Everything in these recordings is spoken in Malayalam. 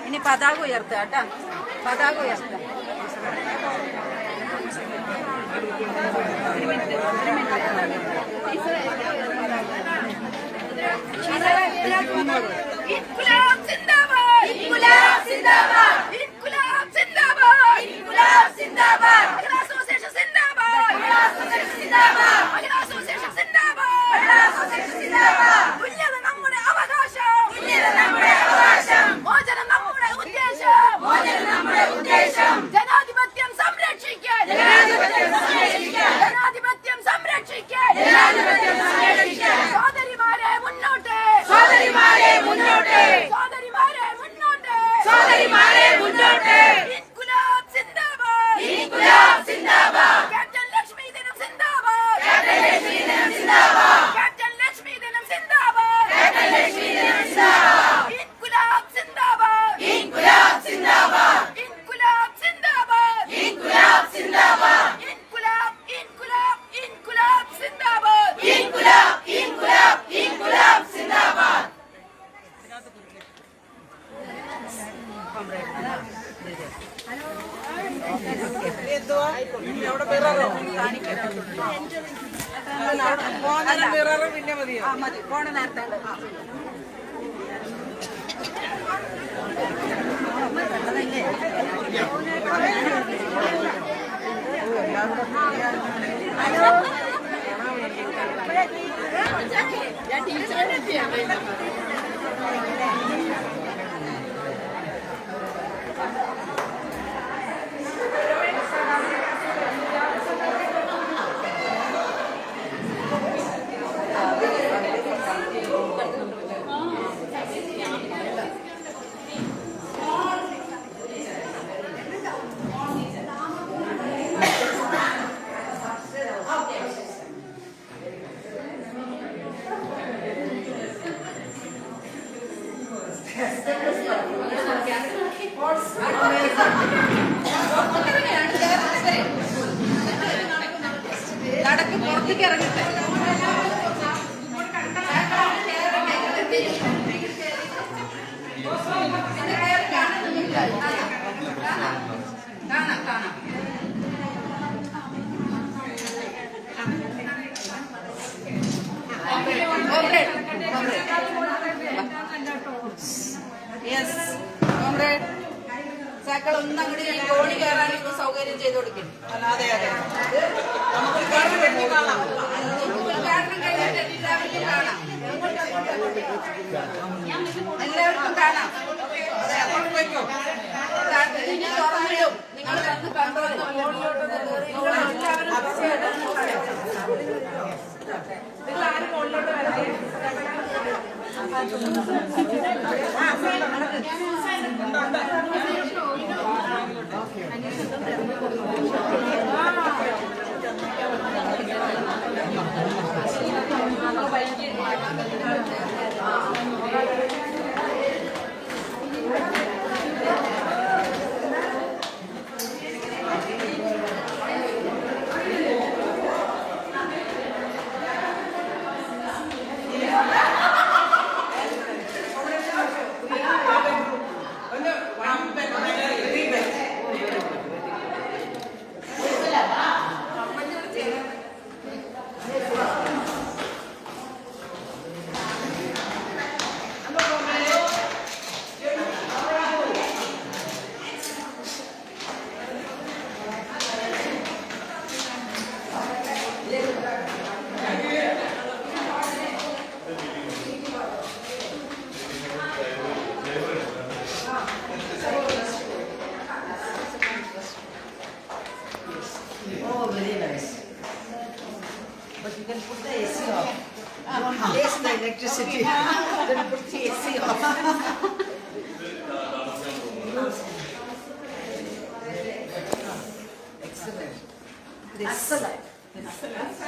ഇനി പതാക ഉയർത്തുക കേട്ടോ, പതാക ഉയർത്തുക. İnkılap zindabad! İnkılap zindabad! İnkılap zindabad! İnkılap zindabad! Mahila Association zindabad! Mahila Association zindabad! Mahila Association zindabad! Mahila Association zindabad! തുല്യത നമ്മുടെ അവകാശം! തുല്യത നമ്മുടെ അവകാശം! മോചനം നമ്മുടെ ഉദ്ദേശം! മോചനം നമ്മുടെ ഉദ്ദേശം! ജനാധിപത്യം സംരക്ഷിക്കാൻ! ജനാധിപത്യം സംരക്ഷിക്കാൻ! ജനാധിപത്യം സംരക്ഷിക്കാൻ! ജനാധിപത്യം സംരക്ഷിക്കാൻ! സോദരിമാരെ മുന്നോട്ട്! സോദരിമാരെ മുന്നോട്ട്! സോദരിമാരെ മുന്നോട്ട്! സോദരിമാരെ മുന്നോട്ട്! ഇൻകുലാബ് സിന്ദാബാദ്! ഇൻകുലാബ് സിന്ദാബാദ്! ക്യാപ്റ്റൻ ലക്ഷ്മി ദിനം സിന്ദാബാദ്! ക്യാപ്റ്റൻ ലക്ഷ്മി ദിനം സിന്ദാബാദ്! ക്യാപ്റ്റൻ ലക്ഷ്മി ദിനം സിന്ദാബാദ്! ക്യാപ്റ്റൻ ലക്ഷ്മി ദിനം സിന്ദാബാദ്! ഇൻകുലാബ് സിന്ദാബാദ്! ഇൻകുലാബ് സിന്ദാബാദ്! ഇൻകുലാബ് സിന്ദാബാദ്! ഇൻകുലാബ് സിന്ദാബാദ്! ഇൻകുലാബ് ഇൻകുലാബ് ഇൻകുലാബ് സിന്ദാബാദ്! ഇൻകുലാബ് ഇൻകുലാബ് ഇൻകുലാബ് സിന്ദാബാദ്! പിന്നെ മതി പോണ നേരത്തെ നടക്ക് പുറത്തേക്ക് ഇറങ്ങട്ടെ. കാണാം കാണാം. യെസ് കോമ്രേഡ് സൈക്കിൾ ഒന്ന് അങ്ങോട്ട് കോണി കയറാൻ സൗകര്യം ചെയ്ത് കൊടുക്കും. അതെ അതെ നമുക്ക് ഉദ്ഘാടനം കഴിഞ്ഞിട്ട് എല്ലാവർക്കും കാണാം. എല്ലാവർക്കും കാണാം. ഇനി തുറന്നിടും. നിങ്ങൾ വന്ന് കണ്ടോളൂ. നിങ്ങൾ ആരും മുകളിലോട്ട് വരാതെ Taste the electricity. Then put the AC off. Excellent. Excellent.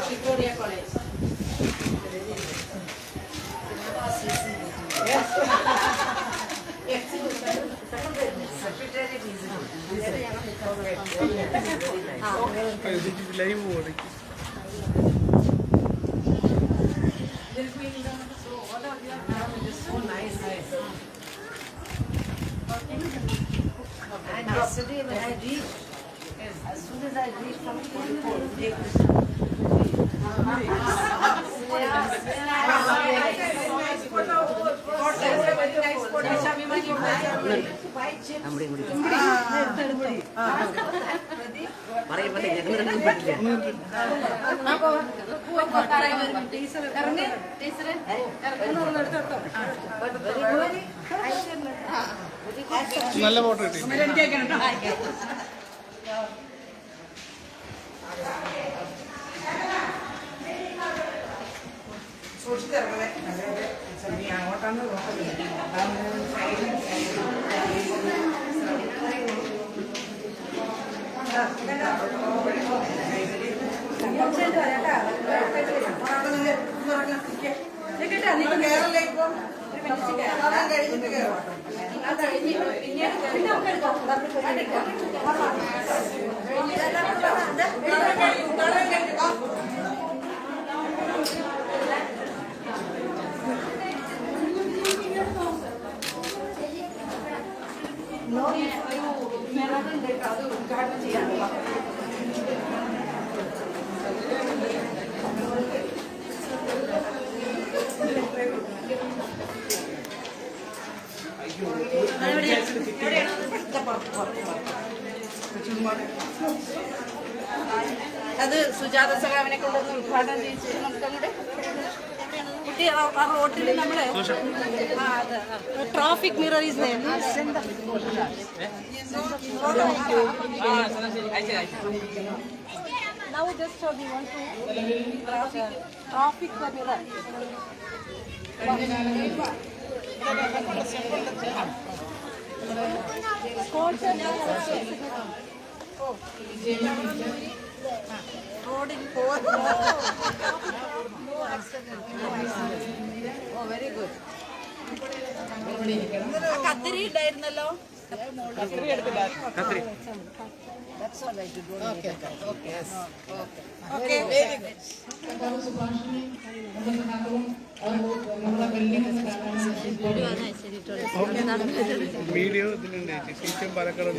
Victoria College. Live ഓടി And yesterday when I reached, as soon as I reached from Kozhikode, നല്ല ഫോട്ടോ കിട്ടി കേരളയിലേക്ക് കഴിഞ്ഞിട്ട് കയറും അത് ഉദ്ഘാടനം ചെയ്യാനുള്ള അത് സുജാത സഖാവിനെ കൊണ്ടൊന്ന് ഉദ്ഘാടനം ചെയ്യിച്ച് നമുക്കങ്ങോട്ട് കുട്ടി ആ റോട്ടിൽ നമ്മളെ Traffic mirror is there. Now just we want to traffic mirror. റോഡിൽ പോകുന്നു ഓ വെരി ഗുഡ് കത്തിരി ഉണ്ടായിരുന്നല്ലോ ഓക്കെ വെരി ഗുഡ് വീഡിയോ ഇതിലുണ്ട് ശരിക്കും Palakkad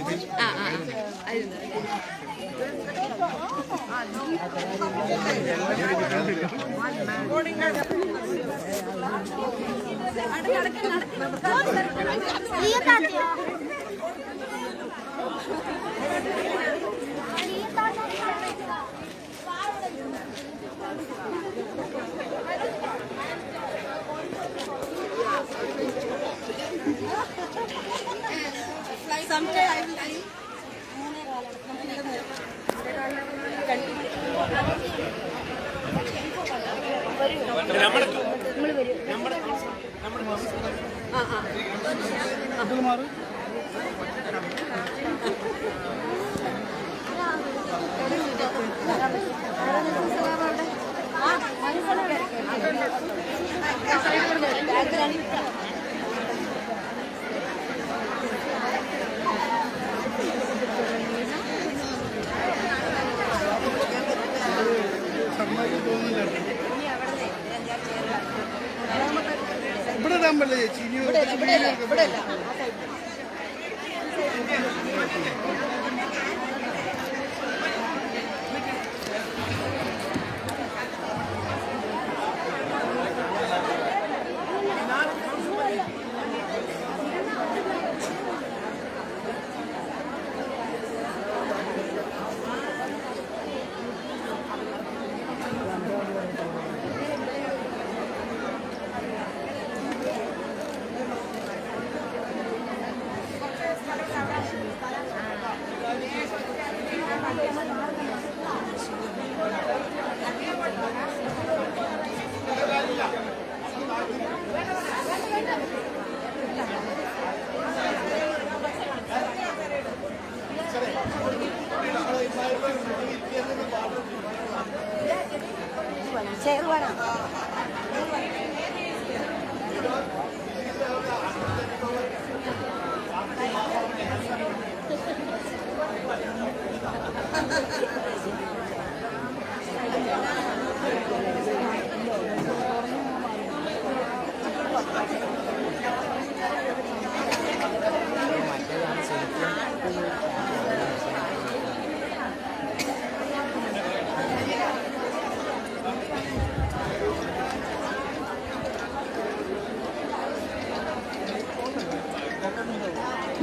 someday I will see. ഇവിടെ ഇടാൻ പറ്റില്ല ചേച്ചി ഇനി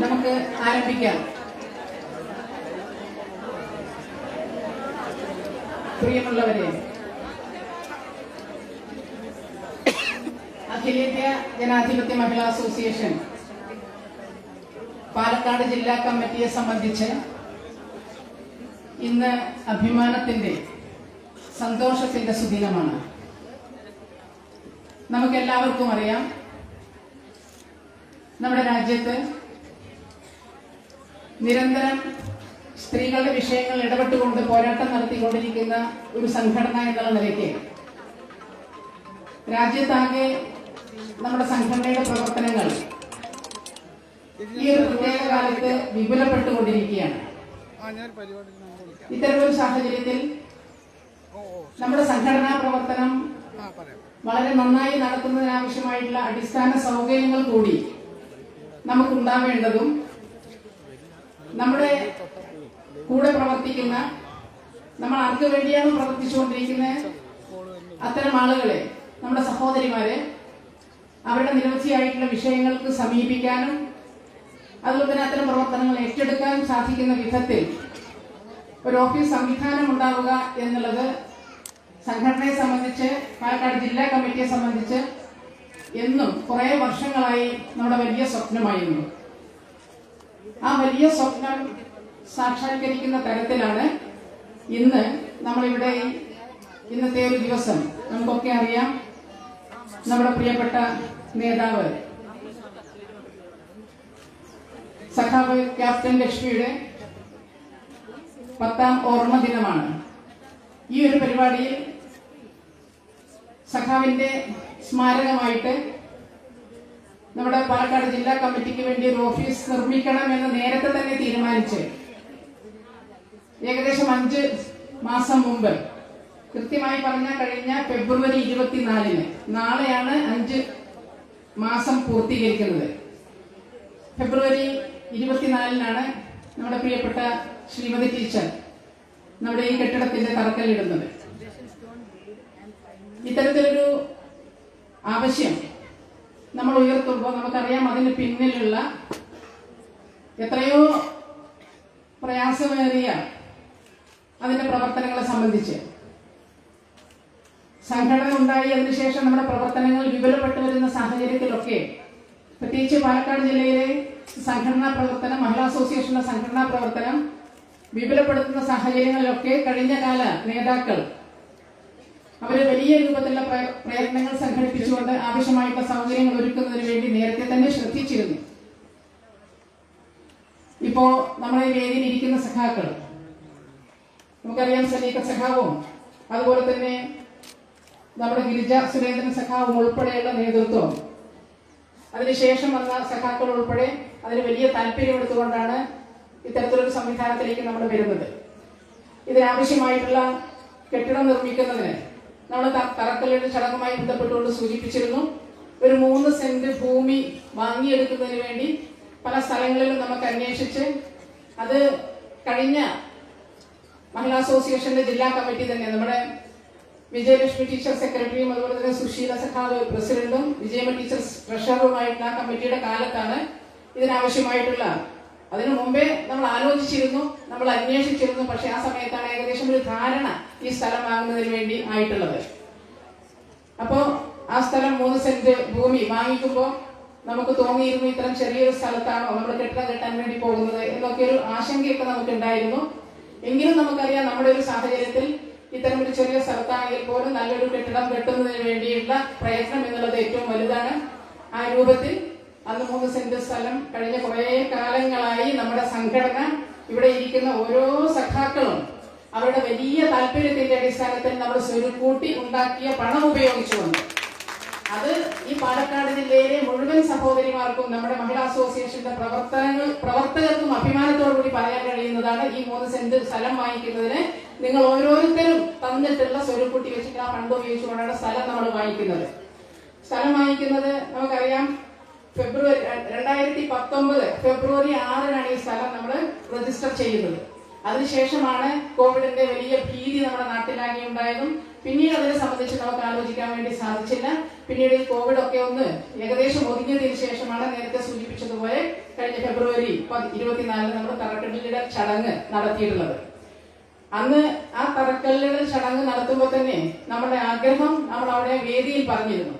നമുക്ക് ആരംഭിക്കാം. പ്രിയമുള്ളവരെ, അഖിലേന്ത്യാ ജനാധിപത്യ മഹിളാ അസോസിയേഷൻ പാലക്കാട് ജില്ലാ കമ്മിറ്റിയെ സംബന്ധിച്ച് ഇന്ന് അഭിമാനത്തിന്റെ, സന്തോഷത്തിന്റെ സുദിനമാണ്. നമുക്കെല്ലാവർക്കും അറിയാം, നമ്മുടെ രാജ്യത്ത് നിരന്തരം സ്ത്രീകളുടെ വിഷയങ്ങൾ ഇടപെട്ടുകൊണ്ട് പോരാട്ടം നടത്തിക്കൊണ്ടിരിക്കുന്ന ഒരു സംഘടന എന്നുള്ള നിലയ്ക്ക് രാജ്യത്താകെ നമ്മുടെ സംഘടനയുടെ പ്രവർത്തനങ്ങൾ ഈ ഒരു പ്രത്യേക കാലത്ത് വിപുലപ്പെട്ടുകൊണ്ടിരിക്കുകയാണ്. ഇത്തരമൊരു സാഹചര്യത്തിൽ നമ്മുടെ സംഘടനാ പ്രവർത്തനം വളരെ നന്നായി നടത്തുന്നതിനാവശ്യമായിട്ടുള്ള അടിസ്ഥാന സൗകര്യങ്ങൾ കൂടി നമുക്കുണ്ടാവേണ്ടതും നമ്മുടെ കൂടെ പ്രവർത്തിക്കുന്ന, നമ്മൾ ആർക്ക് വേണ്ടിയാണ് പ്രവർത്തിച്ചുകൊണ്ടിരിക്കുന്നത്, അത്തരം ആളുകളെ, നമ്മുടെ സഹോദരിമാരെ അവരുടെ നിരവധിയായിട്ടുള്ള വിഷയങ്ങൾക്ക് സമീപിക്കാനും അതുപോലെ തന്നെ അത്തരം പ്രവർത്തനങ്ങൾ ഏറ്റെടുക്കാനും സാധിക്കുന്ന വിധത്തിൽ ഒരു ഓഫീസ് സംവിധാനം ഉണ്ടാവുക എന്നുള്ളത് സംഘടനയെ സംബന്ധിച്ച്, പാലക്കാട് ജില്ലാ കമ്മിറ്റിയെ സംബന്ധിച്ച് എന്നും കുറെ വർഷങ്ങളായി നമ്മുടെ വലിയ സ്വപ്നമായിരുന്നു. ആ വലിയ സ്വപ്നം സാക്ഷാത്കരിക്കുന്ന തരത്തിലാണ് ഇന്ന് നമ്മളിവിടെ ഇന്നത്തെ ഒരു ദിവസം. നമുക്കൊക്കെ അറിയാം, നമ്മുടെ പ്രിയപ്പെട്ട നേതാവ് സഖാവ് ക്യാപ്റ്റൻ ലക്ഷ്മിയുടെ 10ാം ഓർമ്മ ദിനമാണ്. ഈ ഒരു പരിപാടിയിൽ സഖാവിന്റെ സ്മാരകമായിട്ട് നമ്മുടെ പാലക്കാട് ജില്ലാ കമ്മിറ്റിക്ക് വേണ്ടി ഒരു ഓഫീസ് നിർമ്മിക്കണം എന്ന് നേരത്തെ തന്നെ തീരുമാനിച്ച് ഏകദേശം 5 മാസം മുമ്പ്, കൃത്യമായി പറഞ്ഞാൽ കഴിഞ്ഞ ഫെബ്രുവരി 24-ന്, നാളെയാണ് 5 മാസം പൂർത്തീകരിക്കുന്നത്. ഫെബ്രുവരി 24-നാണ് നമ്മുടെ പ്രിയപ്പെട്ട ശ്രീമതി ടീച്ചർ നമ്മുടെ ഈ കെട്ടിടത്തിന്റെ തറക്കല്ലിടുന്നത്. ഇത്തരത്തിലൊരു ആവശ്യം നമ്മൾ ഉയർത്തുമ്പോൾ നമുക്കറിയാം അതിന് പിന്നിലുള്ള എത്രയോ പ്രയാസമേറിയ അതിന്റെ പ്രവർത്തനങ്ങളെ സംബന്ധിച്ച്. സംഘടന ഉണ്ടായി അതിനുശേഷം നമ്മുടെ പ്രവർത്തനങ്ങൾ വിപുലപ്പെട്ടു വരുന്ന സാഹചര്യത്തിലൊക്കെ, പ്രത്യേകിച്ച് പാലക്കാട് ജില്ലയിലെ സംഘടനാ പ്രവർത്തനം, മഹിളാ അസോസിയേഷന്റെ സംഘടനാ പ്രവർത്തനം വിപുലപ്പെടുത്തുന്ന സാഹചര്യങ്ങളിലൊക്കെ കഴിഞ്ഞ കാല നേതാക്കൾ അവര് വലിയ രൂപത്തിലുള്ള പ്രയത്നങ്ങൾ സംഘടിപ്പിച്ചുകൊണ്ട് ആവശ്യമായിട്ടുള്ള സൗകര്യങ്ങൾ ഒരുക്കുന്നതിന് വേണ്ടി നേരത്തെ തന്നെ ശ്രദ്ധിച്ചിരുന്നു. ഇപ്പോ നമ്മുടെ വേദിയിൽ ഇരിക്കുന്ന സഖാക്കൾ, നമുക്കറിയാം, സലീഖ സഖാവും അതുപോലെ തന്നെ നമ്മുടെ ഗിരിജ സുരേന്ദ്രൻ സഖാവും ഉൾപ്പെടെയുള്ള നേതൃത്വം, അതിനുശേഷം വന്ന സഖാക്കൾ ഉൾപ്പെടെ അതിന് വലിയ താല്പര്യമെടുത്തുകൊണ്ടാണ് ഇത്തരത്തിലൊരു സംവിധാനത്തിലേക്ക് നമ്മൾ വരുന്നത്. ഇതിനാവശ്യമായിട്ടുള്ള കെട്ടിടം നിർമ്മിക്കുന്നതിന് നമ്മൾ തറക്കല്ലിടൽ ചടങ്ങുമായി ബന്ധപ്പെട്ടുകൊണ്ട് സൂചിപ്പിച്ചിരുന്നു. ഒരു 3 സെന്റ് ഭൂമി വാങ്ങിയെടുക്കുന്നതിന് വേണ്ടി പല സ്ഥലങ്ങളിലും നമുക്ക് അന്വേഷിച്ച് അത് കഴിഞ്ഞ മഹിളാ അസോസിയേഷന്റെ ജില്ലാ കമ്മിറ്റി തന്നെ, നമ്മുടെ വിജയലക്ഷ്മി ടീച്ചർ സെക്രട്ടറിയും അതുപോലെ തന്നെ സുശീല സഖാവ് പ്രസിഡന്റും വിജയമ്മ ടീച്ചർ ട്രഷററുമായിട്ടുള്ള ആ കമ്മിറ്റിയുടെ കാലത്താണ് ഇതിനാവശ്യമായിട്ടുള്ള, അതിനു മുമ്പേ നമ്മൾ ആലോചിച്ചിരുന്നു, നമ്മൾ അന്വേഷിച്ചിരുന്നു. പക്ഷെ ആ സമയത്താണ് ഏകദേശം ഒരു ധാരണ ഈ സ്ഥലം വാങ്ങുന്നതിന് വേണ്ടി ആയിട്ടുള്ളത്. അപ്പോ ആ സ്ഥലം 3 സെന്റ് ഭൂമി വാങ്ങിക്കുമ്പോൾ നമുക്ക് തോന്നിയിരുന്നു, ഇത്തരം ചെറിയൊരു സ്ഥലത്താണോ നമ്മൾ കെട്ടിടം കെട്ടാൻ വേണ്ടി പോകുന്നത് എന്നൊക്കെ ഒരു ആശങ്കയൊക്കെ നമുക്ക് ഉണ്ടായിരുന്നു. എങ്കിലും നമുക്കറിയാം, നമ്മുടെ ഒരു സാഹചര്യത്തിൽ ഇത്തരം ഒരു ചെറിയ സ്ഥലത്താണെങ്കിൽ പോലും നല്ലൊരു കെട്ടിടം കെട്ടുന്നതിന് വേണ്ടിയുള്ള പ്രയത്നം എന്നുള്ളത് ഏറ്റവും വലുതാണ്. ആ രൂപത്തിൽ അന്ന് 3 സെന്റ് സ്ഥലം കഴിഞ്ഞ കുറെ കാലങ്ങളായി നമ്മുടെ സംഘടന, ഇവിടെ ഇരിക്കുന്ന ഓരോ സഖാക്കളും അവരുടെ വലിയ താല്പര്യത്തിന്റെ അടിസ്ഥാനത്തിൽ നമ്മൾ സ്വരുക്കൂട്ടി ഉണ്ടാക്കിയ പണം ഉപയോഗിച്ചുകൊണ്ട് അത് ഈ പാലക്കാട് ജില്ലയിലെ മുഴുവൻ സഹോദരിമാർക്കും നമ്മുടെ മഹിളാ അസോസിയേഷന്റെ പ്രവർത്തകർക്കും അഭിമാനത്തോടുകൂടി പറയാൻ കഴിയുന്നതാണ്. ഈ 3 സെന്റ് സ്ഥലം വാങ്ങിക്കുന്നതിന് നിങ്ങൾ ഓരോരുത്തരും തന്നിട്ടുള്ള സ്വരുക്കൂട്ടി വെച്ചിട്ട് ആ ഫണ്ട് ഉപയോഗിച്ചുകൊണ്ടാണ് സ്ഥലം നമ്മൾ വാങ്ങിക്കുന്നത്. സ്ഥലം വാങ്ങിക്കുന്നത് നമുക്കറിയാം ഫെബ്രുവരി 2019 ഫെബ്രുവരി 6-നാണ് ഈ സ്ഥലം നമ്മൾ രജിസ്റ്റർ ചെയ്യുന്നത്. അതിനുശേഷമാണ് കോവിഡിന്റെ വലിയ ഭീതി നമ്മുടെ നാട്ടിലാകെ ഉണ്ടായതും പിന്നീട് അതിനെ സംബന്ധിച്ച് നമുക്ക് ആലോചിക്കാൻ വേണ്ടി സാധിച്ചില്ല. പിന്നീട് ഈ കോവിഡ് ഒക്കെ ഒന്ന് ഏകദേശം ഒതുങ്ങിയതിനു ശേഷമാണ് നേരത്തെ സൂചിപ്പിച്ചതുപോലെ കഴിഞ്ഞ ഫെബ്രുവരി 24 നമ്മൾ തറക്കല്ലിടൽ ചടങ്ങ് നടത്തിയിട്ടുള്ളത്. അന്ന് ആ തറക്കല്ലിടൽ ചടങ്ങ് നടത്തുമ്പോൾ തന്നെ നമ്മുടെ ആഗ്രഹം നമ്മൾ അവിടെ വേദിയിൽ പറഞ്ഞിരുന്നു.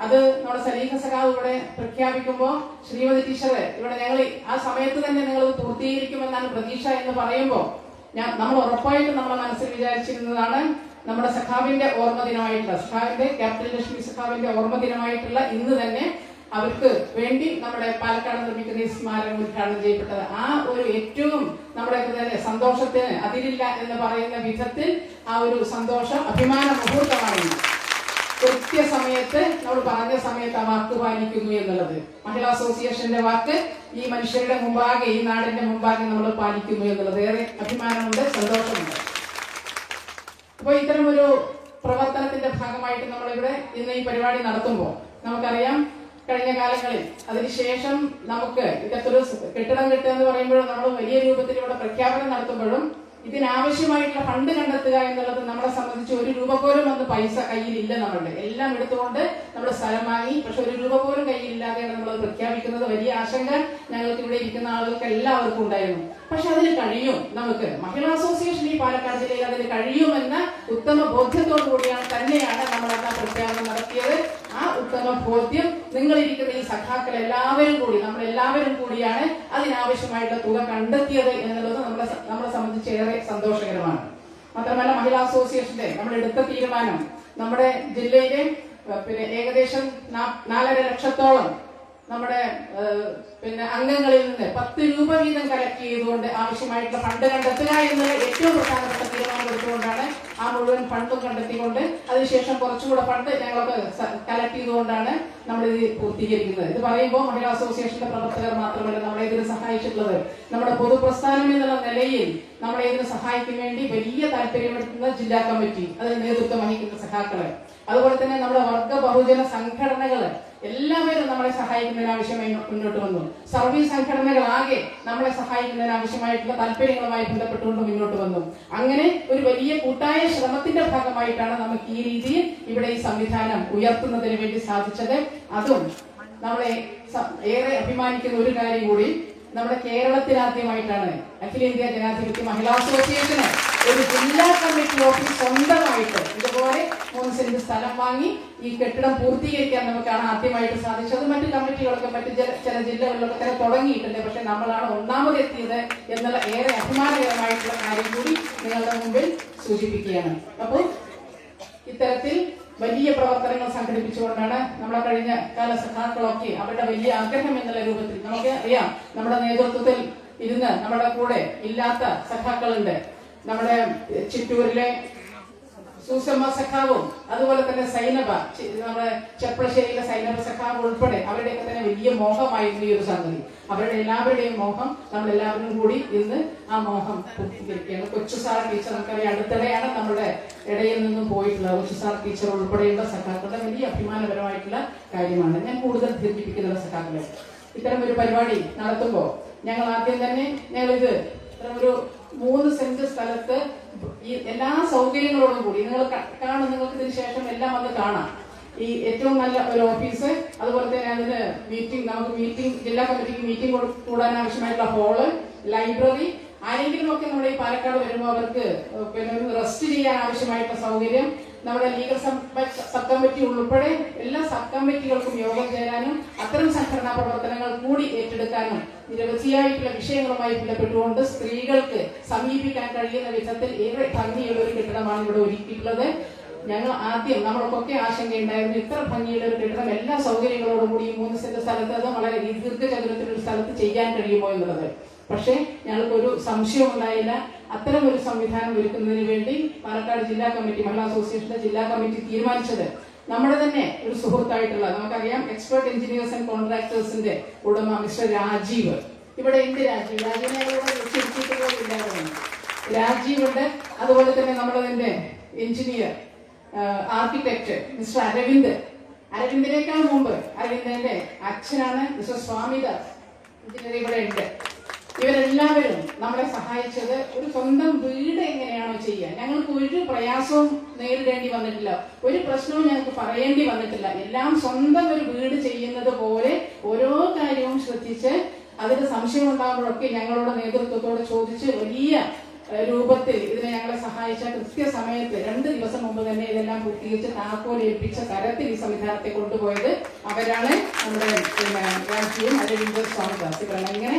അത് നമ്മുടെ സലീഖ സഖാവ് ഇവിടെ പ്രഖ്യാപിക്കുമ്പോൾ ശ്രീമതി ടീച്ചറെ ഇവിടെ ഞങ്ങൾ ആ സമയത്ത് തന്നെ നിങ്ങൾ പൂർത്തീകരിക്കുമെന്നാണ് പ്രതീക്ഷ എന്ന് പറയുമ്പോൾ നമ്മൾ ഉറപ്പായിട്ടും നമ്മുടെ മനസ്സിൽ വിചാരിച്ചിരുന്നതാണ് നമ്മുടെ സഖാവിന്റെ ഓർമ്മ ദിനമായിട്ടുള്ള സഖാവിന്റെ ക്യാപ്റ്റൻ ലക്ഷ്മി സഖാവിന്റെ ഓർമ്മ ദിനമായിട്ടുള്ള ഇന്ന് തന്നെ അവർക്ക് വേണ്ടി നമ്മുടെ പാലക്കാട് നിർമ്മിക്കുന്ന ഈ സ്മാരകം ഉദ്ഘാടനം ചെയ്യപ്പെട്ടത്. ആ ഒരു ഏറ്റവും നമ്മുടെ സന്തോഷത്തിന് അതിരില്ല എന്ന് പറയുന്ന വിധത്തിൽ ആ ഒരു സന്തോഷം അഭിമാന മുഹൂർത്തമാണ്. കൃത്യസമയത്ത് നമ്മൾ പറഞ്ഞ സമയത്ത് ആ വാക്ക് പാലിക്കുന്നു എന്നുള്ളത് മഹിളാ അസോസിയേഷന്റെ വാക്ക് ഈ മനുഷ്യരുടെ മുമ്പാകെ ഈ നാടിന്റെ മുമ്പാകെ നമ്മൾ പാലിക്കുന്നു എന്നുള്ളത് ഏറെ അഭിമാനമുണ്ട്, സന്തോഷമുണ്ട്. അപ്പൊ ഇത്തരമൊരു പ്രവർത്തനത്തിന്റെ ഭാഗമായിട്ട് നമ്മളിവിടെ ഇന്ന് ഈ പരിപാടി നടത്തുമ്പോൾ നമുക്കറിയാം കഴിഞ്ഞ കാലങ്ങളിൽ അതിനുശേഷം നമുക്ക് ഇതൊരു കെട്ടിടം കിട്ടുക എന്ന് പറയുമ്പോഴും നമ്മൾ വലിയ രൂപത്തിൽ ഇവിടെ പ്രഖ്യാപനം നടത്തുമ്പോഴും ഇതിനാവശ്യമായിട്ടുള്ള ഫണ്ട് കണ്ടെത്തുക എന്നുള്ളത് നമ്മളെ സംബന്ധിച്ച് 1 രൂപ പോലും അന്ന് പൈസ കയ്യിലില്ല. നമ്മളുടെ എല്ലാം എടുത്തുകൊണ്ട് നമ്മൾ സ്ഥലം വാങ്ങി. പക്ഷെ 1 രൂപ പോലും കയ്യിലില്ലാതെയാണ് നമ്മൾ പ്രഖ്യാപിക്കുന്നത്. വലിയ ആശങ്ക ഞങ്ങൾക്ക് ഇവിടെ ഇരിക്കുന്ന ആളുകൾക്ക് എല്ലാവർക്കും ഉണ്ടായിരുന്നു. പക്ഷെ അതിന് കഴിയും. നമുക്ക് മഹിളാ അസോസിയേഷൻ ഈ പാലക്കാട് ജില്ലയിൽ അതിന് കഴിയുമെന്ന ഉത്തമ ബോധ്യത്തോടു കൂടിയാണ് തന്നെയാണ് നമ്മൾ ആ പ്രഖ്യാപനം നടത്തിയത്. ആ ഉത്തമ ബോധ്യം നിങ്ങളിരിക്കുന്ന ഈ സഖാക്കൾ എല്ലാവരും കൂടി നമ്മളെല്ലാവരും കൂടിയാണ് അതിനാവശ്യമായിട്ടുള്ള തുക കണ്ടെത്തിയത് എന്നുള്ളത് നമ്മളെ സംബന്ധിച്ച് ഏറെ സന്തോഷകരമാണ്. മാത്രമല്ല മഹിളാ അസോസിയേഷന്റെ നമ്മൾ എടുത്ത തീരുമാനം നമ്മുടെ ജില്ലയിലെ ഏകദേശം 4.5 ലക്ഷത്തോളം നമ്മുടെ അംഗങ്ങളിൽ നിന്ന് 10 രൂപ വീതം കളക്ട് ചെയ്തുകൊണ്ട് ആവശ്യമായിട്ടുള്ള ഫണ്ട് കണ്ടെത്തുക എന്നുള്ള ഏറ്റവും പ്രധാനപ്പെട്ട തീരുമാനം എടുത്തുകൊണ്ടാണ് ആ മുഴുവൻ ഫണ്ടും കണ്ടെത്തിക്കൊണ്ട് അതിനുശേഷം കുറച്ചുകൂടെ ഫണ്ട് ഞങ്ങളൊക്കെ കളക്ട് ചെയ്തുകൊണ്ടാണ് നമ്മൾ ഇത് പൂർത്തീകരിക്കുന്നത്. ഇത് പറയുമ്പോൾ മഹിളാ അസോസിയേഷന്റെ പ്രവർത്തകർ മാത്രമല്ല നമ്മളെ ഇതിന് സഹായിച്ചിട്ടുള്ളത് നമ്മുടെ പൊതുപ്രസ്ഥാനം എന്നുള്ള നിലയിൽ നമ്മളെ ഇതിന് സഹായിക്കാൻ വേണ്ടി വലിയ താല്പര്യമെടുക്കുന്ന ജില്ലാ കമ്മിറ്റി, അതിന് നേതൃത്വം വഹിക്കുന്ന സഖാക്കള്, അതുപോലെ തന്നെ നമ്മുടെ വർഗ ബഹുജന സംഘടനകള് എല്ലാവരും നമ്മളെ സഹായിക്കുന്നതിന് ആവശ്യമായി മുന്നോട്ട് വന്നു. സർവീസ് സംഘടനകളാകെ നമ്മളെ സഹായിക്കുന്നതിന് ആവശ്യമായിട്ടുള്ള താല്പര്യങ്ങളുമായി ബന്ധപ്പെട്ടുകൊണ്ട് മുന്നോട്ട് വന്നു. അങ്ങനെ ഒരു വലിയ കൂട്ടായ ശ്രമത്തിന്റെ ഭാഗമായിട്ടാണ് നമുക്ക് ഈ രീതിയിൽ ഇവിടെ ഈ സംവിധാനം ഉയർത്തുന്നതിന് വേണ്ടി സാധിച്ചത്. അതും നമ്മളെ ഏറെ അഭിമാനിക്കുന്ന ഒരു കാര്യം കൂടി, നമ്മുടെ കേരളത്തിലാദ്യമായിട്ടാണ് അഖിലേന്ത്യാ ജനാധിപത്യ മഹിളാ അസോസിയേഷന് ഒരു ജില്ലാ കമ്മിറ്റി ഓഫീസ് സ്വന്തമായിട്ട് ഇതുപോലെ 3 സെന്റ് സ്ഥലം വാങ്ങി ഈ കെട്ടിടം പൂർത്തീകരിക്കാൻ നമുക്കാണ് ആദ്യമായിട്ട് സാധിച്ചത്. മറ്റു കമ്മിറ്റികളൊക്കെ മറ്റു ചില ജില്ലകളിലൊക്കെ തന്നെ തുടങ്ങിയിട്ടുണ്ട്. പക്ഷെ നമ്മളാണ് ഒന്നാമതെത്തിയത് എന്നുള്ള ഏറെ അഭിമാനകരമായിട്ടുള്ള കാര്യം കൂടി നിങ്ങളുടെ മുമ്പിൽ സൂചിപ്പിക്കുകയാണ്. അപ്പോൾ ഇത്തരത്തിൽ വലിയ പ്രവർത്തനങ്ങൾ സംഘടിപ്പിച്ചുകൊണ്ടാണ് നമ്മളെ കഴിഞ്ഞ കാല സഖാക്കളൊക്കെ അവരുടെ വലിയ ആഗ്രഹം എന്നുള്ള രൂപത്തിൽ നമുക്ക് അറിയാം. നമ്മുടെ നേതൃത്വത്തിൽ ഇരുന്ന് നമ്മുടെ കൂടെ ഇല്ലാത്ത സഖാക്കളുണ്ട്. നമ്മുടെ ചിറ്റൂരിലെ സൂസമ്മ സഖാവും അതുപോലെ തന്നെ സൈനബ, നമ്മുടെ ചെപ്പളശ്ശേരിയിലെ സൈനബ സഖാവ് ഉൾപ്പെടെ അവരുടെയൊക്കെ തന്നെ വലിയ മോഹമായിരുന്നു ഈ ഒരു സംഗതി. അവരുടെ എല്ലാവരുടെയും മോഹം നമ്മളെല്ലാവരും കൂടി ഇന്ന് ആ മോഹം പൂർത്തീകരിക്കുകയാണ്. കൊച്ചുസാർ ടീച്ചർ നമുക്കറിയാം അടുത്തിടെയാണ് നമ്മുടെ ഇടയിൽ നിന്നും പോയിട്ടുള്ളത്. കൊച്ചുസാർ ടീച്ചർ ഉൾപ്പെടെയുള്ള സഖാക്കളുടെ വലിയ അഭിമാനപരമായിട്ടുള്ള കാര്യമാണ്. ഞാൻ കൂടുതൽ ദീർഘിപ്പിക്കുന്ന സഖാക്കളെ ഇത്തരം ഒരു പരിപാടി നടത്തുമ്പോൾ ഞങ്ങൾ ആദ്യം തന്നെ ഞങ്ങളിത് ഒരു 3 സെന്റ് സ്ഥലത്ത് ഈ എല്ലാ സൗകര്യങ്ങളോടും കൂടി നിങ്ങൾക്ക് ഇതിന് ശേഷം എല്ലാം വന്ന് കാണാം. ഈ ഏറ്റവും നല്ല ഒരു ഓഫീസ്, അതുപോലെ തന്നെ അതിന് ജില്ലാ കമ്മിറ്റിക്ക് മീറ്റിംഗ് കൂടാൻ ആവശ്യമായിട്ടുള്ള ഹാള്, ലൈബ്രറി, ആരെങ്കിലും ഒക്കെ നമ്മുടെ ഈ പാലക്കാട് വരുമ്പോൾ അവർക്ക് ഒരു റെസ്റ്റ് ചെയ്യാൻ ആവശ്യമായിട്ടുള്ള സൗകര്യം, നമ്മുടെ ലീഗൽ സബ് കമ്മിറ്റി ഉൾപ്പെടെ എല്ലാ സബ് കമ്മിറ്റികൾക്കും യോഗം ചേരാനും അത്തരം സംഘടനാ പ്രവർത്തനങ്ങൾ കൂടി ഏറ്റെടുക്കാനും നിരവധിയായിട്ടുള്ള വിഷയങ്ങളുമായി ബന്ധപ്പെട്ടുകൊണ്ട് സ്ത്രീകൾക്ക് സമീപിക്കാൻ കഴിയുന്ന വിധത്തിൽ ഏറെ ഭംഗിയുള്ള ഒരു കെട്ടിടമാണ് ഇവിടെ ഒരുക്കിയിട്ടുള്ളത്. ഞങ്ങൾ ആദ്യം നമ്മൾക്കൊക്കെ ആശങ്കയുണ്ടായിരുന്നു ഇത്ര ഭംഗിയുള്ള ഒരു കെട്ടിടം എല്ലാ സൗകര്യങ്ങളോടും കൂടി 3 സെന്റ് സ്ഥലത്ത് അത് വളരെ ദീർഘചതുരത്തിലൊരു സ്ഥലത്ത് ചെയ്യാൻ കഴിയുമോ എന്നുള്ളത്. പക്ഷേ ഞങ്ങൾക്കൊരു സംശയം ഉണ്ടായില്ല. അത്തരം ഒരു സംവിധാനം ഒരുക്കുന്നതിന് വേണ്ടി പാലക്കാട് ജില്ലാ കമ്മിറ്റി, മഹിളാ അസോസിയേഷന്റെ ജില്ലാ കമ്മിറ്റി തീരുമാനിച്ചത് നമ്മുടെ തന്നെ ഒരു സുഹൃത്തായിട്ടുള്ള, നമുക്കറിയാം, എക്സ്പെർട്ട് എഞ്ചിനീയേഴ്സ് ആൻഡ് കോൺട്രാക്ടേഴ്സിന്റെ ഉടമ മിസ്റ്റർ രാജീവ്. ഇവിടെ എന്ത് രാജീവിനെ ഞങ്ങളോട് വിളിച്ചിരുത്തിയിട്ട് പോലും ഇല്ലായിരുന്നു. രാജീവ് ഉണ്ട്. അതുപോലെ തന്നെ നമ്മളതിന്റെ എഞ്ചിനീയർ ആർക്കിടെക്ട് മിസ്റ്റർ അരവിന്ദിനേക്കാൾ മുമ്പ് അരവിന്ദന്റെ അച്ഛനാണ് മിസ്റ്റർ സ്വാമിദാസ് എഞ്ചിനീയർ ഇവിടെ ഉണ്ട്. ഇവരെല്ലാവരും നമ്മളെ സഹായിച്ചത് ഒരു സ്വന്തം വീട് എങ്ങനെയാണോ ചെയ്യുക. ഞങ്ങൾക്ക് ഒരു പ്രയാസവും നേരിടേണ്ടി വന്നിട്ടില്ല, ഒരു പ്രശ്നവും ഞങ്ങൾക്ക് പറയേണ്ടി വന്നിട്ടില്ല. എല്ലാം സ്വന്തം ഒരു വീട് ചെയ്യുന്നത് പോലെ ഓരോ കാര്യവും ശ്രദ്ധിച്ച് അതിന് സംശയം ഉണ്ടാകുമ്പോഴൊക്കെ ഞങ്ങളുടെ നേതൃത്വത്തോട് ചോദിച്ച് വലിയ രൂപത്തിൽ ഇതിനെ ഞങ്ങളെ സഹായിച്ച കൃത്യസമയത്ത് 2 ദിവസം മുമ്പ് തന്നെ ഇതെല്ലാം പൂർത്തീകരിച്ച് താക്കോൽ ഏൽപ്പിച്ച തരത്തിൽ ഈ സംവിധാനത്തെ കൊണ്ടുപോയത് അവരാണ്. നമ്മുടെ രാജ്യവും അരവിന്ദ് സ്വാമിദാസ് ഇവരാണ്. ഇങ്ങനെ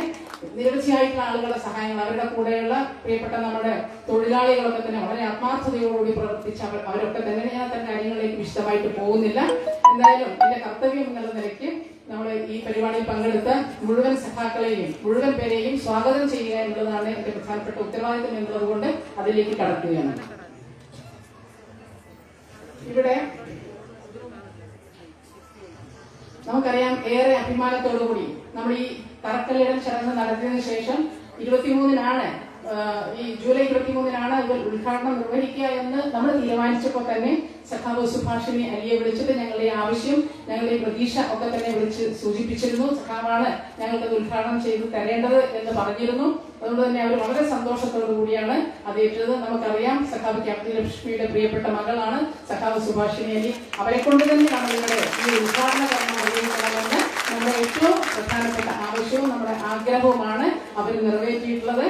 നിരവധിയായിട്ടുള്ള ആളുകളുടെ സഹായങ്ങൾ, അവരുടെ കൂടെയുള്ള പ്രിയപ്പെട്ട നമ്മുടെ തൊഴിലാളികളൊക്കെ തന്നെ വളരെ ആത്മാർത്ഥതയോടുകൂടി പ്രവർത്തിച്ച അവരൊക്കെ തന്നെ, ഞാൻ അത്തരം കാര്യങ്ങളിലേക്ക് വിശദമായിട്ട് പോകുന്നില്ല. എന്തായാലും എന്റെ കർത്തവ്യം എന്നുള്ള നിലയ്ക്ക് നമ്മൾ ഈ പരിപാടിയിൽ പങ്കെടുത്ത മുഴുവൻ സഖാക്കളെയും മുഴുവൻ പേരെയും സ്വാഗതം ചെയ്യുക എന്നുള്ളതാണ് എന്റെ പ്രധാനപ്പെട്ട ഉത്തരവാദിത്വം എന്നുള്ളത് കൊണ്ട് അതിലേക്ക് കടക്കുകയാണ്. ഇവിടെ നമുക്കറിയാം, ഏറെ അഭിമാനത്തോടുകൂടി നമ്മൾ ഈ തറക്കല്ലിടൽ ചടങ്ങ് നടത്തിയതിനു ശേഷം 23-നാണ്, ഈ ജൂലൈ 23-നാണ് ഇവർ ഉദ്ഘാടനം നിർവഹിക്കുക എന്ന് നമ്മൾ തീരുമാനിച്ചപ്പോൾ തന്നെ സഖാവ് സുഭാഷിണി അലിയെ വിളിച്ചിട്ട് ഞങ്ങളുടെ ആവശ്യം, ഞങ്ങളുടെ പ്രതീക്ഷ ഒക്കെ തന്നെ വിളിച്ച് സൂചിപ്പിച്ചിരുന്നു. സഖാവാണ് ഞങ്ങൾക്ക് ഉദ്ഘാടനം ചെയ്ത് തരേണ്ടത് എന്ന് പറഞ്ഞിരുന്നു. അതുകൊണ്ട് തന്നെ അവർ വളരെ സന്തോഷത്തോടു കൂടിയാണ് അത് ഏറ്റത്. നമുക്കറിയാം, സഖാവ് ക്യാപ്റ്റൻ ലക്ഷ്മിയുടെ പ്രിയപ്പെട്ട മകളാണ് സഖാവ് സുഭാഷിണി അലി. അവരെ കൊണ്ട് തന്നെ നമ്മളിവിടെ ഈ ഉദ്ഘാടന കർമ്മം നിർവഹിക്കണമെന്ന് നമ്മുടെ ഏറ്റവും പ്രധാനപ്പെട്ട ആവശ്യവും നമ്മുടെ ആഗ്രഹവുമാണ് അവർ നിറവേറ്റിയിട്ടുള്ളത്.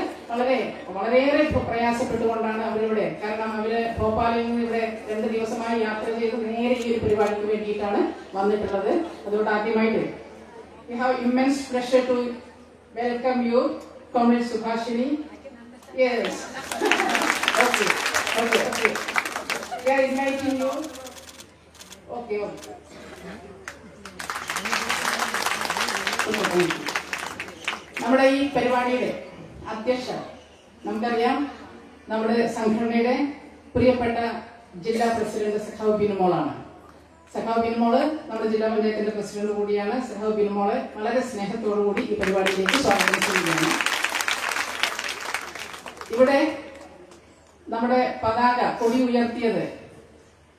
വളരെയേറെ പ്രയാസപ്പെട്ടുകൊണ്ടാണ് അവരിവിടെ, കാരണം അവര് ഭോപ്പാലിൽ നിന്ന് ഇവിടെ 2 ദിവസമായി യാത്ര ചെയ്ത് നേരെ ഈ ഒരു പരിപാടിക്ക് വേണ്ടിയിട്ടാണ് വന്നിട്ടുള്ളത്. അതുകൊണ്ട് ആദ്യമായിട്ട് we have immense pleasure to welcome you, Comrade Subhashini. Yes. Okay. We are inviting you. Okay. നമ്മുടെ ഈ പരിപാടിയുടെ അധ്യക്ഷ, നമുക്കറിയാം, നമ്മുടെ സംഘടനയുടെ പ്രിയപ്പെട്ട ജില്ലാ പ്രസിഡന്റ് സഖാവ് ബിനുമോളാണ്. സഖാവ് ബിനുമോള് നമ്മുടെ ജില്ലാ പഞ്ചായത്തിന്റെ പ്രസിഡന്റ് കൂടിയാണ്. സഖാവ് ബിനുമോളെ വളരെ സ്നേഹത്തോടുകൂടി ഈ പരിപാടിയിലേക്ക് സ്വാഗതം ചെയ്യുകയാണ്. ഇവിടെ നമ്മുടെ പതാക കൊടി ഉയർത്തിയത്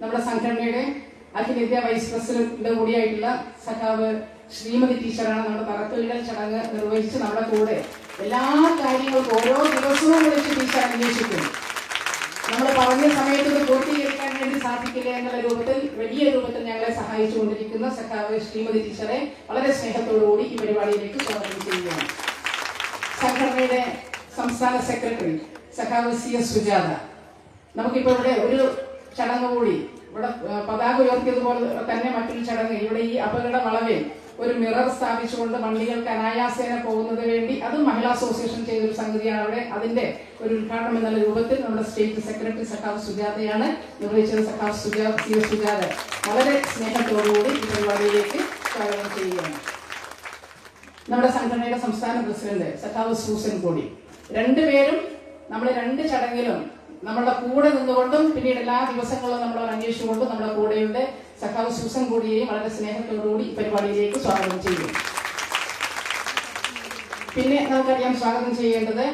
നമ്മുടെ സംഘടനയുടെ അഖിലേന്ത്യാ വൈസ് പ്രസിഡന്റ് കൂടിയായിട്ടുള്ള സഖാവ് ശ്രീമതി ടീച്ചറാണ്. നമ്മുടെ തറക്കല്ലിടൽ ചടങ്ങ് നിർവഹിച്ച് നമ്മുടെ കൂടെ എല്ലാ കാര്യങ്ങൾക്കും ഓരോ ദിവസവും വിളിച്ച് ടീച്ചർ അന്വേഷിക്കും. നമ്മൾ പറഞ്ഞ സമയത്ത് ഇത് പൂർത്തീകരിക്കാൻ വേണ്ടി സാധിക്കില്ല എന്നുള്ള രൂപത്തിൽ, വലിയ രൂപത്തിൽ ഞങ്ങളെ സഹായിച്ചുകൊണ്ടിരിക്കുന്ന സഖാവ് ശ്രീമതി ടീച്ചറെ വളരെ സ്നേഹത്തോടുകൂടി ഈ പരിപാടിയിലേക്ക് സ്വാഗതം ചെയ്യുകയാണ്. സംഘടനയുടെ സംസ്ഥാന സെക്രട്ടറി സഖാവ് CS സുജാത. നമുക്കിപ്പോ ഇവിടെ ഒരു ചടങ്ങ് കൂടി, ഇവിടെ പതാക ഉയർത്തിയതുപോലെ തന്നെ മറ്റൊരു ചടങ്ങ്, ഇവിടെ ഈ അപകട വളവിൽ ഒരു മിറർ സ്ഥാപിച്ചുകൊണ്ട് വണ്ടികൾക്ക് അനായാസേന പോകുന്നത് വേണ്ടി, അതും മഹിളാ അസോസിയേഷൻ ചെയ്തൊരു സംഗതിയാണ്. അവിടെ അതിന്റെ ഒരു ഉദ്ഘാടനം എന്നുള്ള രൂപത്തിൽ നമ്മുടെ സ്റ്റേറ്റ് സെക്രട്ടറി സഖാവ് സുജാതയാണ് നിർവഹിച്ചത്. സഖാവ് CS സുജാത വളരെ സ്നേഹത്തോടുകൂടി ഈ പരിപാടിയിലേക്ക് സ്വാഗതം ചെയ്യുകയാണ്. നമ്മുടെ സംഘടനയുടെ സംസ്ഥാന പ്രസിഡന്റ് സഖാവ് സൂസൻ കൂടി. രണ്ടുപേരും നമ്മൾ 2 ചടങ്ങിലും നമ്മളുടെ കൂടെ നിന്നുകൊണ്ടും പിന്നീട് എല്ലാ ദിവസങ്ങളും നമ്മൾ അന്വേഷിച്ചുകൊണ്ടും നമ്മുടെ കൂടെയുണ്ട്. സഖാവ് സൂസൻ കൂടിയെയും വളരെ സ്നേഹത്തോടുകൂടി ഈ പരിപാടിയിലേക്ക് സ്വാഗതം ചെയ്യും. പിന്നെ നമുക്കറിയാം, സ്വാഗതം ചെയ്യേണ്ടത്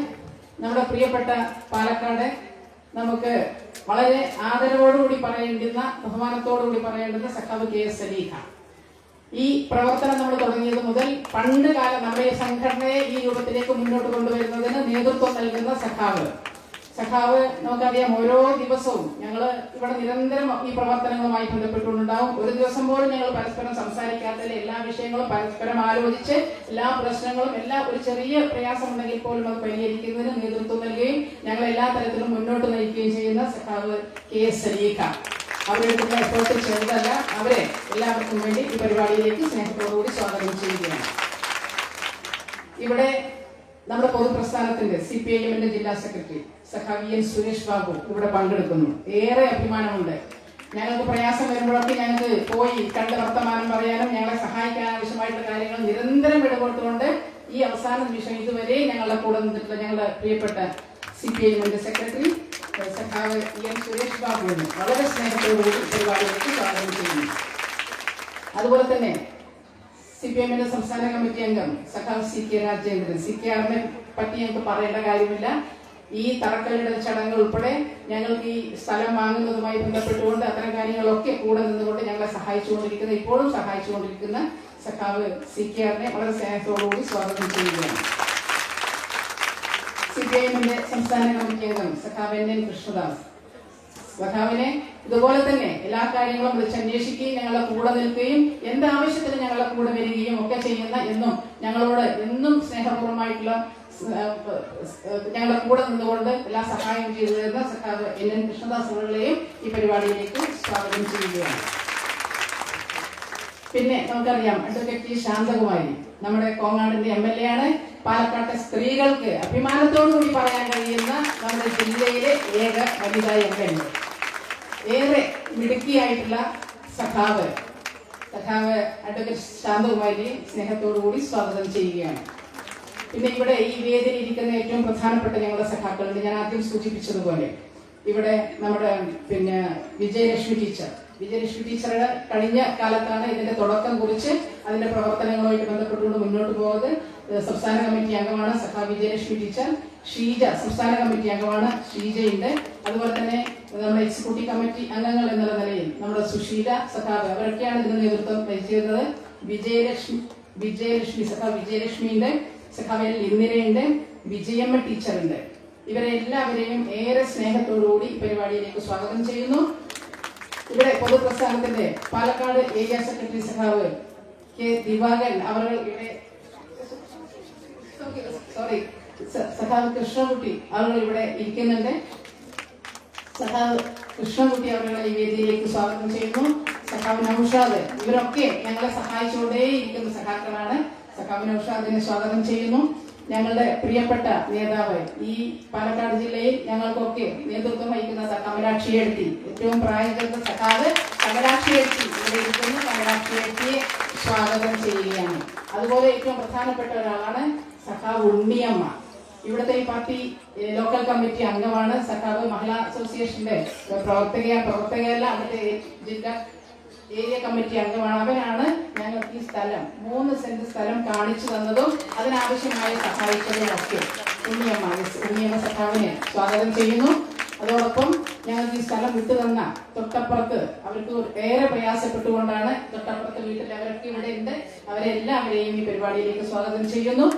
നമ്മുടെ പ്രിയപ്പെട്ട പാലക്കാട്, നമുക്ക് വളരെ ആദരവോടുകൂടി പറയേണ്ടുന്ന, ബഹുമാനത്തോടുകൂടി പറയേണ്ടുന്ന സഖാവ് KS സലീഹ. ഈ പ്രവർത്തനം നമ്മൾ തുടങ്ങിയത് മുതൽ പണ്ട് കാലം നമ്മുടെ സംഘടനയെ ഈ രൂപത്തിലേക്ക് മുന്നോട്ട് കൊണ്ടുവരുന്നതിന് നേതൃത്വം നൽകുന്ന സഖാവ് നമുക്കറിയാം, ഓരോ ദിവസവും ഞങ്ങൾ ഇവിടെ നിരന്തരം ഈ പ്രവർത്തനങ്ങളുമായി ബന്ധപ്പെട്ടുകൊണ്ടുണ്ടാവും. ഒരു ദിവസം പോലും ഞങ്ങൾ പരസ്പരം സംസാരിക്കാത്തതിൽ എല്ലാ വിഷയങ്ങളും പരസ്പരം ആലോചിച്ച് എല്ലാ പ്രശ്നങ്ങളും, ഒരു ചെറിയ പ്രയാസമുണ്ടെങ്കിൽ പോലും അത് പരിഹരിക്കുന്നതിന് നേതൃത്വം നൽകുകയും ഞങ്ങൾ എല്ലാ തരത്തിലും മുന്നോട്ട് നയിക്കുകയും ചെയ്യുന്ന സഖാവ് KS സലീഹ. അവരെടുക്കുന്ന എഫേർട്ട് ചെറുതല്ല. അവരെ എല്ലാവർക്കും വേണ്ടി ഈ പരിപാടിയിലേക്ക് സ്നേഹത്തോടുകൂടി സ്വാഗതം ചെയ്യുകയാണ്. ഇവിടെ നമ്മുടെ പൊതുപ്രസ്ഥാനത്തിന്റെ CPIM ജില്ലാ സെക്രട്ടറി സഖാവ് EN സുരേഷ് ബാബു ഇവിടെ പങ്കെടുക്കുന്നു. ഏറെ അഭിമാനമുണ്ട്. ഞങ്ങൾക്ക് പ്രയാസം വരുമ്പോഴൊക്കെ ഞങ്ങൾക്ക് പോയി കണ്ട് വർത്തമാനം പറയാനും ഞങ്ങളെ സഹായിക്കാൻ ആവശ്യമായിട്ടുള്ള കാര്യങ്ങൾ നിരന്തരം ഇടപെട്ടുകൊണ്ട് ഈ അവസാന നിമിഷം ഇതുവരെ ഞങ്ങളുടെ കൂടെ നിന്നിട്ടുള്ള ഞങ്ങളുടെ പ്രിയപ്പെട്ട CPI സെക്രട്ടറി സഖാവ് EN സുരേഷ് ബാബുവിന് വളരെ സ്നേഹത്തോടുകൂടി പരിപാടിയിലേക്ക് സ്വാഗതം ചെയ്യുന്നു. അതുപോലെ തന്നെ CPI സംസ്ഥാന കമ്മിറ്റി അംഗം സഖാവ് CK രാജേന്ദ്രൻ. CKRനെ പറ്റി ഞങ്ങൾക്ക് പറയേണ്ട കാര്യമില്ല. ഈ തറക്കല്ലിടൽ ചടങ്ങ് ഉൾപ്പെടെ ഞങ്ങൾക്ക് ഈ സ്ഥലം വാങ്ങുന്നതുമായി ബന്ധപ്പെട്ടുകൊണ്ട് അത്തരം കാര്യങ്ങളൊക്കെ കൂടെ നിന്നുകൊണ്ട് ഞങ്ങളെ സഹായിച്ചുകൊണ്ടിരിക്കുന്ന ഇപ്പോഴും സഹായിച്ചുകൊണ്ടിരിക്കുന്ന സഖാവ് CKRനെ വളരെ സ്നേഹത്തോടുകൂടി സ്വാഗതം ചെയ്യുകയാണ്. CPI സംസ്ഥാന കമ്മിറ്റി അംഗം സഖാവ് NN കൃഷ്ണദാസ്. സഖാവിനെ ഇതുപോലെ തന്നെ എല്ലാ കാര്യങ്ങളും വിളിച്ചന്വേഷിക്കുകയും ഞങ്ങളെ കൂടെ നിൽക്കുകയും എന്താവശ്യത്തിന് ഞങ്ങളെ കൂടെ വരികയും ഒക്കെ ചെയ്യുന്ന എന്നും ഞങ്ങളോട് എന്നും സ്നേഹപൂർവ്വമായിട്ടുള്ള ഞങ്ങളെ കൂടെ നിന്നുകൊണ്ട് എല്ലാ സഹായം ചെയ്തു തരുന്ന സഖാവ് NN കൃഷ്ണദാസുകളെയും ഈ പരിപാടിയിലേക്ക് സ്വാഗതം ചെയ്യുകയാണ്. പിന്നെ നമുക്കറിയാം അഡ്വക്കേറ്റ് ശാന്തകുമാരി നമ്മുടെ കോങ്ങാടിന്റെ MLA ആണ്. പാലക്കാട്ടെ സ്ത്രീകൾക്ക് അഭിമാനത്തോടുകൂടി പറയാൻ കഴിയുന്ന നമ്മുടെ ജില്ലയിലെ ഏക വനിതാ MLA. ഏറെ മിടുക്കിയായിട്ടുള്ള സഖാവ് അഡ്വക്കേറ്റ് ശാന്തകുമാരി സ്നേഹത്തോടുകൂടി സ്വാഗതം ചെയ്യുകയാണ്. പിന്നെ ഇവിടെ ഈ വേദിയിൽ ഇരിക്കുന്ന ഏറ്റവും പ്രധാനപ്പെട്ട ഞങ്ങളുടെ സഖാക്കളുണ്ട്. ഞാൻ ആദ്യം സൂചിപ്പിച്ചതുപോലെ ഇവിടെ നമ്മുടെ വിജയലക്ഷ്മി ടീച്ചറുടെ കഴിഞ്ഞ കാലത്താണ് ഇതിന്റെ തുടക്കം കുറിച്ച് അതിന്റെ പ്രവർത്തനങ്ങളുമായിട്ട് ബന്ധപ്പെട്ടുകൊണ്ട് മുന്നോട്ട് പോകുന്നത്. സംസ്ഥാന കമ്മിറ്റി അംഗമാണ് സഖാവ് വിജയലക്ഷ്മി ടീച്ചർ. ഷീജ സംസ്ഥാന കമ്മിറ്റി അംഗമാണ്, ഷീജയുണ്ട്. അതുപോലെ തന്നെ നമ്മുടെ എക്സിക്യൂട്ടീവ് കമ്മിറ്റി അംഗങ്ങൾ എന്നുള്ള നിലയിൽ നമ്മുടെ സുശീല സഖാവ് അവരൊക്കെയാണ് ഇതിന് നേതൃത്വം വഹിച്ചിരുന്നത്. സഖാവ് വിജയലക്ഷ്മിയുണ്ട്, സഖാവ് ഇന്ദിരയുണ്ട്, വിജയമ്മ ടീച്ചറുണ്ട്. ഇവരെ എല്ലാവരെയും ഏറെ സ്നേഹത്തോടുകൂടി ഈ പരിപാടിയിലേക്ക് സ്വാഗതം ചെയ്യുന്നു. ഇവിടെ പൊതുപ്രസ്ഥാനത്തിന്റെ പാലക്കാട് ഏരിയ സെക്രട്ടറി സഖാവ് K ദിവാകരൻ അവർ ഇവിടെ സഖാവ് കൃഷ്ണകുട്ടി അവർ ഇവിടെ ഇരിക്കുന്നുണ്ട്. സഖാവ് കൃഷ്ണകുട്ടി അവരുടെ ഈ വേദിയിലേക്ക് സ്വാഗതം ചെയ്യുന്നു. സഖാവ് നൗഷാദ് ഇവരൊക്കെ ഞങ്ങളെ സഹായിച്ചുകൊണ്ടേയിരിക്കുന്ന സഖാക്കളാണ്. സഖാവ് നൗഷാദിനെ സ്വാഗതം ചെയ്യുന്നു. ഞങ്ങളുടെ പ്രിയപ്പെട്ട നേതാവ് ഈ പാലക്കാട് ജില്ലയിൽ ഞങ്ങൾക്കൊക്കെ നേതൃത്വം വഹിക്കുന്ന കമലാക്ഷി എഴുത്തി, ഏറ്റവും പ്രായമുള്ള സഖാവ് കമലാക്ഷി എഴുത്തി ഇവിടെ ഇരിക്കുന്നു. കമലാക്ഷി എഴുത്തിയെ സ്വാഗതം ചെയ്യുകയാണ്. അതുപോലെ ഏറ്റവും പ്രധാനപ്പെട്ട ഒരാളാണ് സഖാവ് ഉണ്ണിയമ്മ. ഇവിടുത്തെ ഈ പാർട്ടി ലോക്കൽ കമ്മിറ്റി അംഗമാണ്. സഖാവ് മഹിളാ അസോസിയേഷന്റെ പ്രവർത്തകയല്ല, അവിടുത്തെ ജില്ലാ ഏരിയ കമ്മിറ്റി അംഗമാണ്. അവരാണ് ഞങ്ങൾക്ക് ഈ സ്ഥലം 3 സെന്റ് സ്ഥലം കാണിച്ചു തന്നതും അതിനാവശ്യമായ സഹായിച്ചതും ഒക്കെ. ഉണ്ണിയമ്മ സഖാവിനെ സ്വാഗതം ചെയ്യുന്നു. അതോടൊപ്പം ഞങ്ങൾക്ക് ഈ സ്ഥലം വിട്ടു തന്ന തൊട്ടപ്പുറത്ത് അവർക്ക് ഏറെ പ്രയാസപ്പെട്ടുകൊണ്ടാണ് തൊട്ടപ്പുറത്ത് വീട്ടിൽ അവരൊക്കെ ഇവിടെ ഉണ്ട്. അവരെല്ലാവരെയും ഈ പരിപാടിയിലേക്ക് സ്വാഗതം ചെയ്യുന്നു.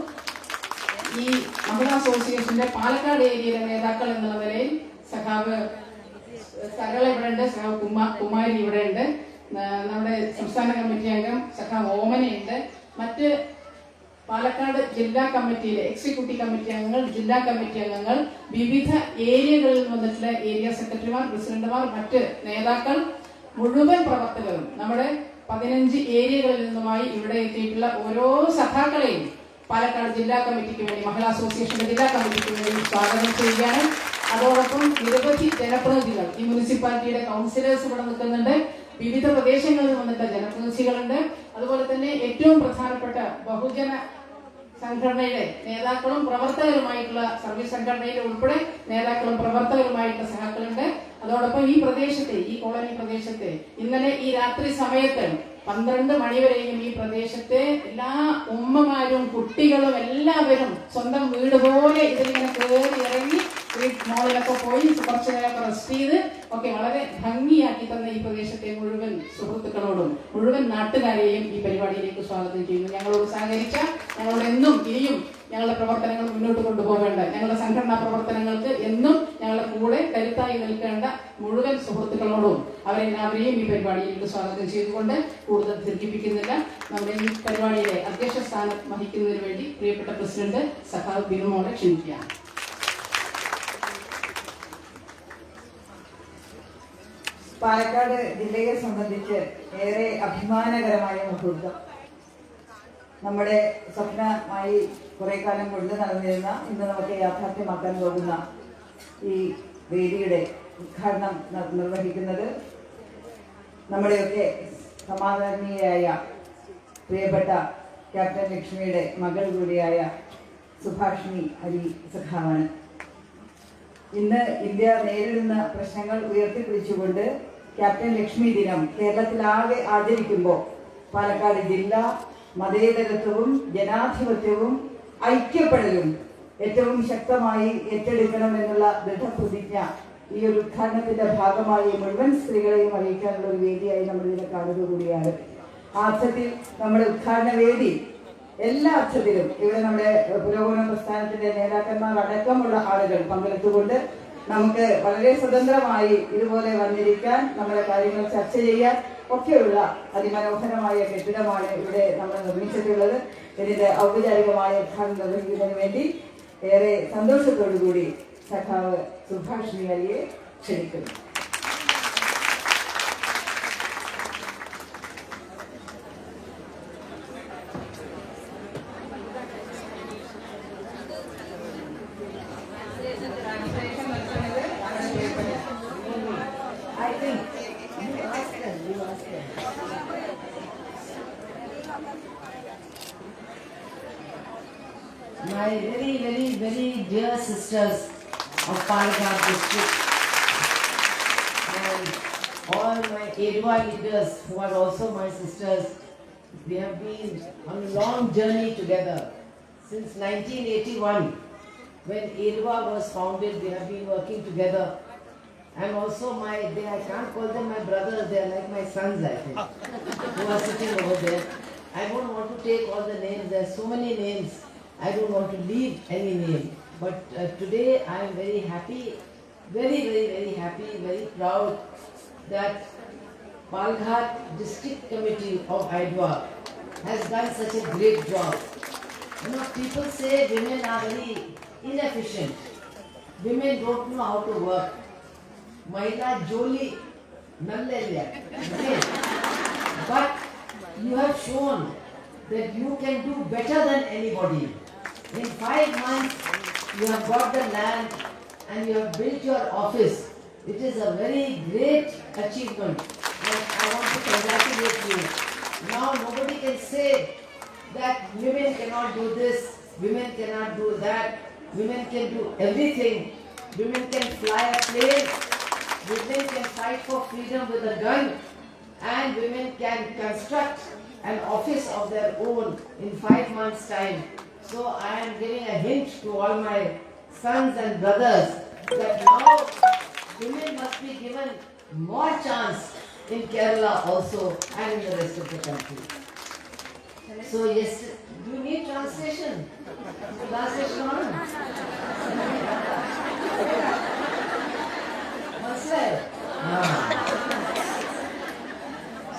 ഈ മഹിളാ അസോസിയേഷന്റെ പാലക്കാട് ഏരിയയിലെ നേതാക്കൾ എന്നുള്ള നിലയിൽ സഖാവ് സരള ഇവിടെ ഉണ്ട്, സഖാവ് കുമാരി ഇവിടെ ഉണ്ട്, നമ്മുടെ സംസ്ഥാന കമ്മിറ്റി അംഗം സഖാവ് ഓമനയുണ്ട്. മറ്റ് പാലക്കാട് ജില്ലാ കമ്മിറ്റിയിലെ എക്സിക്യൂട്ടീവ് കമ്മിറ്റി അംഗങ്ങൾ, ജില്ലാ കമ്മിറ്റി അംഗങ്ങൾ, വിവിധ ഏരിയകളിൽ വന്നിട്ടുള്ള ഏരിയ സെക്രട്ടറിമാർ, പ്രസിഡന്റുമാർ, മറ്റ് നേതാക്കൾ, മുഴുവൻ പ്രവർത്തകരും നമ്മുടെ 15 ഏരിയകളിൽ നിന്നുമായി ഇവിടെ എത്തിയിട്ടുള്ള ഓരോ സഖാക്കളെയും പാലക്കാട് ജില്ലാ കമ്മിറ്റിക്ക് വേണ്ടി, മഹിളാ അസോസിയേഷന്റെ ജില്ലാ കമ്മിറ്റിക്ക് വേണ്ടി സ്വാഗതം ചെയ്യുകയാണ്. അതോടൊപ്പം നിരവധി ജനപ്രതിനിധികൾ, ഈ മുനിസിപ്പാലിറ്റിയുടെ കൗൺസിലേഴ്സ് ഇവിടെ നിൽക്കുന്നുണ്ട്. വിവിധ പ്രദേശങ്ങളിൽ വന്നിട്ടുള്ള ജനപ്രതിനിധികളുണ്ട്. അതുപോലെ തന്നെ ഏറ്റവും പ്രധാനപ്പെട്ട ബഹുജന സംഘടനയുടെ നേതാക്കളും പ്രവർത്തകരുമായിട്ടുള്ള സർവീസ് സംഘടനയിലെ ഉൾപ്പെടെ നേതാക്കളും പ്രവർത്തകരുമായിട്ടുള്ള സഹാക്കളുണ്ട്. അതോടൊപ്പം ഈ പ്രദേശത്തെ, ഈ കോളനി പ്രദേശത്തെ ഇന്നലെ ഈ രാത്രി സമയത്ത് 12 മണിവരെയും ഈ പ്രദേശത്തെ എല്ലാ ഉമ്മമാരും കുട്ടികളും എല്ലാവരും സ്വന്തം വീട് പോലെ ഇതിലിങ്ങനെ കയറി ഇറങ്ങി മോളിലൊക്കെ പോയി കുറച്ചു നേരമൊക്കെ റെസ്റ്റ് ചെയ്ത് ഒക്കെ വളരെ ഭംഗിയാക്കി തന്ന ഈ പ്രദേശത്തെ മുഴുവൻ സുഹൃത്തുക്കളോടും മുഴുവൻ നാട്ടുകാരെയും ഈ പരിപാടിയിലേക്ക് സ്വാഗതം ചെയ്യുന്നു. ഞങ്ങളോട് സഹകരിച്ച, ഞങ്ങളോട് എന്നും ഇനിയും ഞങ്ങളുടെ പ്രവർത്തനങ്ങൾ മുന്നോട്ട് കൊണ്ടുപോകേണ്ട, ഞങ്ങളുടെ സംഘടനാ പ്രവർത്തനങ്ങൾക്ക് എന്നും ഞങ്ങളുടെ കൂടെ കരുത്തായി നിൽക്കേണ്ട മുഴുവൻ സുഹൃത്തുക്കളോടും അവരെല്ലാവരെയും ഈ പരിപാടിയിലേക്ക് സ്വാഗതം ചെയ്തുകൊണ്ട് കൂടുതൽ ദീർഘിപ്പിക്കുന്നില്ല. നമ്മുടെ ഈ പരിപാടിയിലെ അധ്യക്ഷ സ്ഥാനം വഹിക്കുന്നതിന് വേണ്ടി പ്രിയപ്പെട്ട പ്രസിഡന്റ് സഖാവ് ബിനുമോളെ ക്ഷണിക്കുകയാണ്. പാലക്കാട് ജില്ലയെ സംബന്ധിച്ച് ഏറെ അഭിമാനകരമായ മുഹൂർത്തം. നമ്മുടെ സ്വപ്നമായി കുറെ കാലം കൊണ്ട് നടന്നിരുന്ന, ഇന്ന് നമുക്ക് യാഥാർത്ഥ്യമാക്കാൻ പോകുന്ന ഈ വേദിയുടെ ഉദ്ഘാടനം നിർവഹിക്കുന്നത് നമ്മുടെയൊക്കെ സമാദരണീയയായ പ്രിയപ്പെട്ട ക്യാപ്റ്റൻ ലക്ഷ്മിയുടെ മകൾ കൂടിയായ സുഭാഷിണി അലി സഖാവാണ്. ഇന്ന് ഇന്ത്യ നേരിടുന്ന പ്രശ്നങ്ങൾ ഉയർത്തിപ്പിടിച്ചുകൊണ്ട് ക്യാപ്റ്റൻ ലക്ഷ്മി ദിനം കേരളത്തിലാകെ ആചരിക്കുമ്പോൾ പാലക്കാട് ജില്ല മതേതരത്വവും ജനാധിപത്യവും ഐക്യപ്പെടലും ഏറ്റവും ശക്തമായി ഏറ്റെടുക്കണമെന്നുള്ള ദൃഢപ്രതിജ്ഞ ഈ ഒരു ഉദ്ഘാടനത്തിന്റെ ഭാഗമായി മുഴുവൻ സ്ത്രീകളെയും അറിയിക്കാനുള്ള ഒരു വേദിയായി നമ്മൾ ഇതിനെ കാണുകകൂടിയാണ്. ആ അർത്ഥത്തിൽ നമ്മുടെ ഉദ്ഘാടന വേദി എല്ലാ അർത്ഥത്തിലും ഇവിടെ നമ്മുടെ പുരോഗമന പ്രസ്ഥാനത്തിന്റെ നേതാക്കന്മാർ അടക്കമുള്ള ആളുകൾ പങ്കെടുത്തുകൊണ്ട് നമുക്ക് വളരെ സ്വതന്ത്രമായി ഇതുപോലെ വന്നിരിക്കാൻ നമ്മുടെ കാര്യങ്ങൾ ചർച്ച ചെയ്യാൻ ഒക്കെയുള്ള അതിമനോഹരമായ കെട്ടിടമാണ് ഇവിടെ നമ്മൾ നിർമ്മിച്ചിട്ടുള്ളത്. ഇതിന്റെ ഔപചാരികമായ ഉദ്ഘാടനം നിർവഹിക്കുന്നതിന് വേണ്ടി ഏറെ സന്തോഷത്തോടു കൂടി സഖാവ് സുഭാഷിണി അലിയെ ക്ഷണിക്കുന്നു. My very dear sisters of Palakkad district and all my Edwa leaders who are also my sisters, we have been on a long journey together. Since 1981, when Edwa was founded, we have been working together. And also I can't call them my brothers, they are like my sons, I think, who are sitting over there. I don't want to take all the names, there are so many names. I don't want to leave any name, but today I am very happy, very happy, very proud that Palghat District Committee of Aidwa has done such a great job. You know, people say women are very inefficient. Women don't know how to work. Mahila Joli Nallelia. Okay? But you have shown that you can do better than anybody. In 5 months, you have got the land and you have built your office. It is a very great achievement. And I want to congratulate you. Now nobody can say that women cannot do this, women cannot do that, women can do everything. Women can fly a plane, women can fight for freedom with a gun, and women can construct an office of their own in 5 months' time. So I am giving a hint to all my sons and brothers that now women must be given more chance in Kerala also and in the rest of the country. So yes, do you need translation? Translation on? What's that?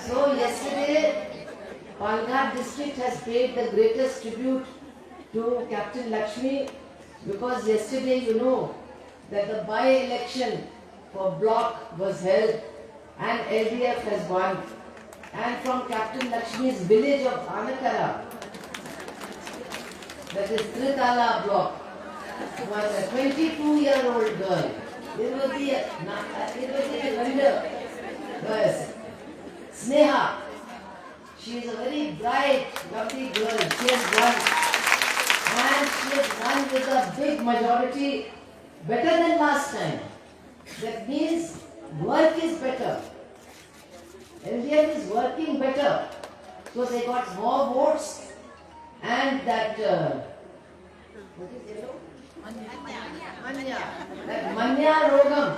So yesterday, Palghat district has paid the greatest tribute to Captain Lakshmi because yesterday you know that the by-election for block was held and LDF has won, and from Captain Lakshmi's village of Anakara, that is Tritala block, was a 22-year-old girl. Sneha. She is a very bright, lovely girl. She has won. And she has won with a big majority, better than last time. That means work is better. LDF is working better. So they got more votes and that what is yellow? That Manya Rogam,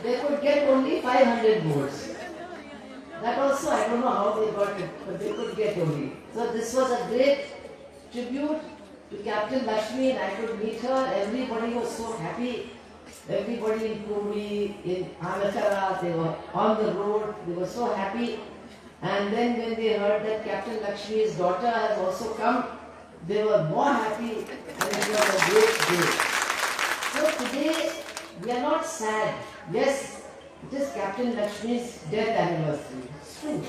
they could get only 500 votes. That also, I don't know how they got it, but they could get only. So this was a great tribute to Captain Lakshmi, and I could meet her. Everybody was so happy. Everybody in Puri, in Anakara, they were on the road. They were so happy. And then when they heard that Captain Lakshmi's daughter has also come, they were more happy, and it was a great day. So today, we are not sad. Yes, it is Captain Lakshmi's death anniversary. It's true.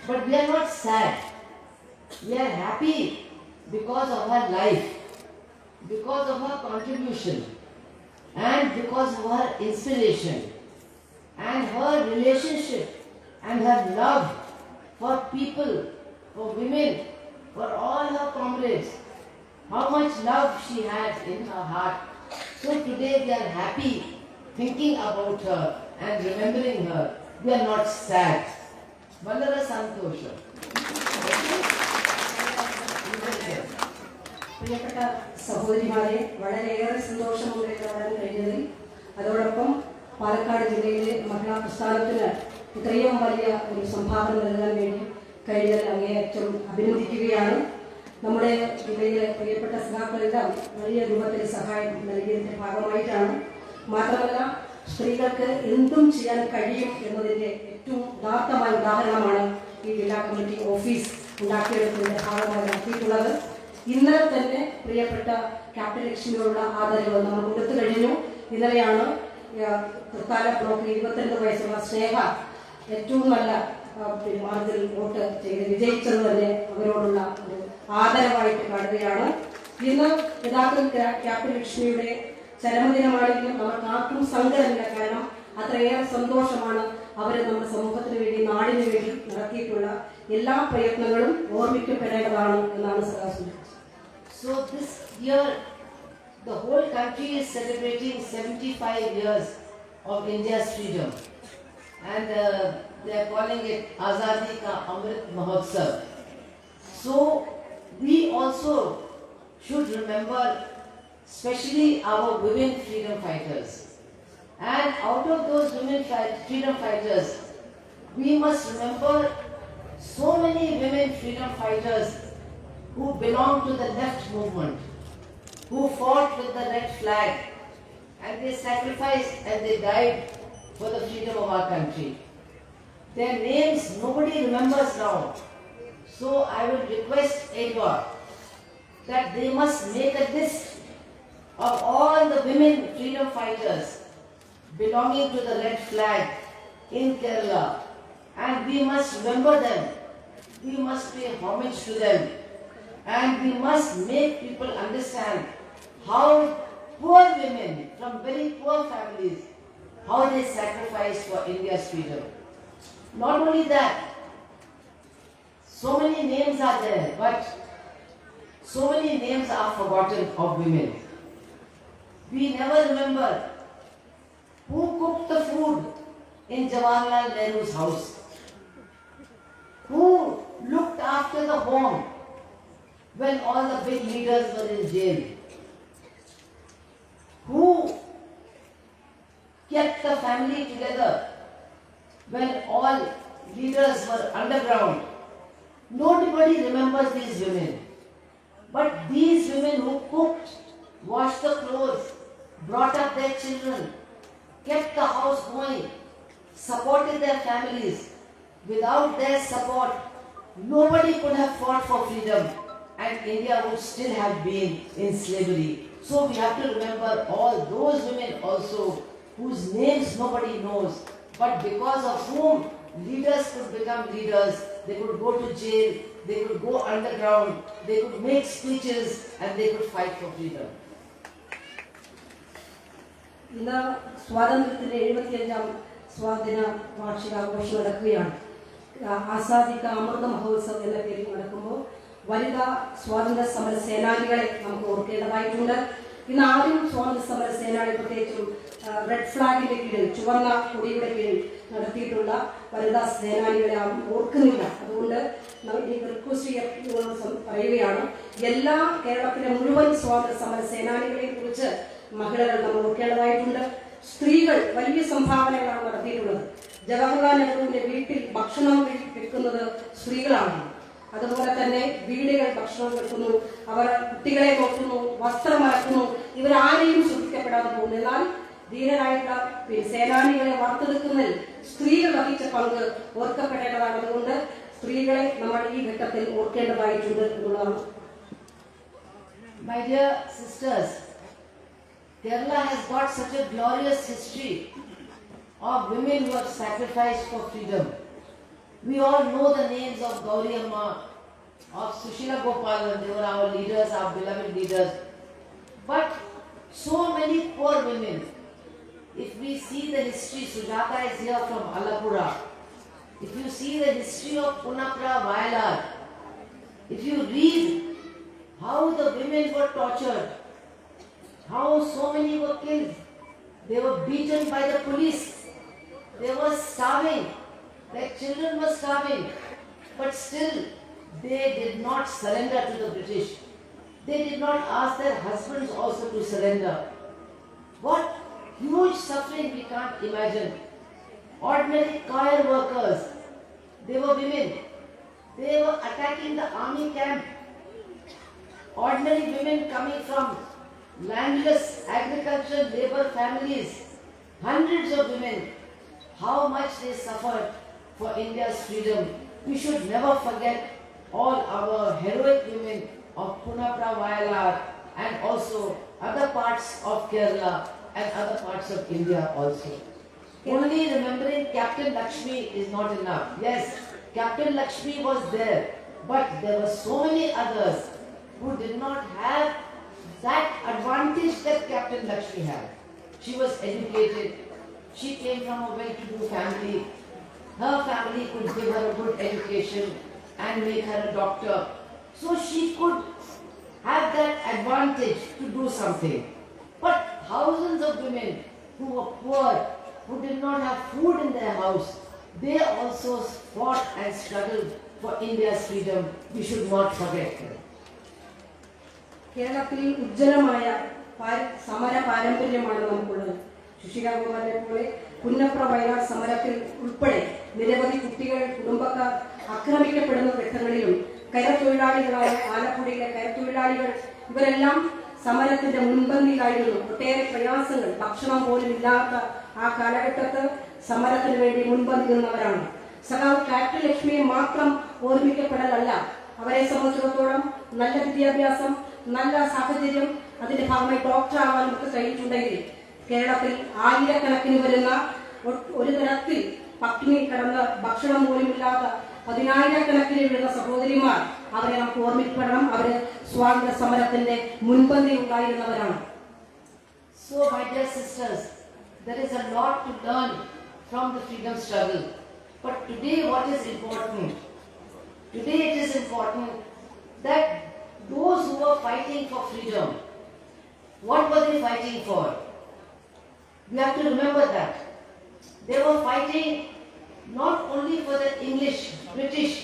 But we are not sad. We are happy because of her life, because of her contribution, and because of her inspiration, and her relationship, and her love for people, for women, for all her comrades, how much love she had in her heart. So today we are happy thinking about her and remembering her. We are not sad. Vallara Santosha. പ്രിയപ്പെട്ട സഹോദരിമാരെ, വളരെയേറെ സന്തോഷമുണ്ട് ഇവിടെ വരാൻ കഴിഞ്ഞതിൽ. അതോടൊപ്പം പാലക്കാട് ജില്ലയിലെ മഹിളാ പ്രസ്ഥാനത്തിന് ഇത്രയും വലിയ ഒരു സംഭാവന നൽകാൻ വേണ്ടി കഴിഞ്ഞാൽ അങ്ങേയറ്റം അഭിനന്ദിക്കുകയാണ്. നമ്മുടെ ജില്ലയിലെ പ്രിയപ്പെട്ട സഖാക്കളെല്ലാം വലിയ രൂപത്തിൽ സഹായം നൽകിയതിന്റെ ഭാഗമായിട്ടാണ്. മാത്രമല്ല, സ്ത്രീകൾക്ക് എന്തും ചെയ്യാൻ കഴിയും എന്നതിന്റെ ഏറ്റവും ഉദാത്തമായ ഉദാഹരണമാണ് ഈ ജില്ലാ കമ്മിറ്റി ഓഫീസ് ഉണ്ടാക്കിയെടുത്തതിന്റെ ഭാഗമായി നടത്തിയിട്ടുള്ളത്. ഇന്നലെ തന്നെ പ്രിയപ്പെട്ട ക്യാപ്റ്റൻ ലക്ഷ്മിയോടുള്ള ആദരവ് നമ്മൾ കൊടുത്തു കഴിഞ്ഞു. ഇന്നലെയാണ് തൃത്താല ബ്ലോക്ക് 22 വയസ്സുള്ള സ്നേഹ ഏറ്റവും നല്ല മാർജിൽ വോട്ട് ചെയ്ത് വിജയിച്ചത് തന്നെ അവരോടുള്ള ഒരു ആദരവായിട്ട് കാണുകയാണ്. ഇന്ന് യഥാർത്ഥത്തിൽ ക്യാപ്റ്റൻ ലക്ഷ്മിയുടെ ചരമദിനമാണെങ്കിലും അവർക്ക് ആർക്കും സങ്കടമില്ല. കാരണം അത്രയേറെ സന്തോഷമാണ് അവർ നമ്മുടെ സമൂഹത്തിന് വേണ്ടി, നാടിന് വേണ്ടി നടത്തിയിട്ടുള്ള എല്ലാ പ്രയത്നങ്ങളും ഓർമ്മിക്കപ്പെടേണ്ടതാണ് എന്നാണ് സഖാ സൂചിപ്പിച്ചത്. So this year, the whole country is celebrating 75 years of India's freedom, and they are calling it Azadi Ka Amrit Mahotsav. So we also should remember, especially our women freedom fighters. And out of those women freedom fighters, we must remember so many women freedom fighters who belong to the left movement, who fought with the red flag, and they sacrificed and they died for the freedom of our country. Their names nobody remembers now. So I would request Edwa that they must make a list of all the women freedom fighters belonging to the red flag in Kerala, and we must remember them. We must pay homage to them. And we must make people understand how poor women from very poor families, how they sacrificed for India's freedom. Not only that, so many names are there, but so many names are forgotten of women. We never remember who cooked the food in Jawaharlal Nehru's house, who looked after the home when all the big leaders were in jail, who kept the family together when all leaders were underground. Nobody remembers these women. But these women who cooked, washed the clothes, brought up their children, kept the house going, supported their families. Without their support, nobody could have fought for freedom, and India would still have been in slavery. So we have to remember all those women also whose names nobody knows, but because of whom leaders could become leaders. They could go to jail, they could go underground, they could make speeches, and they could fight for freedom. ഇന്ന് സ്വാതന്ത്ര്യത്തിന്റെ 75ാം സ്വാതന്ത്ര്യ വാർഷികാഘോഷം നടക്കുകയാണ്. ആസാദി കാ അമൃത മഹോത്സവ് എന്ന പേരിൽ നടക്കുമ്പോൾ വനിതാ സ്വാതന്ത്ര്യ സമര സേനാനികളെ നമുക്ക് ഓർക്കേണ്ടതായിട്ടുണ്ട്. ഇന്ന് ആദ്യം സ്വാതന്ത്ര്യ സമര സേനാനി പ്രത്യേകിച്ചും റെഡ് ഫ്ലാഗിന്റെ കീഴിൽ, ചുവന്ന കൊടിയുടെ കീഴിൽ നടത്തിയിട്ടുള്ള വനിതാ സേനാനികളെ ഓർക്കുന്നില്ല. അതുകൊണ്ട് റിക്വസ്റ്റ് പറയുകയാണ്, എല്ലാ കേരളത്തിലെ മുഴുവൻ സ്വാതന്ത്ര്യ സമര സേനാനികളെ കുറിച്ച് മഹിളകൾ നമ്മൾ ഓർക്കേണ്ടതായിട്ടുണ്ട്. സ്ത്രീകൾ വലിയ സംഭാവനകളാണ് നടത്തിയിട്ടുള്ളത്. ജവഹർലാൽ നെഹ്റുവിന്റെ വീട്ടിൽ ഭക്ഷണം വെക്കുന്നത് സ്ത്രീകളാണ്. അതുപോലെ തന്നെ വീടുകൾ ഭക്ഷണം വെക്കുന്നു, അവർ കുട്ടികളെ നോക്കുന്നു, വസ്ത്രം അലക്കുന്നു. ഇവരാരെയും ശ്രദ്ധിക്കപ്പെടാതെ പോകുന്നു. എന്നാൽ ധീരരായിട്ടുള്ള സേനാനികളെ വാർത്തെടുക്കുന്നതിൽ സ്ത്രീകൾ വഹിച്ച പങ്ക് ഓർക്കപ്പെടേണ്ടതാണ്. അതുകൊണ്ട് സ്ത്രീകളെ നമ്മൾ ഈ ഘട്ടത്തിൽ ഓർക്കേണ്ടതായിട്ടുണ്ട് എന്നുള്ളതാണ്. My dear sisters, Kerala has got such a glorious history of women who have sacrificed for freedom. We all know the names of Gauri Amma, of Sushila Gopalan. They were our leaders, our beloved leaders. But so many poor women. If we see the history, Sujata is here from Alapura. If you see the history of Punapra Vayalar, If you read how the women were tortured, how so many were killed, they were beaten by the police, they were starving, their children were starving, but still they did not surrender to the British. They did not ask their husbands also to surrender. What huge suffering we can't imagine. Ordinary coir workers, they were women. They were attacking the army camp. Ordinary women coming from landless agricultural labor families. Hundreds of women. How much they suffered for India's freedom. We should never forget all our heroic women of Punapra Wayalar and also other parts of Kerala and other parts of India also. Only remembering Captain Lakshmi is not enough. Yes, Captain Lakshmi was there, but there were so many others who did not have that advantage that Captain Lakshmi had. She was educated, she came from a well-to-do family, her family could give her a good education and make her a doctor. So she could have that advantage to do something. But thousands of women who were poor, who did not have food in their house, they also fought and struggled for India's freedom. We should not forget them. കേരളത്തിൽ ഉജ്ജ്വലമായ സമര പാരമ്പര്യമാണ് നമുക്കുള്ളത്. ശിശികാകുമാരനെ പോലെ പുന്നപ്ര വയലാർ സമരത്തിൽ ഉൾപ്പെടെ നിരവധി കുട്ടികൾ, കുടുംബക്കാർ ആക്രമിക്കപ്പെടുന്ന ഘട്ടങ്ങളിലും കരത്തൊഴിലാളികളായ ആലപ്പുഴയിലെ കരത്തൊഴിലാളികൾ ഇവരെല്ലാം സമരത്തിന്റെ മുൻപന്തിയിലായിരുന്നു. ഒട്ടേറെ പ്രയാസങ്ങൾ, ഭക്ഷണം പോലും ഇല്ലാത്ത ആ കാലഘട്ടത്ത് സമരത്തിന് വേണ്ടി മുൻപന്തി നിന്നവരാണ്. സഖാവ് ക്യാപ്റ്റൻ ലക്ഷ്മിയെ മാത്രം ഓർമ്മിക്കപ്പെടലല്ല, അവരെ സംബന്ധിച്ചിടത്തോളം നല്ല വിദ്യാഭ്യാസം, നല്ല സാഹചര്യം, അതിന്റെ ഭാഗമായി ഡോക്ടർ ആവാൻ ഒക്കെ കഴിഞ്ഞിട്ടുണ്ടെങ്കിൽ കേരളത്തിൽ ആയിരക്കണക്കിന് വരുന്ന ഒരു തരത്തിൽ പട്ടിണി കിടന്ന് ഭക്ഷണം പോലുമില്ലാത്ത പതിനായിരക്കണക്കിന് വരുന്ന സഹോദരിമാർ, അവരെ നമുക്ക് ഓർമ്മിക്കപ്പെടണം. അവര് സ്വാതന്ത്ര്യ സമരത്തിന്റെ മുൻപന്തി ഉണ്ടായിരുന്നവരാണ്. So, my dear sisters, there is a lot to learn from the freedom struggle. But today, what is important? Today, it is important that those who were fighting for freedom, what were they fighting for? We have to remember that. They were fighting not only for the English, British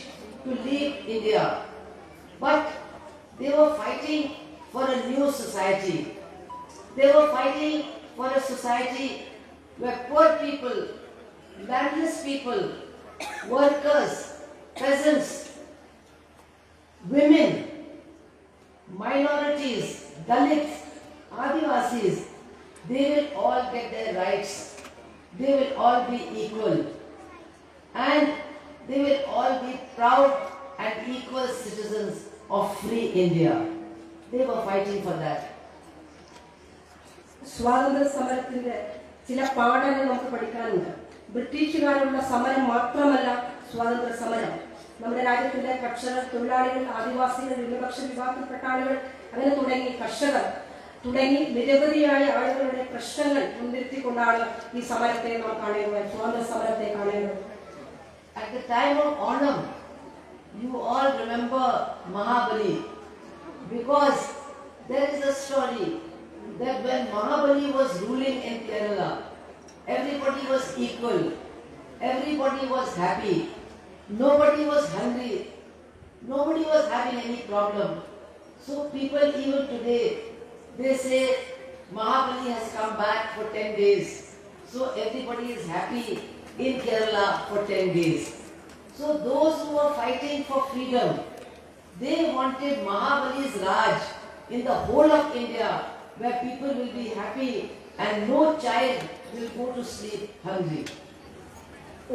to leave India, but they were fighting for a new society. They were fighting for a society where poor people, landless people, workers, peasants, women, minorities, Dalits, Adivasis, they will all get their rights. They will all be equal. And they will all be proud and equal citizens of free India. They were fighting for that. സ്വാതന്ത്ര്യ സമരത്തിന്റെ ചില പാഠങ്ങൾ നമുക്ക് പഠിക്കാനുണ്ട്. ബ്രിട്ടീഷുകാരുള്ള സമരം മാത്രമല്ല സ്വാതന്ത്ര്യ സമരം. നമ്മുടെ രാജ്യത്തിന്റെ കർഷകർ, തൊഴിലാളികൾ, ആദിവാസികൾ, ന്യൂനപക്ഷ വിഭാഗത്തിൽപ്പെട്ട ആളുകൾ, അങ്ങനെ തുടങ്ങി കർഷകർ തുടങ്ങി നിരവധിയായ ആളുകളുടെ പ്രശ്നങ്ങൾ മുൻനിർത്തിക്കൊണ്ടാണ് ഈ സമരത്തെ നാം കാണേണ്ടത്, സ്വാതന്ത്ര്യ സമരത്തെ കാണേണ്ടത്. At the time of Onam, you all remember Mahabali, because there is a story that when Mahabali was ruling in Kerala, everybody was equal, everybody was happy, nobody was hungry, nobody was having any problem. So people even today, they say Mahabali has come back for 10 days, so everybody is happy in Kerala for 10 days. So those who were fighting for freedom, they wanted Mahabali's Raj in the whole of India, where people will be happy and no child will go to sleep hungry.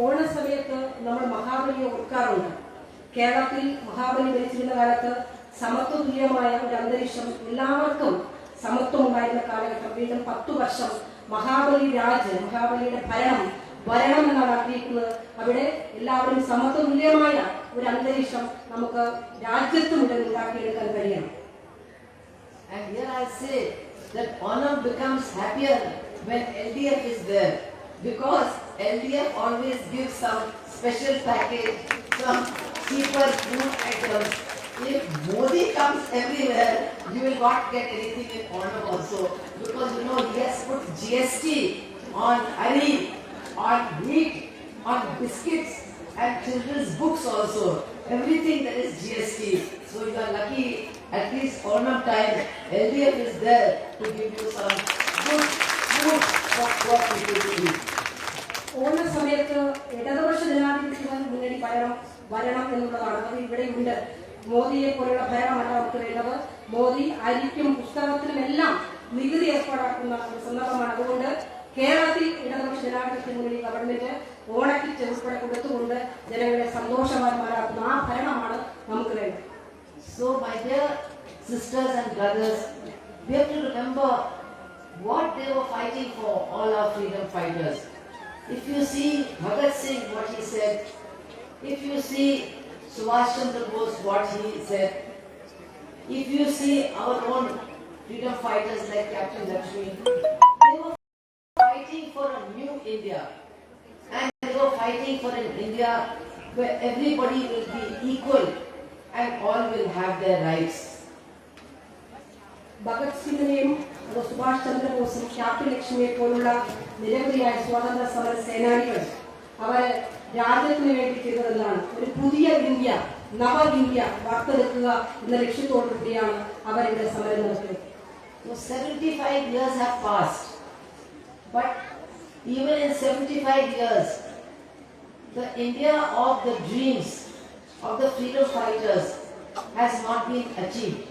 ഓണസമയത്ത് നമ്മൾ മഹാബലിയെ ഓർക്കാറുണ്ട്. കേരളത്തിൽ മഹാബലി ഭരിച്ചിരുന്ന കാലത്ത് സമത്വ തുല്യമായ ഒരു അന്തരീക്ഷം, എല്ലാവർക്കും സമത്വം ഉണ്ടായിരുന്ന കാലഘട്ടം. വീണ്ടും 10 വർഷം മഹാബലി രാജ്, മഹാബലിയുടെ ഭരണം വരണം എന്നാണ് ആഗ്രഹിക്കുന്നത്. അവിടെ എല്ലാവരും സമത്വ തുല്യമായ ഒരു അന്തരീക്ഷം നമുക്ക് രാജ്യത്ത് മുഴുവൻ ഉണ്ടാക്കിയെടുക്കാൻ കഴിയണം. And here I say that Onam becomes happier when LDF is there, because LDF always gives some special package, some cheaper food items if Modi comes everywhere, you will not get anything in Onam also. Because you know, he has put GST on honey, on wheat, on biscuits and children's books also. Everything there is GST. So you are lucky, at least Onam time, LDF is there to give you some good food for poor people to eat. ഓണ സമയത്ത് ഇടതുപക്ഷ ജനാധിപത്യ മുന്നണി വരണം എന്നുള്ളതാണ്. അത് ഇവിടെയുണ്ട്. മോദിയെ പോലുള്ള ഭരണമല്ല നമുക്ക് വേണ്ടത്. മോദി അരിക്കും പുസ്തകത്തിനും എല്ലാം നികുതി ഏർപ്പാടാക്കുന്ന ഒരു സന്ദർഭമാണ്. അതുകൊണ്ട് കേരളത്തിൽ ഇടതുപക്ഷ ജനാധിപത്യ മുന്നണി ഗവൺമെന്റ് ഓണക്കിറ്റ് ഉൾപ്പെടെ കൊടുത്തുകൊണ്ട് ജനങ്ങളെ സന്തോഷവാന്മാരാക്കുന്ന ആ ഭരണമാണ് നമുക്ക് വേണ്ടത്. So my dear sisters and brothers, we have to remember what they were fighting for, all our freedom fighters. If you see Bhagat Singh, what he said, if you see Subhash Chandra Bose, what he said, if you see our own freedom fighters like Captain Lakshmi, they were fighting for a new India. And they were fighting for an India where everybody will be equal and all will have their rights. Bhagat സിംഗിനെയും സുഭാഷ് ചന്ദ്രബോസും ക്യാപ്റ്റൻ ലക്ഷ്മിയെ പോലുള്ള നിരവധിയായ സ്വാതന്ത്ര്യ സമര സേനാനികൾ അവർ രാജ്യത്തിന് വേണ്ടി ചെയ്തതെന്നാണ്. ഒരു പുതിയ ഇന്ത്യ, നവ ഇന്ത്യ വാർത്തെടുക്കുക എന്ന ലക്ഷ്യത്തോടു കൂടിയാണ് അവരിവിടെ സമരം നടത്തിയത്. So 75 years have passed, but even in 75 years, the India of the dreams of the freedom fighters has not been achieved.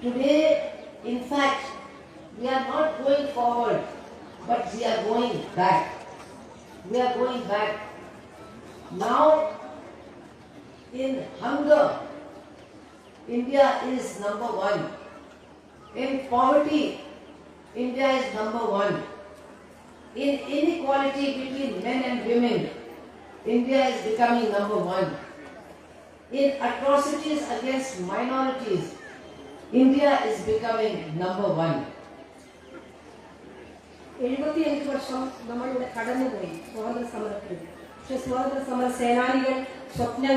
Today, in fact, we are not going forward, but we are going back. We are going back. Now, in hunger, India is number one. In poverty, India is number one. In inequality between men and women, India is becoming number one. In atrocities against minorities, India is becoming number one. 75 വർഷം നമ്മളിവിടെ കടന്നുപോയി സ്വാതന്ത്ര്യ സമരത്തിൽ. പക്ഷെ സ്വാതന്ത്ര്യ സമര സേനാനികൾ സ്വപ്നം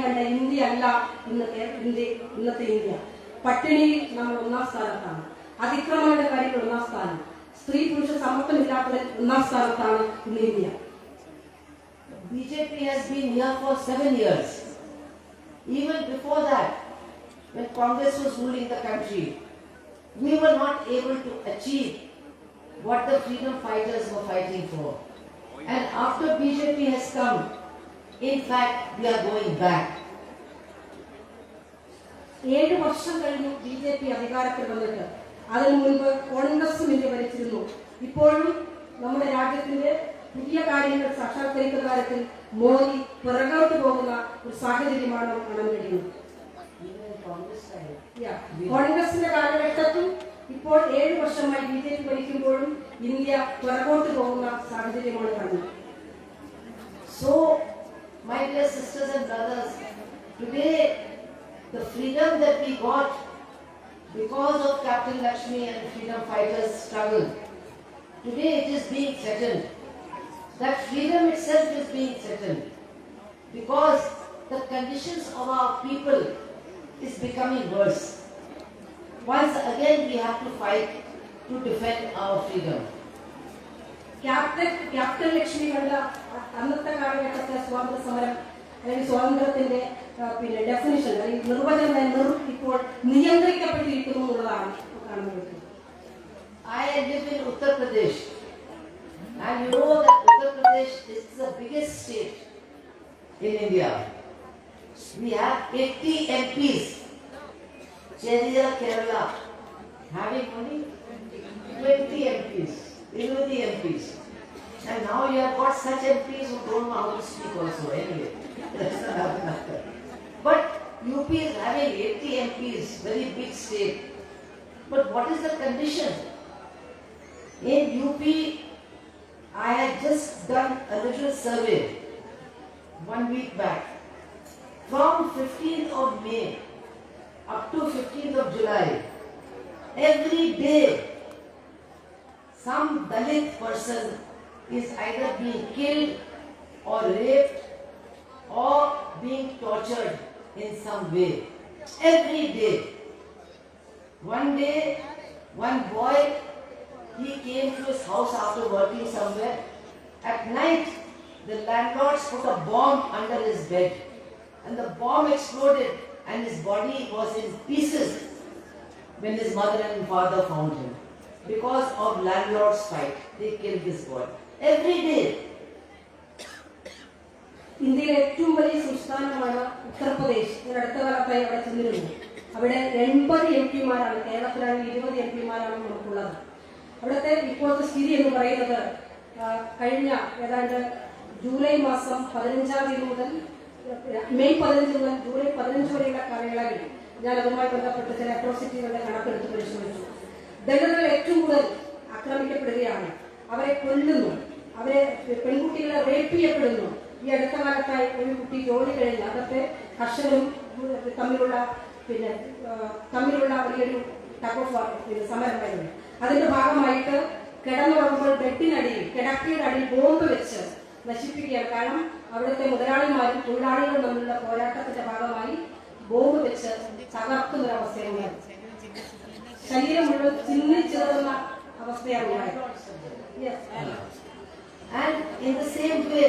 കണ്ട ഇന്ത്യ അല്ല ഇന്നത്തെ ഇന്ത്യ. പട്ടിണിയിൽ നമ്മൾ ഒന്നാം സ്ഥാനത്താണ്. അതിക്രമങ്ങളുടെ കാര്യത്തിൽ ഒന്നാം സ്ഥാനം. സ്ത്രീ പുരുഷ സമത്വമില്ലാത്തതിൽ ഒന്നാം സ്ഥാനത്താണ് ഇന്ന് India. BJP has been here for 7 years. Even before that, when Congress was ruling the country, we were not able to achieve what the freedom fighters were fighting for. And after BJP has come, in fact, we are going back. 7 വർഷം കഴിഞ്ഞു BJP അധികാരത്തിൽ വന്നിട്ട്. അതിനു മുൻപ് കോൺഗ്രസും ഇന്ത്യ ഭരിച്ചിരുന്നു. ഇപ്പോഴും നമ്മുടെ രാജ്യത്തിന്റെ പുതിയ കാര്യങ്ങൾ സാക്ഷാത്കരിക്കുന്ന കാര്യത്തിൽ മോദി പിറകോട്ട് പോകുന്ന ഒരു സാഹചര്യമാണ് കാണാൻ കഴിയുന്നത്. കോൺഗ്രസിന്റെ കാലഘട്ടത്തിൽ ഇപ്പോൾ 7 വർഷമായി BJP ഭരിക്കുമ്പോഴും ഇന്ത്യ പിറകോട്ട് പോകുന്ന സാഹചര്യമാണ് കാണുന്നത്. So, my dear sisters and brothers, today the freedom that we got because of Captain Lakshmi and freedom fighters' struggle, today it is being threatened. That freedom itself is being threatened because the conditions of our people is becoming worse. Once again we have to fight to defend our freedom. Captain Lakshmi കണ്ട അന്നത്തെ കാലഘട്ടത്തെ സ്വാതന്ത്ര്യ സമരം അല്ലെങ്കിൽ സ്വാതന്ത്ര്യത്തിന്റെ ഡെഫിനിഷൻ അല്ലെങ്കിൽ നിർവചനം ഇപ്പോൾ നിയന്ത്രിക്കപ്പെട്ടിരിക്കുന്നു എന്നുള്ളതാണ് കാണുന്നത്. I live in Uttar Pradesh, and you know that Uttar Pradesh is the biggest state in India. We have 80 MPs. Chennai, Kerala, having only 20 MPs, 20 MPs. And now you have got such MPs who don't know how to speak also anyway. That's another matter. But UP is having 80 MPs, very big state. But what is the condition? In UP, I had just done a little survey 1 week back. From 15th of May up to 15th of July, every day some Dalit person is either being killed or raped or being tortured in some way. Every day. One day, one boy, he came to his house after working somewhere. At night, the landlords put a bomb under his bed. And the bomb exploded and his body was in pieces when his mother and father found him. Because of landlord's fight, they killed this boy. Every day. ഇന്ത്യയിലെ ഏറ്റവും വലിയ സംസ്ഥാനമാണ് ഉത്തർപ്രദേശ്. ഞാൻ അടുത്ത കാലത്തായി അവിടെ ചെന്നിരുന്നു. അവിടെ 80 MP-മാരാണ്, കേരളത്തിലാണെങ്കിൽ 20 MP-മാരാണ് നമുക്കുള്ളത്. അവിടുത്തെ ഇപ്പോഴത്തെ സ്ഥിതി എന്ന് പറയുന്നത് കഴിഞ്ഞ ഏതാണ്ട് ജൂലൈ മാസം 15-ാം തീയതി മുതൽ മെയ് 15 മുതൽ ജൂലൈ 15 വരെയുള്ള കാലയളവിൽ ഞാൻ അതുമായി ബന്ധപ്പെട്ട് ചില അട്രോസിറ്റികളുടെ കണക്കെടുത്ത് പരിശോധിച്ചു. ദളിതர்கள் ഏറ്റവും കൂടുതൽ ആക്രമിക്കപ്പെടുകയാണ്, അവരെ കൊല്ലുന്നു, അവരെ പെൺകുട്ടികളെ റേപ്പ് ചെയ്യപ്പെടുന്നു. ഈ അടുത്ത കാലത്തായി ഒരു കുട്ടി ജോലി കഴിഞ്ഞ് അതൊക്കെ കർഷകരും തമ്മിലുള്ള വലിയൊരു സമരമായിരുന്നു. അതിന്റെ ഭാഗമായിട്ട് കിടന്നുറങ്ങുമ്പോൾ ബെഡിനടിയിൽ കിടക്കയുടെ അടിയിൽ ബോംബ് വെച്ച് നശിപ്പിക്കുകയാണ്. കാരണം അവിടുത്തെ മുതലാളിമാരും തൊഴിലാളികളും തമ്മിലുള്ള പോരാട്ടത്തിന്റെ ഭാഗമായി ബോംബ് വെച്ച് തകർക്കുന്നൊരവസ്ഥയാണ്. ശരീരം മുഴുവൻ ചിന്നിച്ചേർന്ന അവസ്ഥയാണ് ഉണ്ടായത്. And in the same way,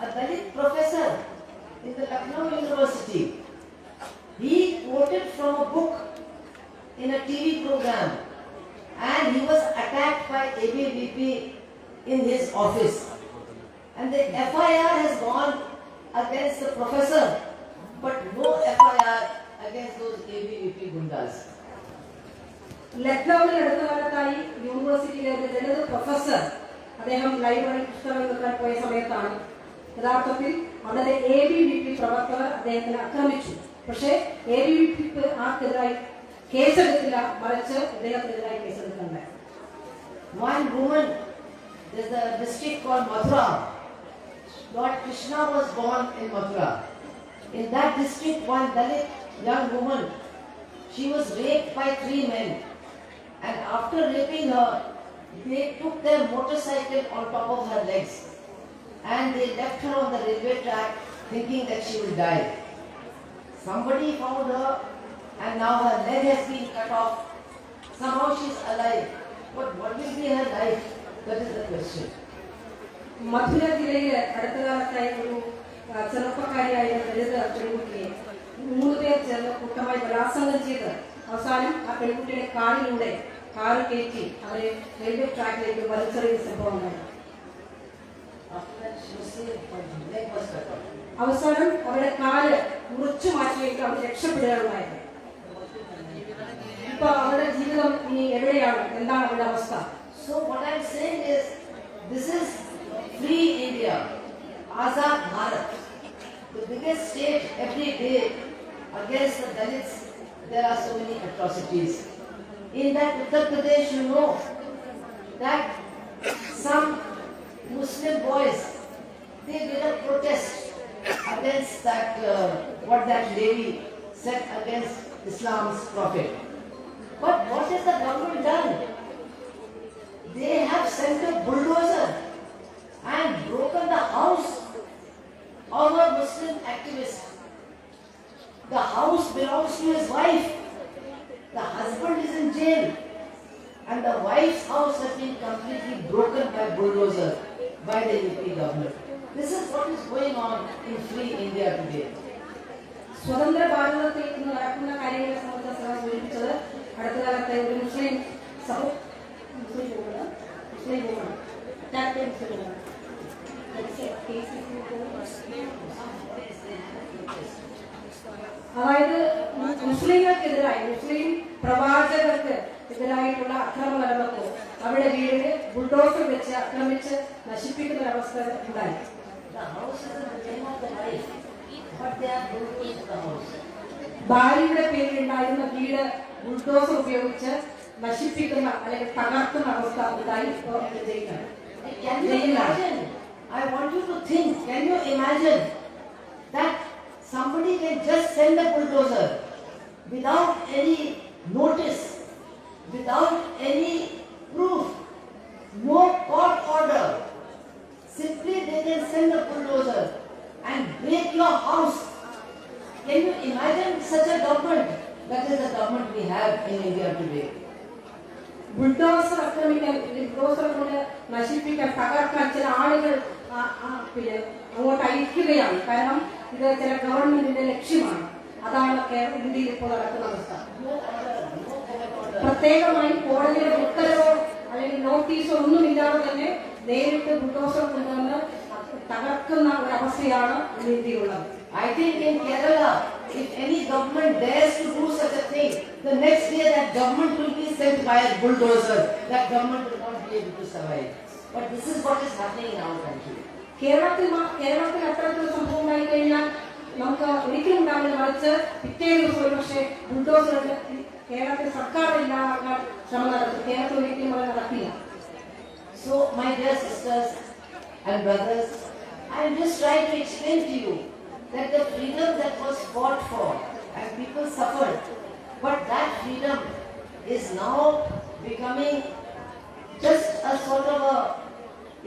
a Dalit professor in the Lucknow University, he quoted from a book in a TV program and he was attacked by ABVP in his office. And the FIR has gone against the professor, but no FIR against those ABVP gundas. ലക്നൌവിൽ അടുത്ത കാലത്തായി യൂണിവേഴ്സിറ്റിയിലെ ഒരു ദളിത് പ്രൊഫസർ അദ്ദേഹം ലൈബ്രറി പുസ്തകം വെക്കാൻ പോയ സമയത്താണ് യഥാർത്ഥത്തിൽ അവിടുത്തെ ABVP പ്രവർത്തകർ അദ്ദേഹത്തിനെ ആക്രമിച്ചു. പക്ഷേ ABVP ആർക്കെതിരായി കേസെടുത്തില്ല, മറിച്ച് അദ്ദേഹത്തിനെതിരായി കേസെടുക്കുന്നുണ്ടായി. One woman, there's a district called Mathura. Lord Krishna was born in Mathura. In that district, one Dalit young woman, she was raped by 3 men. And after raping her, they took their motorcycle on top of her legs. And they left her on the railway track thinking that she will die. Somebody found her and now her leg has been cut off. Somehow she is alive. But what will be her life? That is the question. മധുര ജില്ലയിലെ അടുത്ത കാലത്തായി ഒരു ചെറുപ്പക്കാരിയായ ദളിത് പെൺകുട്ടിയെ 3 പേർ ചേർന്ന് കൂട്ടമായി ബലാത്സംഗം ചെയ്ത് അവസാനം ആ പെൺകുട്ടിയുടെ കാലിലൂടെ കാറ് കയറ്റി അവരെ റെയിൽവേ ട്രാക്കിലേക്ക് വലിച്ചെറിയുന്ന സംഭവം ഉണ്ടായി. അവസാനം അവരുടെ കാല് മുറിച്ചു മാറ്റിയിട്ട് അവർ രക്ഷപ്പെടുകയാണ് ഉണ്ടായത്. ഇപ്പൊ അവരുടെ ജീവിതം ഇനി എവിടെയാണ്, എന്താണ് അവരുടെ അവസ്ഥ? So what I am saying is, this is free India, Azad Bharat. The biggest state every day against the Dalits, there are so many atrocities. In that Uttar Pradesh, you know that some Muslim boys, they did a protest against that, what that lady said against Islam's prophet. But what has the government done? They have sent a bulldozer and broken the house of a Muslim activist. The house belongs to his wife. The husband is in jail. And the wife's house has been completely broken by bulldozer by the UP government. This is what is going on in free India today. സ്വതന്ത്ര ഭാരതത്തിൽ ഇന്ന് നടക്കുന്ന കാര്യങ്ങളെ സംബന്ധിച്ച് സൂചിപ്പിച്ചത് അടുത്ത കാലത്തെ ഒരു മുസ്ലിം അതായത് മുസ്ലിങ്ങൾക്കെതിരായി മുസ്ലിം പ്രവാചകർക്ക് എതിരായിട്ടുള്ള അക്രമം നടന്നപ്പോൾ അവിടെ വീട് ബുൾഡോസർ വെച്ച് ആക്രമിച്ച് നശിപ്പിക്കുന്ന ഒരവസ്ഥ ഉണ്ടായി. ഭാര്യയുടെ പേരിലുണ്ടായിരുന്ന വീട് ബുൾഡോസർ ഉപയോഗിച്ച് നശിപ്പിക്കുന്ന അല്ലെങ്കിൽ തകർക്കുന്ന അവസ്ഥ ഉണ്ടായി. I want you to think, can you imagine that somebody can just send a bulldozer without any notice, without any proof, no court order. Simply they can send a bulldozer and break your house Can you imagine such a government? That is the government we have in India today. Bulldozer ആക്രമിക്കാൻ, ബുൾഡോസർ കൊണ്ട് നശിപ്പിക്കാൻ, തകർക്കാൻ ചില ആളുകൾ പിന്നെ അങ്ങോട്ട് അയക്കുകയാണ്. കാരണം ഇത് ചില ഗവൺമെന്റിന്റെ ലക്ഷ്യമാണ്. അതാണ് ഇന്ത്യയിൽ ഇപ്പോൾ നടക്കുന്ന അവസ്ഥ. പ്രത്യേകമായി കോടതിയുടെ ഉത്തരവോ അല്ലെങ്കിൽ നോട്ടീസോ ഒന്നുമില്ലാതെ തന്നെ നേരിട്ട് ബുൾഡോസർ കൊണ്ടുവന്ന് തകർക്കുന്ന ഒരവസ്ഥയാണ് ഇന്ത്യയിലുള്ളത്. I think in Kerala, if any government dares to do such a thing, the next day that government will be sent by a bulldozer. That government will not be able to survive. But this is what is happening in our country. കേരളത്തിൽ അത്തരത്തിലൊരു സംഭവം ഉണ്ടായി കഴിഞ്ഞാൽ നമുക്ക് ഒരിക്കലും ഉണ്ടാവില്ല. മറിച്ച് പിറ്റേ ദിവസം ഒരു പക്ഷേ ബുൾഡോസറുടെ കേരളത്തിൽ സർക്കാർ ഇല്ലാതാക്കാൻ ശ്രമം നടത്തും. കേരളത്തിൽ ഒരിക്കലും അത് നടക്കില്ല. So, my dear sisters and brothers, I am just trying to explain to you that the freedom that was fought for and people suffered, but that freedom is now becoming just a sort of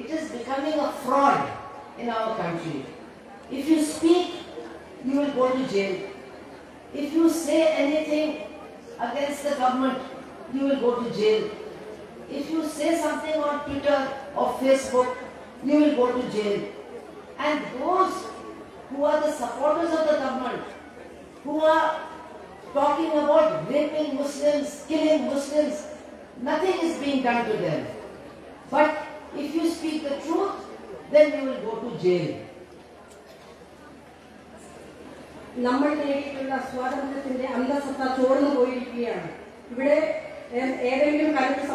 it is becoming a fraud in our country. If you speak, you will go to jail. If you say anything against the government, you will go to jail. If you say something on Twitter or Facebook, you will go to jail. And those who are the supporters of the government, who are talking about raping Muslims, killing Muslims, nothing is being done to them. But if you speak the truth, then you will go to jail. നമ്മൾ നേടിയിട്ടുള്ള സ്വാതന്ത്ര്യത്തിന്റെ അന്തസത്ത ചോർന്നു പോയിരിക്കുകയാണ്. ഇവിടെ ഏതെങ്കിലും കാര്യത്തിൽ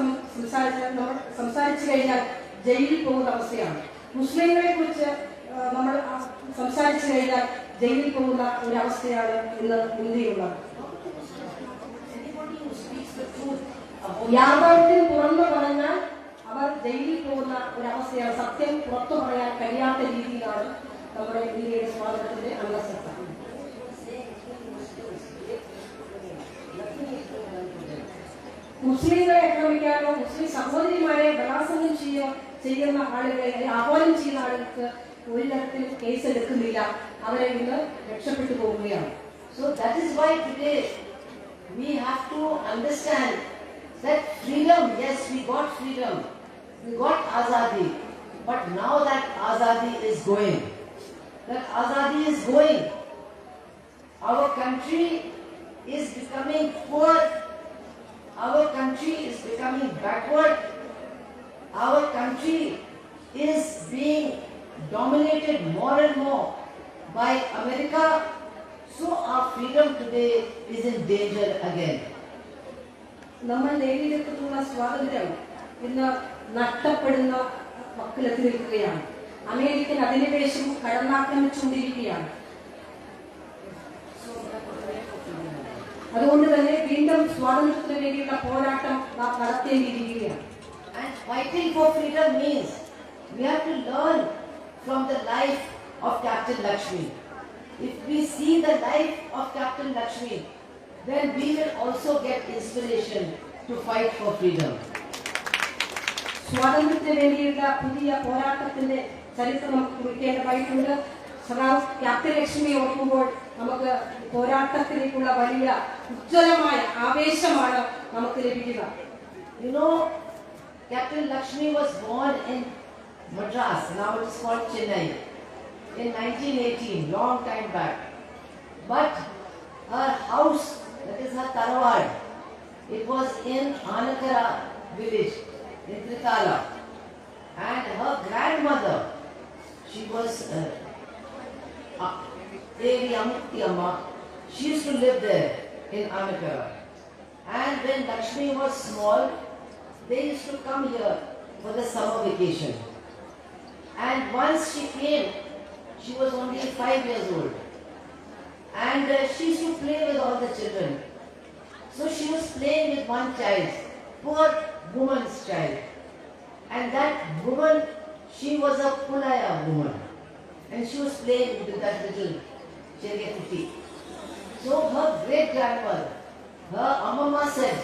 സംസാരിച്ചു കഴിഞ്ഞാൽ ജയിലിൽ പോകുന്ന അവസ്ഥയാണ്. മുസ്ലിങ്ങളെ കുറിച്ച് നമ്മൾ സംസാരിച്ചു കഴിഞ്ഞാൽ ജയിലിൽ പോകുന്ന ഒരു അവസ്ഥയാണ് ഇന്ന് ഇന്ത്യയിലുള്ളത്. യാഥാർത്ഥ്യം തുറന്നു പറഞ്ഞാൽ അവർ ജയിലിൽ പോകുന്ന ഒരവസ്ഥയാണ്. സത്യം പുറത്തു പറയാൻ കഴിയാത്ത രീതിയിലാണ് നമ്മുടെ ഇന്ത്യയുടെ സ്വാതന്ത്ര്യത്തിന്റെ അന്തസത്ത. മുസ്ലിങ്ങളെ ആക്രമിക്കാനോ മുസ്ലിം സഹോദരിമാരെ ബലാത്സംഗം ചെയ്യുന്ന ആളുകളെ ആഹ്വാനം ചെയ്യുന്ന ആളുകൾക്ക് ഒരു തരത്തിലും കേസ് എടുക്കുന്നില്ല. അവരെ ഇന്ന് രക്ഷപ്പെട്ടു പോവുകയാണ്. So that is why today we have to understand that freedom, yes, we got freedom, we got azadi, but now that azadi is going, our country is becoming poor, our country is becoming backward, our country is being dominated more and more by America. So our freedom today is in danger again. നമ്മൾ നേടിയെടുത്തിട്ടുള്ള സ്വാതന്ത്ര്യം ഇന്ന് നഷ്ടപ്പെടുന്ന വക്കിലെത്തി നിൽക്കുകയാണ്. അമേരിക്കൻ അധിനിവേശം കടന്നാക്രമിച്ചുകൊണ്ടിരിക്കുകയാണ്. അതുകൊണ്ട് തന്നെ വീണ്ടും സ്വാതന്ത്ര്യത്തിന് വേണ്ടിയുള്ള പോരാട്ടം നടത്തേണ്ടിയിരിക്കുകയാണ്. And fighting for freedom means we have to learn from the life of Captain Lakshmi. If we see the life of Captain Lakshmi, then we will also get inspiration to fight for freedom. സ്വാതന്ത്ര്യത്തിന് വേണ്ടിയുള്ള പുതിയ പോരാട്ടത്തിന്റെ ചരിത്രം നമുക്ക് കുറിക്കേണ്ടതായിട്ടുണ്ട്. സഖാവ് ക്യാപ്റ്റൻ ലക്ഷ്മിയെ ഓർക്കുമ്പോൾ നമുക്ക് പോരാട്ടത്തിലേക്കുള്ള വലിയ ഉജ്ജ്വലമായ ആവേശമാണ് നമുക്ക് ലഭിക്കുക. You know, Captain Lakshmi was born in Madras, now it is called Chennai, in 1918, long time back. But her house, that is her Tarwad, it was in Anakara village in Tritala. And her grandmother, she was Devi Amukti Amma, she used to live there in Anakara. And when Lakshmi was small, they used to come here for the summer vacation. And once she came, she was only 5 years old. And she used to play with all the children. So she was playing with one child, poor woman's child. And that woman, she was a Pulaya woman. And she was playing with that little Cheriyakutti. So her great grandmother, her Amma said,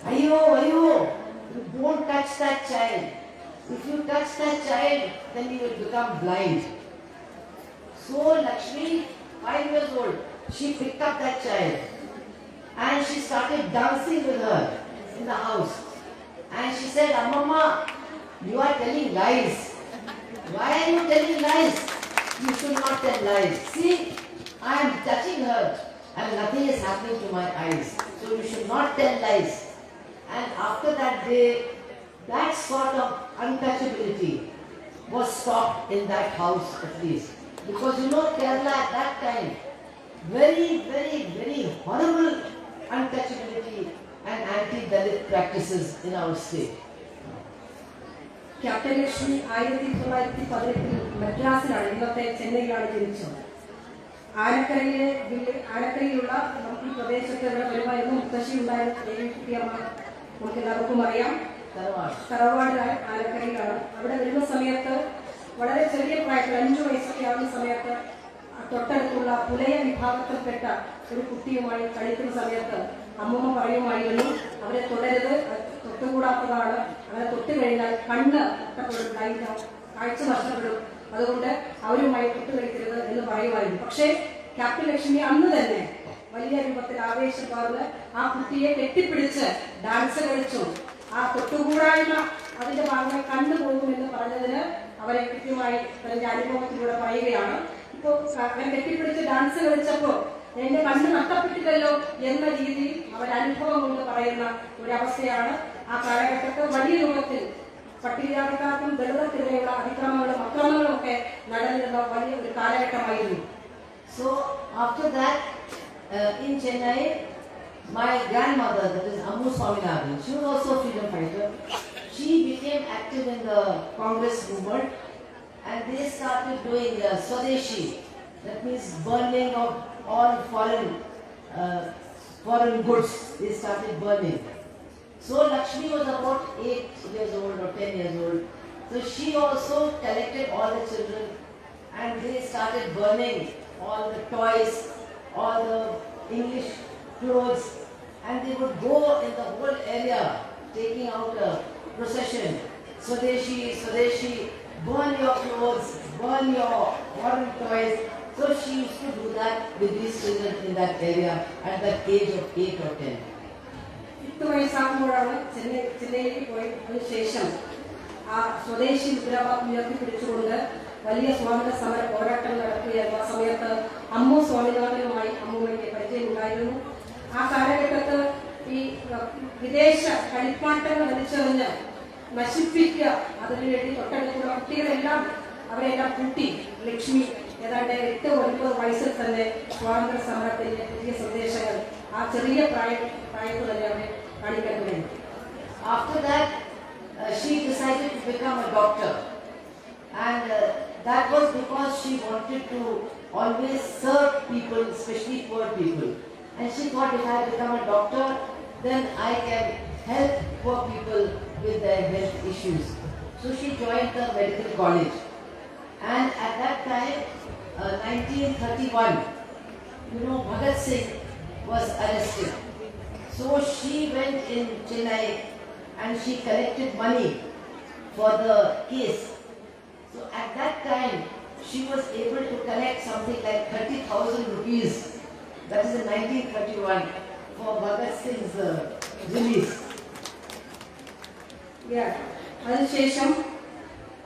Ayo, Ayo, you don't touch that child. If you touch that child, then you will become blind. So Lakshmi, 5 years old, she picked up that child and she started dancing with her in the house. And she said, Amma, you are telling lies. Why are you telling lies? You should not tell lies. See, I am touching her and nothing is happening to my eyes. So you should not tell lies. And after that day, that sort of untouchability was stopped in that house at least. Because you know Kerala at that time, very, very, very horrible untouchability and anti-Dalit practices in our state. Captain Lakshmi 1918 മദ്രാസിലാണ്, ഇന്നത്തെ ചെന്നൈയിലാണ് ജനിച്ചത്. ആനക്കരയിലുള്ള നമുക്ക് ഈ പ്രദേശത്ത് ഇവിടെ വരുമായിരുന്നു മുത്തശ്ശി ഉണ്ടായിരുന്ന ദേവിക്കുട്ടിയമ്മ നമുക്ക് എല്ലാവർക്കും അറിയാം. തറവാട് ആനക്കരയിലാണ്. അവിടെ വരുന്ന സമയത്ത് വളരെ ചെറിയ പ്രായത്തിൽ 5 വയസ്സൊക്കെ ആവുന്ന സമയത്ത് തൊട്ടടുത്തുള്ള പുലയ വിഭാഗത്തിൽപ്പെട്ട ഒരു കുട്ടിയുമായി കളിക്കുന്ന സമയത്ത് അമ്മൂമ്മ പറയുമായിരുന്നു, അവരെ തുടരുത്, തൊട്ടുകൂടാത്തതാണ്, അങ്ങനെ തൊട്ട് കഴിഞ്ഞാൽ കണ്ണ് നഷ്ടപ്പെടും, കാഴ്ച നഷ്ടപ്പെടും, അതുകൊണ്ട് അവരുമായി തൊട്ടുകളിക്കരുത് എന്ന് പറയുമായിരുന്നു. പക്ഷേ ക്യാപ്റ്റൻ ലക്ഷ്മി അന്ന് തന്നെ വലിയ രൂപത്തിൽ ആവേശം പകർന്ന് ആ കുട്ടിയെ കെട്ടിപ്പിടിച്ച് ഡാൻസ് കളിച്ചു. ആ തൊട്ടുകൂടായ്മ അതിന്റെ ഭാഗമായി കണ്ടുപോകുമെന്ന് പറഞ്ഞതിന് അവരെ കൃത്യമായി തന്റെ അനുഭവത്തിലൂടെ പറയുകയാണ്. ഇപ്പോൾ അങ്ങനെ കെട്ടിപ്പിടിച്ച് ഡാൻസ് കളിച്ചപ്പോൾ എന്റെ കണ്ണ് നഷ്ടപ്പെട്ടില്ലല്ലോ എന്ന രീതിയിൽ അവരനുഭവം കൊണ്ട് പറയുന്ന ഒരവസ്ഥയാണ്. ആ കാലഘട്ടത്തിൽ വലിയ രൂപത്തിൽ പട്ടികജാതിക്കാർക്കും ദളിതർക്കെതിരെയുള്ള അതിക്രമങ്ങളും അക്രമങ്ങളും ഒക്കെ നടന്നിരുന്ന വലിയ ഒരു കാലഘട്ടമായിരുന്നു. So after that, in Chennai, my grandmother, that is Ammu Swaminathan, she was also a freedom fighter. She became active in the Congress movement, and they started doing Swadeshi, that means burning of all foreign goods. They started burning. So Lakshmi was about 8 years old or 10 years old. So she also collected all the children and they started burning all the toys, all the English clothes, and they would go in the whole area taking out a procession. Swadeshi, Swadeshi, burn your clothes, burn your foreign toys. So she used to do that with these children in that area at the age of 8 or 10. 8 വയസ്സാകുമ്പോഴാണ് ചെന്നൈയിലേക്ക് പോയി. അതിനുശേഷം ആ സ്വദേശി മുദ്രാവാക്യം ഉയർത്തിപ്പിടിച്ചുകൊണ്ട് വലിയ സ്വാതന്ത്ര്യ സമര പോരാട്ടം നടക്കുകയായിരുന്നു. ആ സമയത്ത് അമ്മു സ്വാമിനാഥനുമായി അമ്മുവിന്റെ പരിചയമുണ്ടായിരുന്നു. ആ കാലഘട്ടത്ത് ഈ വിദേശ കളിപ്പാട്ടങ്ങൾ വലിച്ചെറിഞ്ഞ് നശിപ്പിക്കുക, അതിനുവേണ്ടി തൊട്ടടുത്തുള്ള കുട്ടികളെല്ലാം അവരെല്ലാം കൂട്ടി ലക്ഷ്മി ഏതാണ്ട് 8-9 വയസ്സിൽ തന്നെ സ്വാതന്ത്ര്യ സമരത്തിന്റെ പുതിയ സന്ദേശങ്ങൾ ആ ചെറിയ പ്രായത്തിൽ തന്നെ അവരെ കാണിക്കാൻ തുടങ്ങി. After that, she decided to become a doctor, and that was because she wanted to always serve people, especially poor people. And she thought, if I become a doctor, then I can help poor people with their health issues. So she joined the medical college. And at that time, 1931, Bhagat Singh was arrested. So she went in Chennai and she collected money for the case. So at that time, she was able to collect something like 30,000 rupees. That is in 1931 for Bhagat Singh's release. അതിനുശേഷം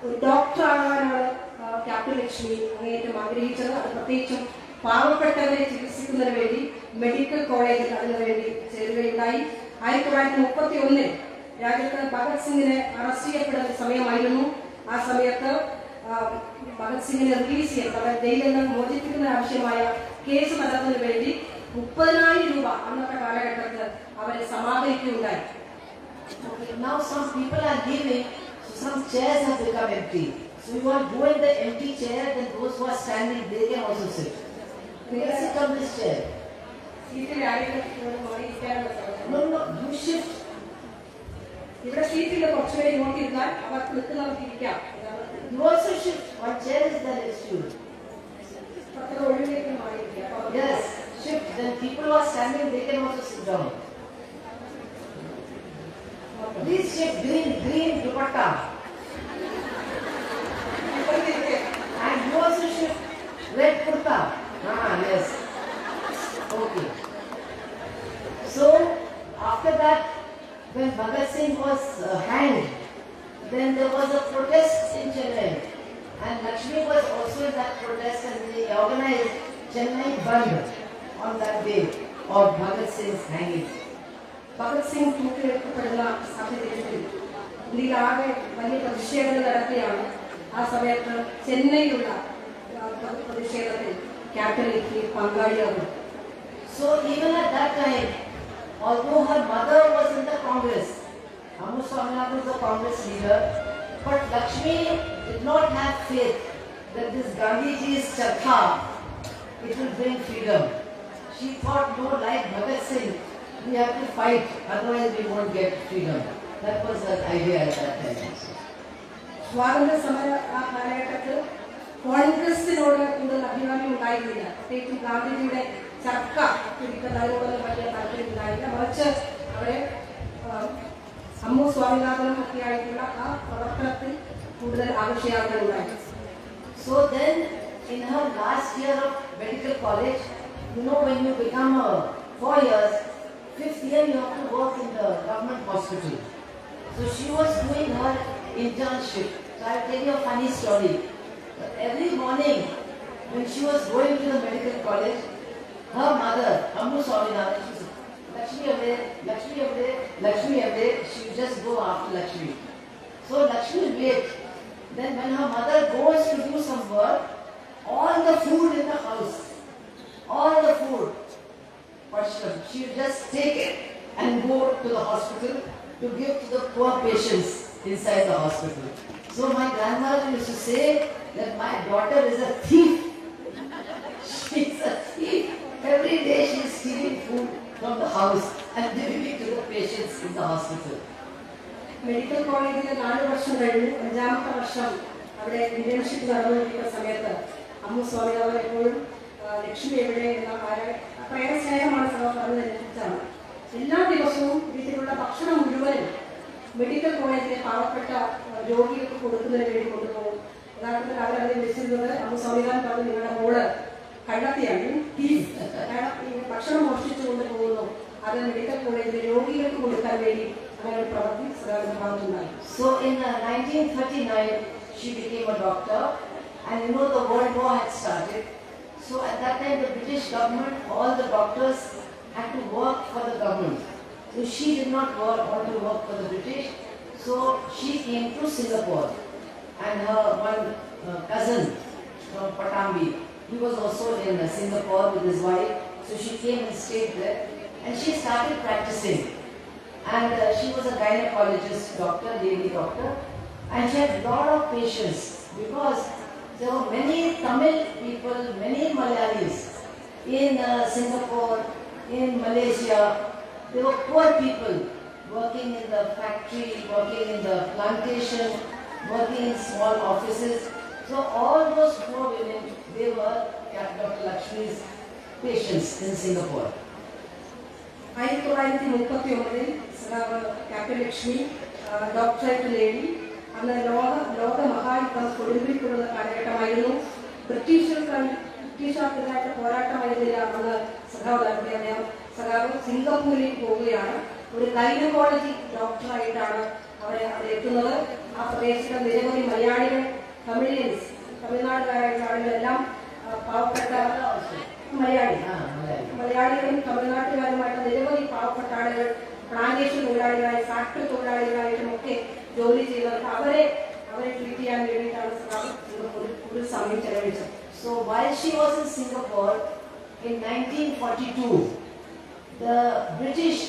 ഒരു ഡോക്ടർ ആകാനാണ് ക്യാപ്റ്റൻ ലക്ഷ്മി അങ്ങേയറ്റം ആഗ്രഹിച്ചത്. അത് പ്രത്യേകിച്ചും പാവപ്പെട്ടവരെ ചികിത്സിക്കുന്നതിന് വേണ്ടി മെഡിക്കൽ കോളേജിൽ അതിനുവേണ്ടി ചേരുകയുണ്ടായി. 1931 രാജ്യത്ത് ഭഗത് സിംഗിനെ അറസ്റ്റ് ചെയ്യപ്പെടുന്ന സമയമായിരുന്നു. ആ സമയത്ത് ഭഗത് സിംഗിനെ റിലീസ് ചെയ്യാൻ, ജയിലിൽ നിന്ന് മോചിപ്പിക്കുന്നതിന് ആവശ്യമായ കേസ് നടത്തുന്നതിന് വേണ്ടി 30,000 രൂപ അന്നത്തെ കാലഘട്ടത്തിൽ അവരെ സമാഹരിക്കുകയുണ്ടായി. Now some people are giving, so some chairs have become empty. So you want to go in the empty chair, then those who are standing, they can also sit. You can sit on this chair. സീറ്റിൽ ആരെങ്കിലും മാറിയിരിക്കാനുള്ള No, you shift. ഇവിടെ സീറ്റിൽ കുറച്ചുപേര് ഇങ്ങോട്ടിരുന്നാൽ അവർക്ക് നിൽക്കുന്നവർക്ക് ഇരിക്കാം. You also shift. One chair is there next to you. അത്ര ഒഴിവിലേക്ക് മാറിയിരിക്കാം. Yes, shift. Then people who are standing, they can also sit down. Please shift. Green dupatta. And you also shift. Red kurta. Yes. Okay. So, after that, when Bhagat Singh was hanged, then there was a protest in Chennai. And Lakshmi was also in that protest, and they organized Chennai Bandh on that day of Bhagat Singh's hanging. Bhagat Singh തൂക്കിലെടുക്കപ്പെടുന്ന സാഹചര്യത്തിൽ ഇന്ത്യയിലാകെ വലിയ പ്രതിഷേധങ്ങൾ നടക്കുകയാണ്. ആ സമയത്ത് ചെന്നൈയിലുള്ള പ്രതിഷേധത്തിൽ ക്യാപ്റ്റൻ ലക്ഷ്മി പങ്കാളിയാകും. So even at that time, although her mother was in the Congress, Ammu Swaminathan was the Congress leader, but Lakshmi did not have faith that this Gandhiji's charkha, it will bring freedom. She thought, no, like Bhagat Singh, we have to fight, otherwise we won't get freedom. That was her idea at that time. സ്വാതന്ത്ര്യ സമര ആ കാലഘട്ടത്തിൽ കോൺഗ്രസിനോട് കൂടുതൽ അഭിമാനം ഉണ്ടായിരുന്നില്ല. പ്രത്യേകിച്ചും ഗാന്ധിജിയുടെ ചർക്ക പിടിക്കുന്നതിനോടൊന്നും വലിയ താല്പര്യം ഉണ്ടായില്ല. മറിച്ച് അവരെ അമ്മു സ്വാമിനാഥനും ഒക്കെ ആയിട്ടുള്ള ആ പ്രവർത്തനത്തിൽ കൂടുതൽ ആകർഷയാകുന്നുണ്ടായി. So then, in her last year of medical college, you know, when you become 4 years, 5th year you have to work in the government hospital. So she was doing her internship. So I'll tell you a funny story. Every morning, when she was going to the medical college, her mother, Ammu Swaminathan, she said, Lakshmi away, Lakshmi away, Lakshmi away. She would just go after Lakshmi. So Lakshmi will wait. Then when her mother goes to do some work, all the food in the house, all the food, she will just take it and go to the hospital to give to the poor patients inside the hospital. So my grandmother used to say that my daughter is a thief. She is a thief. Every day she is stealing food from the house and giving it to the patients in the hospital. Medical കോളേജിൽ 4 വർഷം കഴിഞ്ഞു. 5ാമത്തെ വർഷം അവിടെ ഇന്റേൺഷിപ്പ് നടന്നുകൊണ്ടിരിക്കുന്ന സമയത്ത് അമ്മു സ്വാമിനാഥൻ എപ്പോഴും ലക്ഷ്മി എവിടെ എന്ന പ്രേരണ സ്നേഹമാണ് സഭ പറഞ്ഞതനുസരിച്ചാണ് എല്ലാ ദിവസവും വീട്ടിലുള്ള ഭക്ഷണം മുഴുവനും മെഡിക്കൽ കോളേജിലെ പാവപ്പെട്ട രോഗികൾക്ക് കൊടുക്കുന്നതിന് വേണ്ടി കൊണ്ടുപോകും. യഥാർത്ഥത്തിൽ അവരതിനെ വിളിച്ചിരുന്നത് അമ്മു സ്വാമിനാഥൻ പറഞ്ഞു, നിങ്ങളുടെ മോള് കണ്ടെത്തിയാണ് ഭക്ഷണം മോഷ്ടിച്ചു കൊണ്ടുപോകുന്നു, അത് മെഡിക്കൽ കോളേജിലെ രോഗികൾക്ക് കൊടുക്കാൻ വേണ്ടി അങ്ങനെ ഒരു പ്രവൃത്തി Sadananda ഭാഗത്തുണ്ടായി. So in 1939 she became a doctor, and you know the World War had started. So at that time the British government, all the doctors had to work for the government. So she did not want to work for the British. So she came to Singapore, and her one cousin from Patambi, he was also in Singapore with his wife. So she came and stayed there, and she started practicing. And she was a gynecologist doctor, lady doctor, and she had a lot of patients because there were many Tamil people, many Malayalis in Singapore, in Malaysia. They were poor people working in the factory, working in the plantation, working in small offices. So all those poor women, they were Dr. Lakshmi's patients in Singapore. 1939 സഖാവ് ക്യാപ്റ്റൻ ലക്ഷ്മി ഡോക്ടറേറ്റ് നേടി. അന്ന് ലോക മഹായുദ്ധം കൊടുമ്പിരിക്കുന്ന കാലഘട്ടമായിരുന്നു. ബ്രിട്ടീഷുകാർക്കെതിരായിട്ട് പോരാട്ടമായിരുന്നില്ല അന്ന് സഖാവ് നടത്തിയ അദ്ദേഹം. സഖാവ് സിംഗപ്പൂരിലേക്ക് പോവുകയാണ്. ഒരു ഗൈനക്കോളജി ഡോക്ടറായിട്ടാണ് അവിടെ എത്തുന്നത്. ആ പ്രദേശത്തെ നിരവധി മലയാളികൾ, തമിഴിയൻസ്, തമിഴ്നാട്ടുകാരായിട്ടുള്ള ആളുകളെല്ലാം പാവപ്പെട്ട മലയാളികളും തമിഴ്നാട്ടുകാരുമായിട്ട് നിരവധി പാവപ്പെട്ട ആളുകൾ പ്ലാന്റേഷൻ തൊഴിലാളികളായി, ഫാക്ടറി തൊഴിലാളികളായിട്ടും ഒക്കെ ജോലി ചെയ്തവർക്ക് അവരെ ട്രീറ്റ് ചെയ്യാൻ വേണ്ടിയിട്ടാണ് ഒരു സമയം ചെലവഴിച്ചത്. So while she was in Singapore in 1942, the British,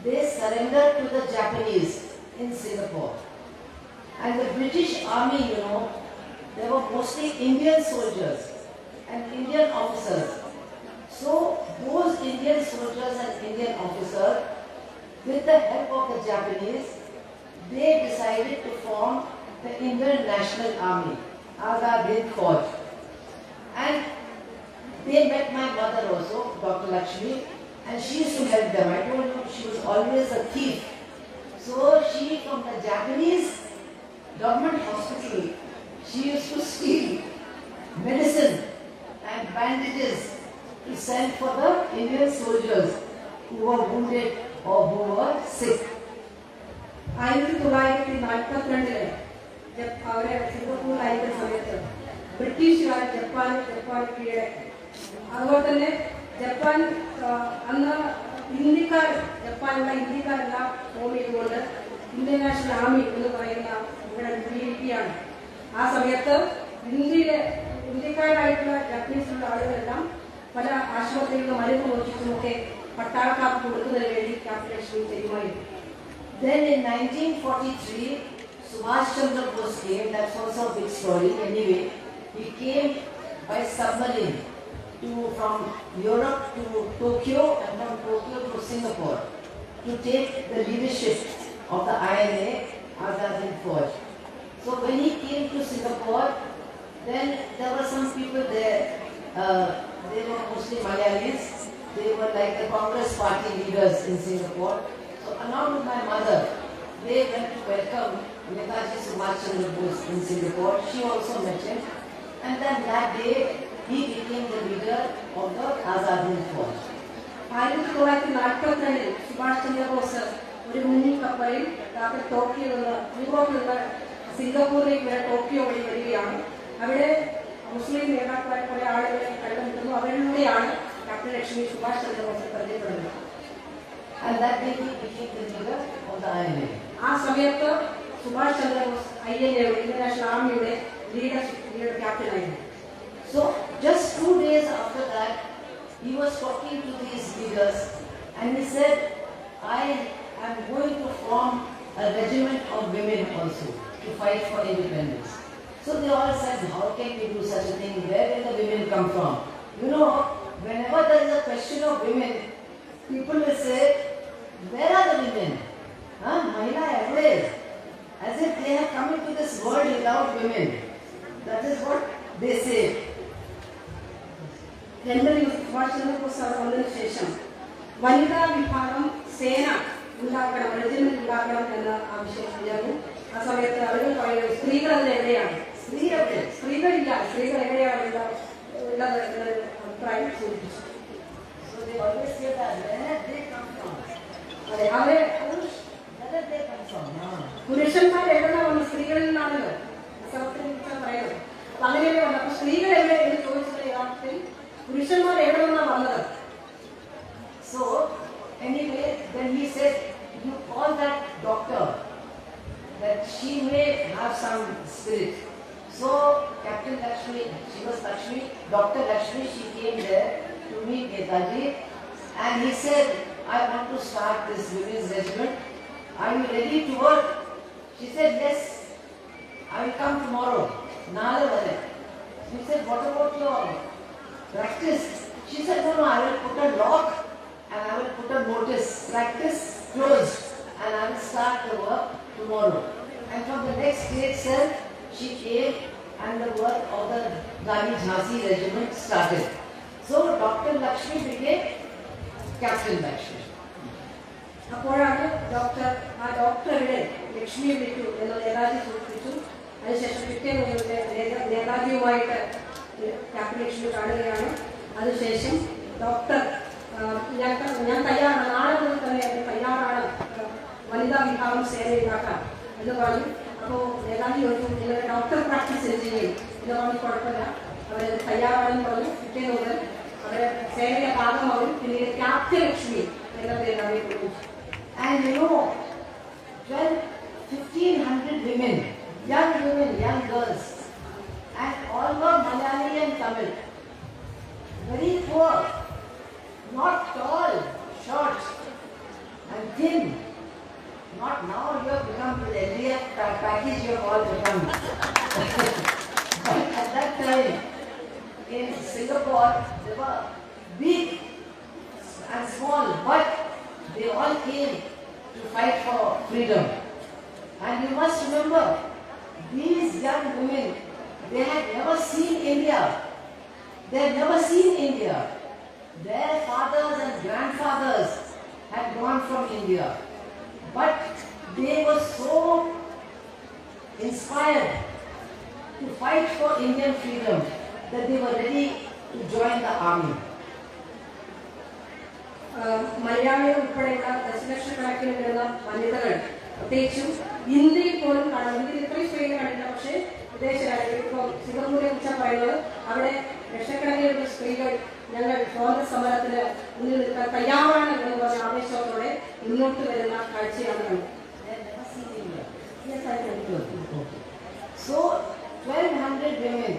they surrendered to the Japanese in Singapore. And the British army, you know, they were mostly Indian soldiers and Indian officers. So those Indian soldiers and Indian officers, with the help of the Japanese, they decided to form the Indian National Army, Azad Hind Fauj. And they met my mother also, Dr. Lakshmi, and she used to help them. I told you she was always a thief. So she, from the Japanese government hospital, she used to steal medicine and bandages to send for the Indian soldiers who were wounded or who were sick. 1942 അവരെ സിംഗപ്പൂരിലായിരിക്കുന്ന സമയത്ത് ബ്രിട്ടീഷുകാർ ജപ്പാൻ കീഴടക്കി. അതുപോലെ തന്നെ ജപ്പാൻ അന്ന് ജപ്പാനുള്ള ഇന്ത്യക്കാരെല്ലാം ഫോം ചെയ്തുകൊണ്ട് ഇന്ത്യൻ നാഷണൽ ആർമി എന്ന് പറയുന്ന ഇവിടെ രൂപീകരിക്കുകയാണ്. ആ സമയത്ത് ഇന്ത്യക്കാരായിട്ടുള്ള ജാപ്പനീസിലുള്ള ആളുകളെല്ലാം പല ആശുപത്രികളിലും മരുന്ന് മോഷിച്ചുമൊക്കെ പട്ടാളക്കാർക്ക് കൊടുക്കുന്നതിന് വേണ്ടി ക്യാപ്റ്റൻ ലക്ഷ്മി ചെയ്യുമായിരുന്നു. Then in 1943, Subhash Chandra Bose came. That's also a big story. Anyway, he came by submarine from Europe to Tokyo and from Tokyo to Singapore to take the leadership of the INA Azad Hind Fauj. So when he came to Singapore, then there were some people there. They were mostly Malayalis. They were like the Congress party leaders in Singapore. So along with my mother, they went to welcome Netaji Subhash Chandra Bose in Singapore. She also met him. And then that day, he became the leader of the Azad Hind Fauj. 1942 Subhash Chandrabose ഒരു മിനി കപ്പലിൽ ടോക്കിയോ യൂറോപ്പിൽ നിന്ന് സിംഗപ്പൂരിലേക്ക് വരെ ടോക്കിയോ വഴി വരികയാണ്. അവിടെ മുസ്ലിം നേതാക്കളായ കുറെ ആളുകളെ കണ്ടുമുട്ടുന്നു. അവരിലൂടെയാണ് ക്യാപ്റ്റൻ ലക്ഷ്മി സുഭാഷ് ചന്ദ്രബോസ് പരിചയപ്പെടുന്നത്. And that day, he became the leader of the INA. ആ സമയത്ത് സുഭാഷ് ചന്ദ്രബോസ് INA-യുടെ ഇന്ത്യൻ നാഷണൽ ആർമിയുടെ leader ക്യാപ്റ്റനായിരുന്നു. So just 2 days after that, he was talking to these leaders and he said, I am going to form a regiment of women also to fight for independence. So they all said, how can we do such a thing? Where will the women come from? You know, whenever there is a question of women, people will say, where are the women? Mahila everywhere. As if they have come into this world without women. That is what they say. Subhash Chandrabose അവിടെ വന്നതിന് ശേഷം വനിതാ വിഭാഗം സേന ഉണ്ടാക്കണം, റെജിമെന്റ് ഉണ്ടാക്കണം എന്ന ആവശ്യം ഉയർന്നു. ആ സമയത്ത് ആളുകൾ പറയുന്നത് സ്ത്രീകൾ അതിൽ എവിടെയാണ്, സ്ത്രീകളില്ല, സ്ത്രീകൾ എവിടെയാണ് ഉള്ളത് എന്നൊരു അഭിപ്രായം സൂചിപ്പിച്ചു. അതെ, അവരെ പുരുഷന്മാർ എവിടെ വന്നു, സ്ത്രീകളിൽ നിന്നാണല്ലോ പറയുന്നത്. അപ്പൊ അങ്ങനെയല്ലേ വന്നത്. അപ്പൊ സ്ത്രീകൾ എവിടെ എന്ന് ചോദിച്ചത് യഥാർത്ഥത്തിൽ പുരുഷന്മാർ എവിടെ നിന്നാണ് വന്നത്. So anyway, then he said, you call that doctor, that she may have some spirit. So Captain Lakshmi, she was Lakshmi, Dr. Lakshmi, she came there to meet Netaji and he said, I want to start this women's regiment. Are you ready to work? She said, yes, I will come tomorrow. Nala vale. She said, what about your practice? She said, no, I will put a lock and I will put a notice, practice closed, and I will start the work tomorrow. And from the next day itself, she came and the work of the Rani Jhansi regiment started. So Dr. Lakshmi became Captain Lakshmi. അപ്പോഴാണ് ഡോക്ടറുടെ ലക്ഷ്മിയെ വിളിച്ചു എന്ന് നേതാജി സൂചിപ്പിച്ചു. അതിനുശേഷം പിറ്റേന്ന് നേതാജിയുമായിട്ട് ക്യാപ്റ്റൻ ലക്ഷ്മി കാണുകയാണ്. അതിനുശേഷം ഡോക്ടർ ഞാൻ തയ്യാറാണ്, നാളെ മുതൽ തന്നെ തയ്യാറാണ് വനിതാ വിഭാഗം സേന ഉണ്ടാക്കാൻ എന്ന് പറഞ്ഞു. അപ്പോൾ നേതാജി ചോദിച്ചു, നിങ്ങളുടെ ഡോക്ടർ പ്രാക്ടീസ് ചെയ്യും എന്ന് പറഞ്ഞു. കുഴപ്പമില്ല, അവർ തയ്യാറാണെന്ന് പറഞ്ഞു. പിറ്റേന്ന് മുതൽ അവരെ സേനയുടെ ഭാഗമാവും. പിന്നീട് ക്യാപ്റ്റൻ ലക്ഷ്മി എന്ന പേര് അറിയപ്പെട്ടു. And you know, 1,500 women, young girls, and all were Malayali and Tamil. Very poor, not tall, short, and thin. Not now you have become the LDF package you have all become. But at that time, in Singapore, they were big and small, but they all came to fight for freedom. And you must remember, these young women, they had never seen India. They had never seen India. Their fathers and grandfathers had gone from India. But they were so inspired to fight for Indian freedom that they were ready to join the army. മലയാളികൾ ഉൾപ്പെടെയുള്ള ദശലക്ഷക്കണക്കിന് വരുന്ന വനിതകൾ, പ്രത്യേകിച്ചും ഇന്ത്യയിൽ പോലും കാണാം. ഇന്ത്യയിൽ ഇത്രയും സ്ത്രീകൾ കണ്ടില്ല. പക്ഷേ വിദേശ രാജ്യങ്ങളിൽ ഇപ്പോൾ സിംഗപ്പൂരിനെ കുറിച്ചാണ് പറയുന്നത്. അവിടെ ലക്ഷക്കണക്കിനുള്ള സ്ത്രീകൾ ഞങ്ങൾ സ്വാതന്ത്ര്യ സമരത്തിന് മുന്നിൽ നിൽക്കാൻ തയ്യാറാണ് എന്ന് പറഞ്ഞ ആവേശത്തോടെ മുന്നോട്ട് വരുന്ന കാഴ്ചയാണ് കണ്ടത്. Yes, I can do it. So, 1200 women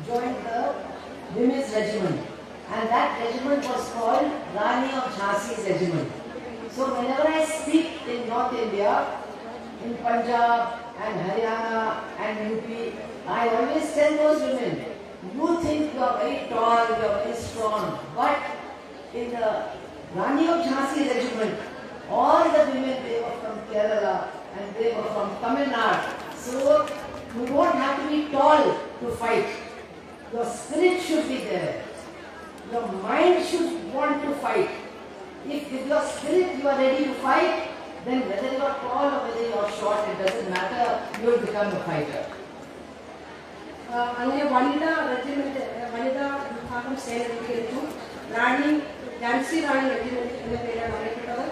joined the women's regiment, and that regiment was called Rani of Jhansi's regiment. So, whenever I speak in North India, in Punjab and Haryana and UP, I always tell those women, you think you are very tall, you are very strong, but in the Rani of Jhansi regiment, all the women, they were from Kerala and they were from Tamil Nadu. So you don't have to be tall to fight. Your spirit should be there. Your mind should want to fight. If with your spirit you are ready to fight, then whether you are tall or whether you are short, it doesn't matter, you will become a fighter. അങ്ങനെ വനിതാ റെജിമെന്റ്, വനിതാ വിഭാഗം സേന രൂപീകരിച്ചു. ഝാൻസി റാണി റെജിമെന്റ് എന്ന പേരാണ് അറിയപ്പെട്ടത്.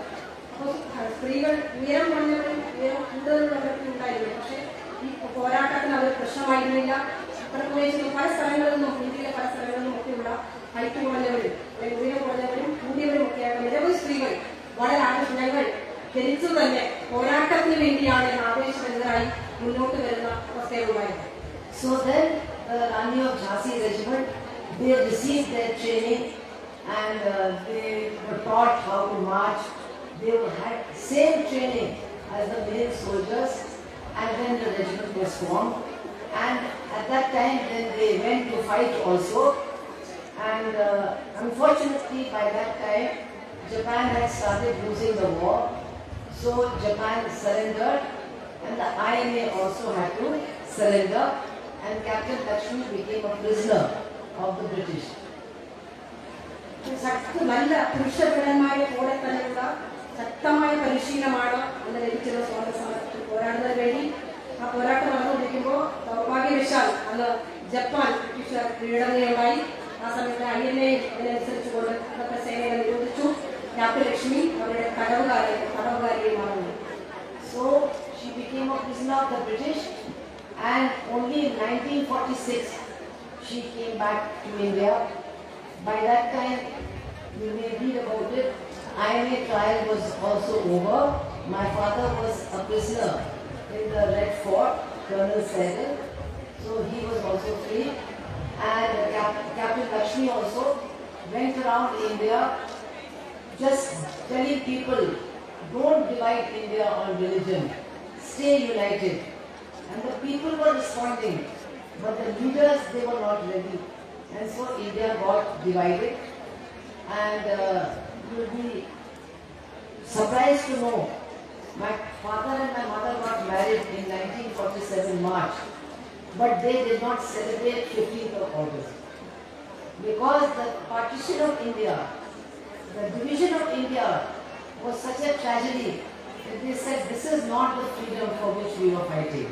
അപ്പോൾ സ്ത്രീകൾ ഉയരം കുറഞ്ഞവരും ഉയരം കൂടുതലുള്ളവരൊക്കെ ഉണ്ടായിരുന്നു. പക്ഷേ ഈ പോരാട്ടത്തിന് അവർ പ്രശ്നമായിരുന്നില്ല. ഉത്തർപ്രദേശിൽ പല സ്ഥലങ്ങളിൽ നിന്നും, ഇന്ത്യയിലെ പല സ്ഥലങ്ങളിൽ നിന്നും ഒക്കെയുള്ള ഹൈറ്റ് കുറഞ്ഞവരും അല്ലെങ്കിൽ ഉയരം കുറഞ്ഞവരും കൂടിയവരും ഒക്കെയായിട്ട് നിരവധി സ്ത്രീകൾ വളരെ ഞങ്ങൾ ജനിച്ചു തന്നെ പോരാട്ടത്തിന് വേണ്ടിയാണ് എന്ന ആവേശമെന്നതായി മുന്നോട്ട് വരുന്ന അവസ്ഥയിലുണ്ടായത്. So then the Rani of Jhansi regiment, they received their training and they were taught how to march. They had same training as the male soldiers, and then the regiment was formed. And at that time then they went to fight also. And unfortunately by that time Japan had started losing the war. So Japan surrendered and the INA also had to surrender. And Captain Lakshmi became a prisoner of the British. നല്ല പുരുഷഭടന്മാരെ പോലെ തന്നെയുള്ള ശക്തമായ പരിശീലനമാണ് അന്ന് ലഭിച്ചത്. സ്വാതന്ത്ര്യ സമരത്തിൽ പോരാടുന്നതിന് വേണ്ടി ആ പോരാട്ടം നടന്നുകൊണ്ടിരിക്കുമ്പോൾ ദൗർഭാഗ്യവശാൽ അന്ന് ജപ്പാൻ ബ്രിട്ടീഷുകാർ കീഴടങ്ങുകയുണ്ടായി. ആ സമയത്ത് INA അതിനനുസരിച്ചുകൊണ്ട് അന്നത്തെ സേനയെ നിരോധിച്ചു. ക്യാപ്റ്റൻ ലക്ഷ്മി അവരുടെ തടവുകാരിയെ മാറുന്നു. So she became a prisoner of the British. And only in 1946 she came back to India. By that time, you may read about it, INA trial was also over. My father was a prisoner in the Red Fort, Colonel Sehgal. So he was also free. And Captain Lakshmi also went around India just telling people, don't divide India on religion, stay united. And the people were responding, but the leaders, they were not ready. And so India got divided. And you will be surprised to know, my father and my mother got married in 1947 March, but they did not celebrate 15th of August. Because the partition of India, the division of India was such a tragedy that they said this is not the freedom for which we were fighting.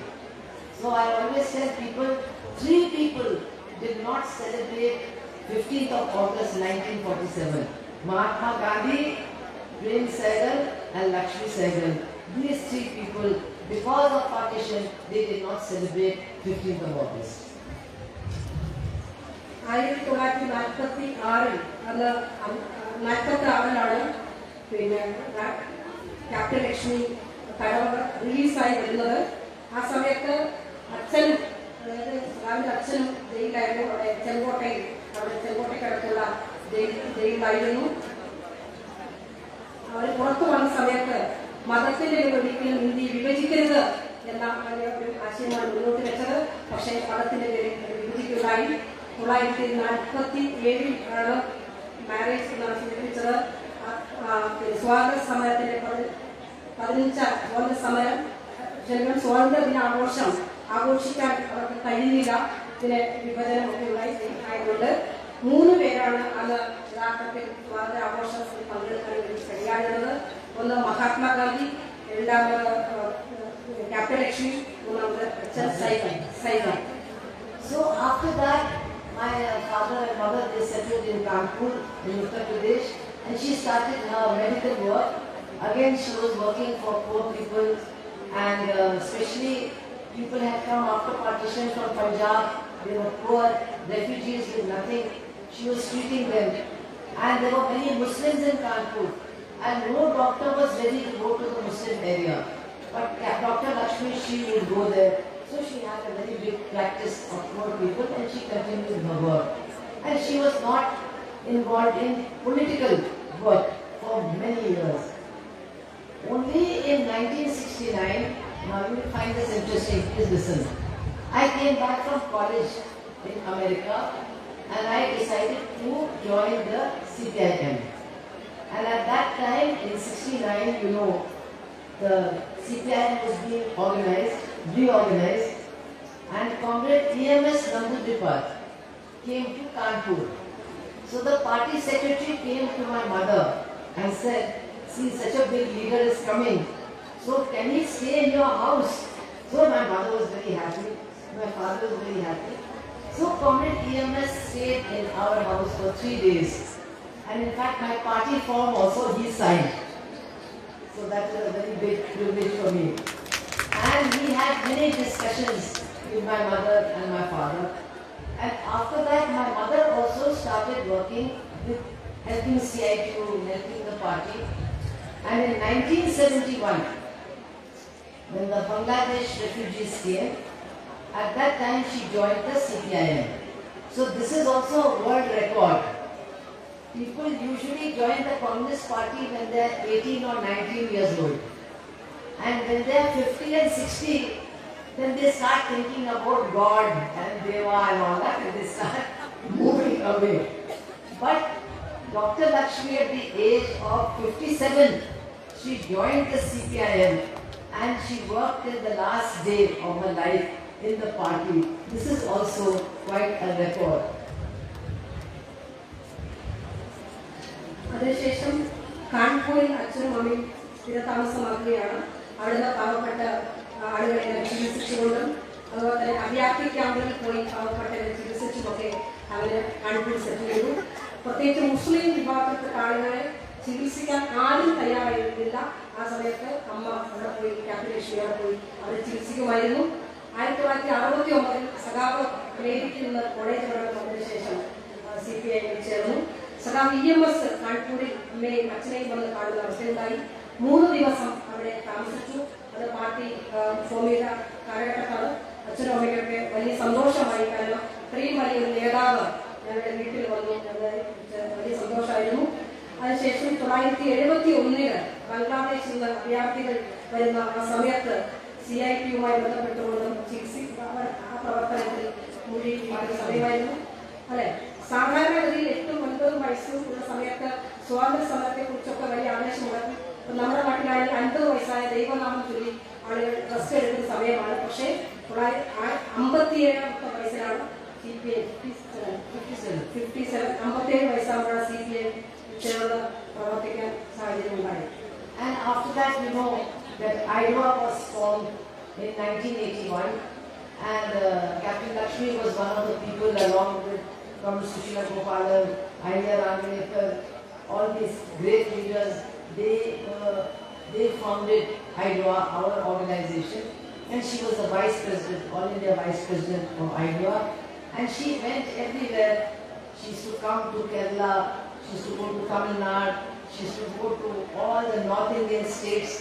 So I always tell people, 3 people did not celebrate 15th of August 1947. Mahatma Gandhi, Prem Sehgal and Lakshmi Sehgal. These 3 people, because of partition, they did not celebrate 15th of August. 1946 അന്ന് 46-ലാണ് പിന്നെ ക്യാപ്റ്റൻ ലക്ഷ്മി തടവ് റിലീസായി വരുന്നത്. ആ സമയത്ത് അച്ഛനും, അതായത് സ്വാമിയുടെ അച്ഛനും ജയിലായിരുന്നു. അവിടെ ചെങ്കോട്ടയ്ക്കടുത്തുള്ള ജയിലായിരുന്നു. അവർ പുറത്തു വന്ന സമയത്ത് മതത്തിന്റെ ഒരിക്കലും ഇന്ത്യ വിഭജിക്കരുത് എന്ന ഒരു ആശയമാണ് മുന്നോട്ട് വെച്ചത്. പക്ഷേ മതത്തിന്റെ പേരിൽ വിഭജിക്കുകയുണ്ടായി. 1947 ആണ് മാരേജ് എന്നാണ് സൂചിപ്പിച്ചത്. സ്വാതന്ത്ര്യ സമരത്തിന്റെ 15 സ്വാതന്ത്ര്യ സമരം ജനങ്ങൾ സ്വാതന്ത്ര്യ ദിനാഘോഷം ആഘോഷിക്കാൻ അവർക്ക് കഴിയുന്നില്ല. ഇതിന് വിഭജനം ഒക്കെ ഉണ്ടായി ആയതുകൊണ്ട് 3 പേരാണ് അന്ന് യഥാർത്ഥത്തിൽ സ്വാതന്ത്ര്യ ആഘോഷത്തിൽ പങ്കെടുക്കാൻ വേണ്ടി കഴിയാറുള്ളത്. ഒന്ന് മഹാത്മാഗാന്ധി, രണ്ടാമത് ക്യാപ്റ്റൻ ലക്ഷ്മി, മൂന്നാമത് സൈഗൽ. So after that, my father and mother, they settled in Kanpur in Uttar Pradesh. and she started her medical work. Again, she was working for poor people, and especially people had come after partition from Punjab. They were poor, refugees with nothing. She was treating them. And there were many Muslims in Kanpur. And no doctor was ready to go to the Muslim area. But Dr. Lakshmi, she would go there. So she had a very big practice of poor people, and she continued her work. And she was not involved in political work for many years. Only in 1969, now you will find this interesting, please listen. I came back from college in America, and I decided to join the CPIM. And at that time, in 69, you know, the CPIM was being reorganized, and Comrade EMS Namboodiripad came to Kanpur. So the party secretary came to my mother and said, see, such a big leader is coming, so can he stay in your house? So my mother was very happy, my father was very happy. So Comrade EMS stayed in our house for 3 days. And in fact, my party form also he signed. So that was a very big privilege for me. And we had many discussions with my mother and my father. And after that, my mother also started working with helping CITU, helping the party. And in 1971, when the Bangladesh refugees came, at that time she joined the CPIM. So this is also a world record. People usually join the Communist Party when they are 18 or 19 years old. And when they are 50 and 60, then they start thinking about God and Deva and all that, and they start moving away. But Dr. Lakshmi, at the age of 57, she joined the CPIM, and she worked till the last day of her life in the party. This is also quite a record. അതിനുശേഷം കാൺപൂരിൽ അച്ഛനും അമ്മയും സ്ഥിരതാമസമാക്കുകയാണ്. അവിടുന്ന് പാവപ്പെട്ട ആളുകളെ ചികിത്സിച്ചുകൊണ്ടും അതുപോലെ തന്നെ അഭയാർത്ഥി ക്യാമ്പുകളിൽ പോയി പാവപ്പെട്ടവരെ ചികിത്സിച്ചുമൊക്കെ അവര് കാൺപൂർ സെറ്റിൽ ചെയ്തു. പ്രത്യേകിച്ച് മുസ്ലിം വിഭാഗത്തിൽപ്പെട്ട ആളുകളെ ചികിത്സിക്കാൻ ആരും തയ്യാറായിരുന്നില്ല. ആ സമയത്ത് അമ്മ അവിടെ പോയി, ക്യാപ്റ്റൻ ലക്ഷ്മി അവിടെ പോയി അവരെ ചികിത്സിക്കുമായിരുന്നു. 1969 സഖാവ് അമേരിക്കയിൽ നിന്ന് കോളേജ് പഠനം വന്നതിന് ശേഷം CPI ചേർന്നു. സഖാവ് EMS കാൺപൂരിൽ അമ്മയും അച്ഛനെയും വന്ന് കാണുന്ന അവസ്ഥയുണ്ടായി. 3 ദിവസം അവിടെ താമസിച്ചു. അത് പാർട്ടി ഫോം ചെയ്ത കാലഘട്ടത്താണ്. അച്ഛനും അമ്മയ്ക്കൊക്കെ വലിയ സന്തോഷമായി. കാരണം ഇത്രയും വലിയൊരു നേതാവ് ഞങ്ങളുടെ വീട്ടിൽ വന്നു എന്നത് വലിയ സന്തോഷമായിരുന്നു. അതിനുശേഷം 1971 ബംഗ്ലാദേശിൽ നിന്ന് അഭയാർത്ഥികൾ വരുന്ന ആ സമയത്ത് CITയുമായി ബന്ധപ്പെട്ടുകൊണ്ടും ആ പ്രവർത്തനത്തിൽ മുഴുകിയ സമയമായിരുന്നു. അല്ലെ, സാധാരണഗതിയിൽ 8ഉം 9ഉം വയസ്സുള്ള സമയത്ത് സ്വാതന്ത്ര്യ സമരത്തെ കുറിച്ചൊക്കെ വലിയ ആവേശമുണ്ടാക്കി. നമ്മുടെ നാട്ടിലാണെങ്കിൽ 50 വയസ്സായ ദൈവനാമം ചൊല്ലി ആളുകൾ റെസ്റ്റ് എടുക്കുന്ന സമയമാണ്. പക്ഷേ 57 വയസ്സിലാണ് CPI 57 വയസ്സാകുമ്പോഴാണ് CPI ചേർന്ന് പ്രവർത്തിക്കാൻ സാഹചര്യം ഉണ്ടായി. And after that, you know that IDWA was formed in 1981, and Captain Lakshmi was one of the people, along with Comrade Sushila Gopalan, Ahilya Ranganekar, all these great leaders. They founded IDWA, our organization, and she was the vice president, all India vice president of IDWA, and she went everywhere. She used to come to Kerala, she used to go to Tamil Nadu, she used to go to all the North Indian states.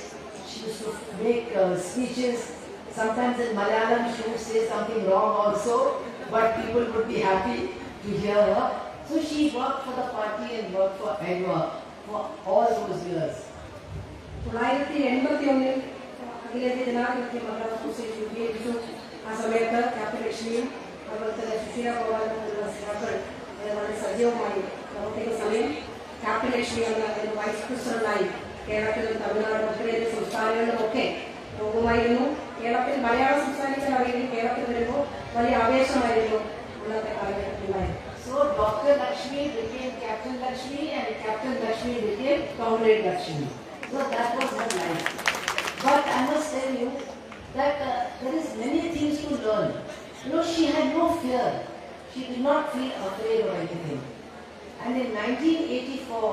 She used to make speeches. Sometimes in Malayalam she would say something wrong also, but people would be happy to hear her. So she worked for the party and worked for IDWA for all those years. 1981 അഖിലേന്ത്യാ ജനാധിപത്യ മഹിളാ അസോസിയേഷൻ രൂപീകരിച്ചു. ആ സമയത്ത് ക്യാപ്റ്റൻ ലക്ഷ്മിയും അതുപോലെ തന്നെ സുശീല ഗോപാലൻ പോലുള്ള നേതാക്കൾ വളരെ സജീവമായി പ്രവർത്തിക്കുന്ന സമയം ക്യാപ്റ്റൻ ലക്ഷ്മി എന്ന ഒരു വൈസ് പ്രസിഡന്റായി കേരളത്തിലും തമിഴ്നാട് ഉത്തരേന്ത്യൻ സംസ്ഥാനങ്ങളിലുമൊക്കെ പോകുമായിരുന്നു. കേരളത്തിൽ മലയാളം സംസാരിക്കാനാണെങ്കിൽ കേരളത്തിൽ വരുമ്പോൾ വലിയ ആവേശമായിരുന്നു അന്നത്തെ കാലഘട്ടത്തിലുണ്ടായിരുന്നു. So Dr. Lakshmi became Captain Lakshmi, and Captain Lakshmi became Comrade Lakshmi. So that was her life. But I must tell you that there is many things to learn. You know, she had no fear. She did not feel afraid of anything. And in 1984,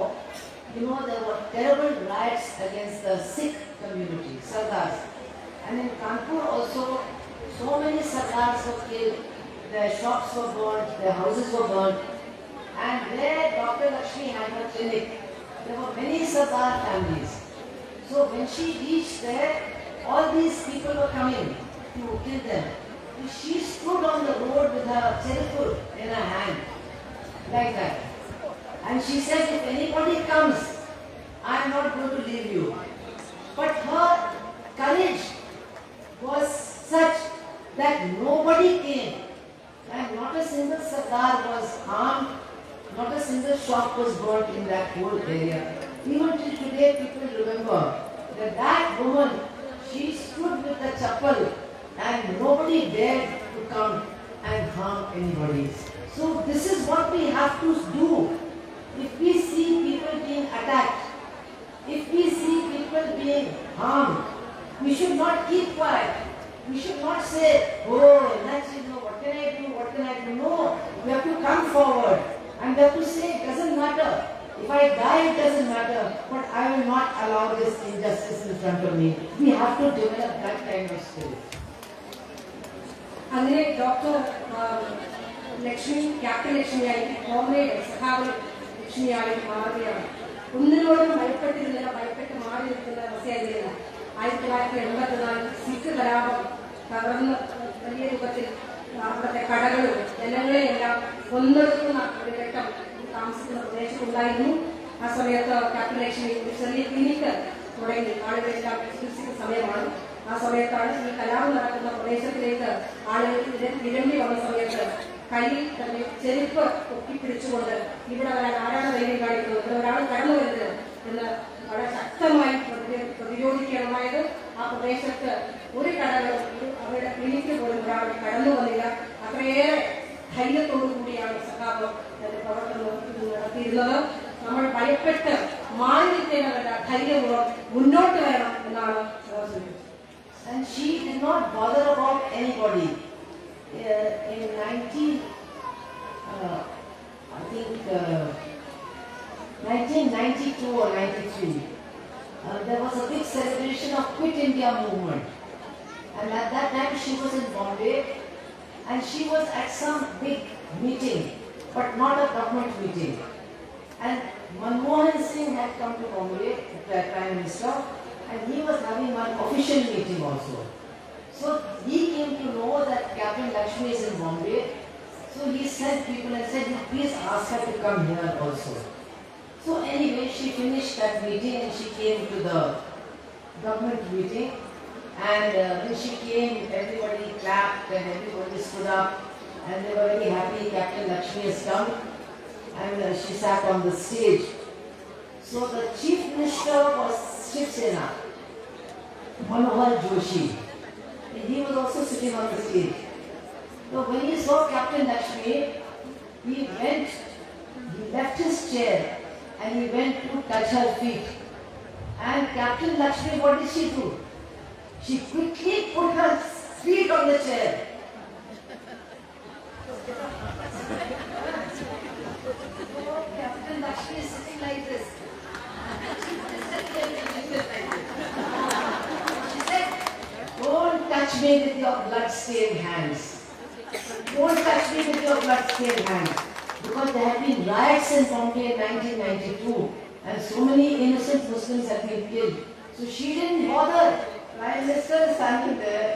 you know, there were terrible riots against the Sikh community, Sardars. And in Kanpur also, so many Sardars were killed, their shops were burnt, their houses were burnt. And where Dr. Lakshmi had her clinic, there were many Sardar families. So when she reached there, all these people were coming to kill them. She stood on the road with her cherry in her hand, like that. And she said, if anybody comes, I am not going to leave you. But her courage was such that nobody came. And not a single Sardar was harmed, not a single shop was burnt in that whole area. Even till today, people remember that that woman, she stood with the chappal and nobody dared to come and harm anybody. So this is what we have to do. If we see people being attacked, if we see people being harmed, we should not keep quiet. We should not say, oh, what can I do, what can I do? No, we have to come forward and we have to say, it doesn't matter. If I die, it doesn't matter, but I will not allow this injustice in front of me. We have to develop that kind of spirit. അങ്ങനെ ഡോക്ടർ ലക്ഷ്മി ക്യാപ്റ്റൻ ലക്ഷ്മിയായി കോമ്രേഡ് സഖാവ് ലക്ഷ്മിയായി മാറുകയാണ്. ഒന്നിനോടും ഭയപ്പെട്ടിരുന്നില്ല, ഭയപ്പെട്ട് മാറി നിൽക്കുന്ന അവസ്ഥയായിരുന്നില്ല. 1984 സിഖ് കലാപം തകർന്ന് വലിയ രൂപത്തിൽ അവിടുത്തെ കടകളും ജനങ്ങളെയെല്ലാം കൊന്നെടുക്കുന്ന ഒരു ഘട്ടം താമസിക്കുന്ന പ്രദേശത്തുണ്ടായിരുന്നു. ആ സമയത്ത് ക്യാപ്റ്റൻ ലക്ഷ്മി ഒരു ചെറിയ ക്ലിനിക്ക് തുടങ്ങി ആളുകളെല്ലാം ചികിത്സിക്കുന്ന സമയമാണ്. ആ സമയത്താണ് ഈ കലാപം നടക്കുന്ന പ്രദേശത്തിലേക്ക് ആളുകൾ വിരമ്പി വന്ന സമയത്ത് കയ്യിൽ തന്നെ ചെരുപ്പ് പൊക്കിപ്പിടിച്ചുകൊണ്ട് ഇവിടെ വരാൻ ആരാണ് ധൈര്യം കാണിക്കുന്നത്, ഇവിടെ ഒരാൾ കടന്നു വരുന്നത് എന്ന് വളരെ ശക്തമായി പ്രതിരോധിക്കാനുണ്ടായത്. ആ പ്രദേശത്ത് ഒരു കടകളും അവരുടെ ക്ലിനിക്ക് പോലും ഒരാൾ കടന്നു വന്നില്ല. അത്രയേറെ ധൈര്യത്തോടു കൂടിയാണ് സഖാവ് പ്രവർത്തനം നടത്തിയിരുന്നത്. നമ്മൾ ഭയപ്പെട്ട് മാറി നിൽക്കേണ്ടതല്ല, ധൈര്യപൂർവ്വം മുന്നോട്ട് വരണം എന്നാണ് സൂചിപ്പിച്ചത്. And she did not bother about anybody. In 1992 or 93, there was a big celebration of Quit India movement. And at that time she was in Bombay and she was at some big meeting, but not a government meeting. And Manmohan Singh had come to Bombay, the Prime Minister, and he was having one official meeting also. So he came to know that Captain Lakshmi is in Bombay. So he sent people and said, please ask her to come here also. So anyway, she finished that meeting and she came to the government meeting. And when she came, everybody clapped and everybody stood up. And they were very happy Captain Lakshmi has come. And she sat on the stage. So the Chief Minister was Shiv Sena, Manohar Joshi. And he was also sitting on the stage. So when he saw Captain Lakshmi, he left his chair and he went to touch her feet. And Captain Lakshmi, what did she do? She quickly put her feet on the chair. So Captain Lakshmi is sitting like this. She said, don't touch me with your blood-stained hands. Don't touch me with your blood-stained hands. Because there have been riots in Bombay in 1992 and so many innocent Muslims have been killed. So she didn't bother. Prime Minister is standing there.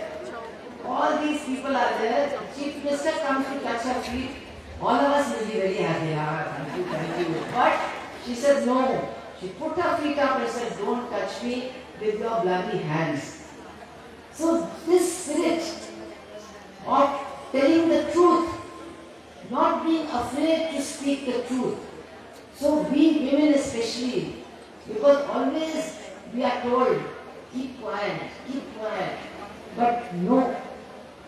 All these people are there. Chief Minister comes to touch her feet. All of us will be very happy. Thank you. But she said no. She put her feet up and said, don't touch me with your bloody hands. So this spirit of telling the truth, not being afraid to speak the truth. So we women especially, because always we are told, keep quiet. But no,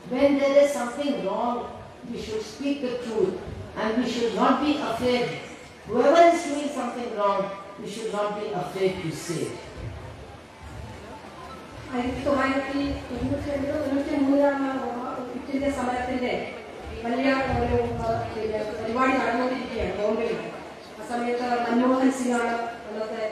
when there is something wrong, we should speak the truth and we should not be afraid. Whoever is doing something wrong, we should not be afraid to say it. 1993 quit സമരത്തിന്റെ വലിയ ഒരു പരിപാടി നടന്നുകൊണ്ടിരിക്കുകയാണ് ബോംബെയിൽ. ആ സമയത്ത് മൻമോഹൻ സിംഗാണ് അന്നത്തെ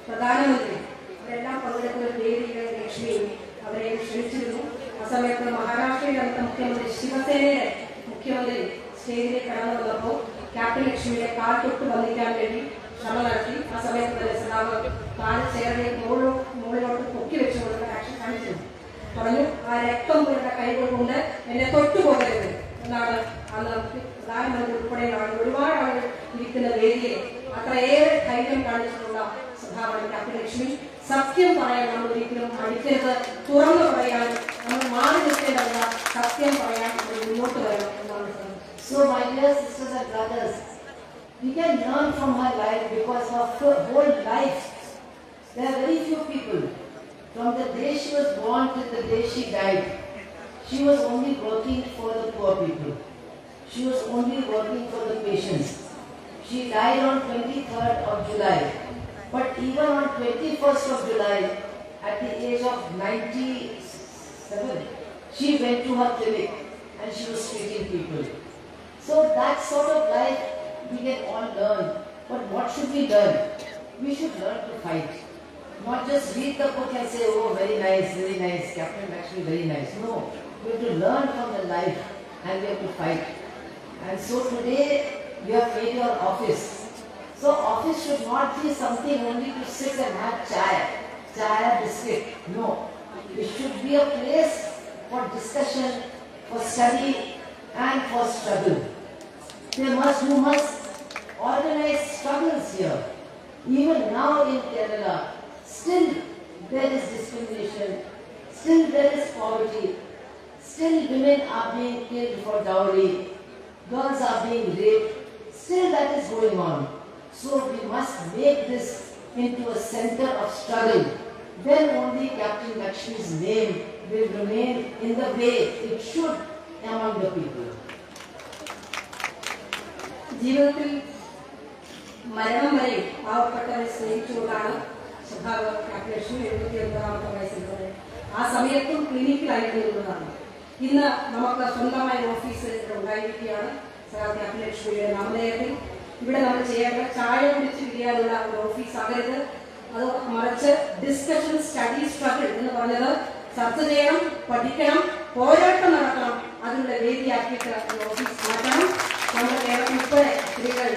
പ്രധാനമന്ത്രി അവരെല്ലാം പങ്കെടുക്കുന്ന വേദിയിലെ ലക്ഷ്മിയും അവരെ ക്ഷണിച്ചിരുന്നു. ആ സമയത്ത് മഹാരാഷ്ട്രയിലെ അന്നത്തെ മുഖ്യമന്ത്രി ശിവസേനയുടെ മുഖ്യമന്ത്രി സ്റ്റേജിലേക്ക് കടന്നു വന്നപ്പോൾ ക്യാപ്റ്റൻ ലക്ഷ്മിയുടെ കാൽ തൊട്ട് വന്നിക്കാൻ വേണ്ടി ശ്രമം നടത്തി. ആ സമയത്ത് തന്നെ സദാവ് കാല് ചേർന്ന് മുകളിലോട്ട് പൊക്കി വെച്ചുകൊണ്ട് ആക്ഷൻ കാണിച്ചിരുന്നു. പറഞ്ഞു, ആ രക്തം പുരണ്ട കൈകൾ കൊണ്ട് എന്നെ തൊട്ടുപോകരുത് എന്നാണ് അന്ന് പ്രധാനമന്ത്രി ഉൾപ്പെടെയുള്ള ആളുകൾ, ഒരുപാട് ആളുകൾ ഇരിക്കുന്ന വേദിയെ അത്രയേറെ ധൈര്യം കാണിച്ചിട്ടുള്ള സഖാവാണ് ക്യാപ്റ്റൻ ലക്ഷ്മി. സത്യം പറയാൻ നമ്മൾ ഒരിക്കലും മടിക്കരുത്, തുറന്നു പറയാൻ നമ്മൾ മാറി നിൽക്കേണ്ടതല്ല, സത്യം പറയാൻ നമ്മൾ മുന്നോട്ട് വരണം എന്നാണ്. So my dear sisters and brothers, we can learn from her life because her whole life, there are very few people. From the day she was born till the day she died, she was only working for the poor people. She was only working for the patients. She died on 23rd of July. But even on 21st of July, at the age of 97, she went to her clinic and she was treating people. So that sort of life we can all learn. But what should we learn? We should learn to fight. Not just read the book and say, oh, very nice, Captain actually very nice. No, we have to learn from the life and we have to fight. And so today we have made your office. So office should not be something only to sit and have chai biscuit. No, it should be a place for discussion, for study and for struggle. You must organize struggles here. Even now in Kerala, still there is discrimination, still there is poverty, still women are being killed for dowry, girls are being raped, still that is going on. So we must make this into a center of struggle. Then only Captain Lakshmi's name will remain in the way it should among the people. ജീവിതത്തിൽ മരണം വരെ പാവപ്പെട്ടവരെ സ്നേഹിച്ചുകൊണ്ടാണ് സഖാവ് ക്യാപ്റ്റൻ ലക്ഷ്മി 79ാമത്തെ വയസ്സിൽ ആ സമയത്തും ക്ലിനിക്കിലായിരുന്നതാണ്. ഇന്ന് നമുക്ക് സ്വന്തമായ ഓഫീസ് ഉണ്ടായിരിക്കുകയാണ്. സഖാവ് ക്യാപ്റ്റൻ ലക്ഷ്മിയുടെ നാമധേയത്തിൽ ഇവിടെ നമ്മൾ ചെയ്യേണ്ട ചായ കുടിച്ച് പിരിയാനുള്ള ഒരു ഓഫീസ് ആകരുത്. അത് മറിച്ച് ഡിസ്കഷൻ, സ്റ്റഡി, സ്ട്രഗിൾ എന്ന് പറഞ്ഞത് ചർച്ച ചെയ്യണം, പഠിക്കണം, പോരാട്ടം നടത്തണം. അതിനുള്ള വേദിയാക്കിയിട്ട് ഒരു ഓഫീസ് മാറ്റണം. നമ്മുടെ കേരളത്തിൽ ഉൾപ്പെടെ സ്ത്രീകൾ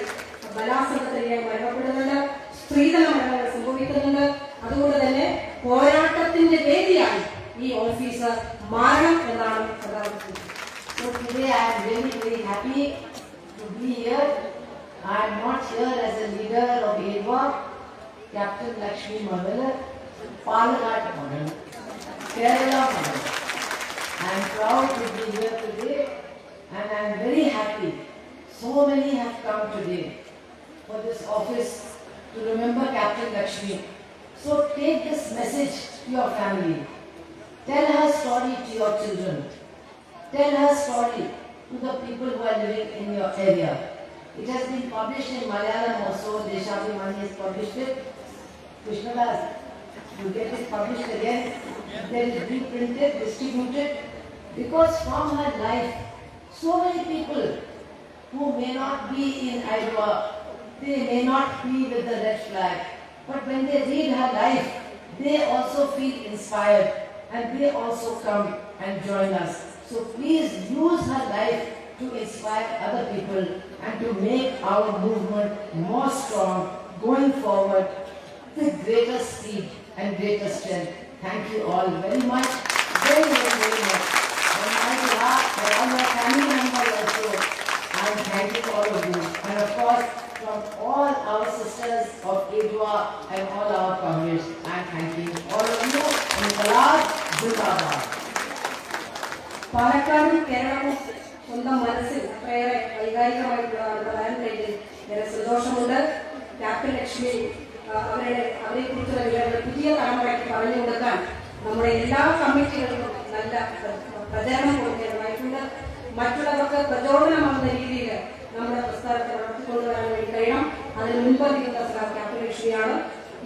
ബലാത്സംഗത്തിനിരയായി മരണപ്പെടുന്നുണ്ട്, സ്ത്രീധന മരണങ്ങൾ സംഭവിക്കുന്നുണ്ട്. അതുകൊണ്ട് തന്നെ പോരാട്ടത്തിന്റെ വേദിയായി ഈ ഓഫീസ് മാറണം എന്നാണ് പ്രധാനമന്ത്രി. So today I am really very happy to be here. I am not here as a leader of EDWA, Captain Lakshmi Mandal, Palakkad Mandal, Kerala Mandal. I am proud to be here today and I am very happy. So many have come today for this office to remember Captain Lakshmi. So take this message to your family. Tell her story to your children. Tell her story to the people who are living in your area. It has been published in Malayalam also. Deshabhimani has published it. Krishnadas, you get it published again. Then it reprinted, distributed. Because from her life, so many people who may not be in Iowa, they may not be with the red flag. But when they read her life, they also feel inspired and they also come and join us. So please use her life to inspire other people and to make our movement more strong going forward with greater speed and greater strength. Thank you all very much, very, very, very much. On my behalf, for all my family members also, I am thanking all of you. And of course, from all our sisters of EDWA and all our comrades, I am thanking all of you. Inqilab Zindabad. പാലക്കാടും കേരളവും സ്വന്തം മനസ്സിൽ അത്രയേറെ വൈകാരികമായിട്ടുള്ള പറയാൻ കഴിഞ്ഞതിൽ ഏറെ സന്തോഷമുണ്ട്. ക്യാപ്റ്റൻ ലക്ഷ്മി അവരെ കുറിച്ചുള്ള വിവരങ്ങൾ പുതിയ തലമുറയ്ക്ക് പറഞ്ഞു കൊടുക്കാൻ നമ്മുടെ എല്ലാ കമ്മിറ്റികൾക്കും നല്ല പ്രചരണം കൊടുക്കേണ്ടതായിട്ടുണ്ട്. മറ്റുള്ളവർക്ക് പ്രചോദനമാകുന്ന രീതിയിൽ നമ്മുടെ പ്രസ്ഥാനത്തെ വളർത്തിക്കൊണ്ടുവരാൻ വേണ്ടി കഴിയണം. അതിന് മുൻപന്തിക്കുന്ന ക്യാപ്റ്റൻ ലക്ഷ്മിയാണ്.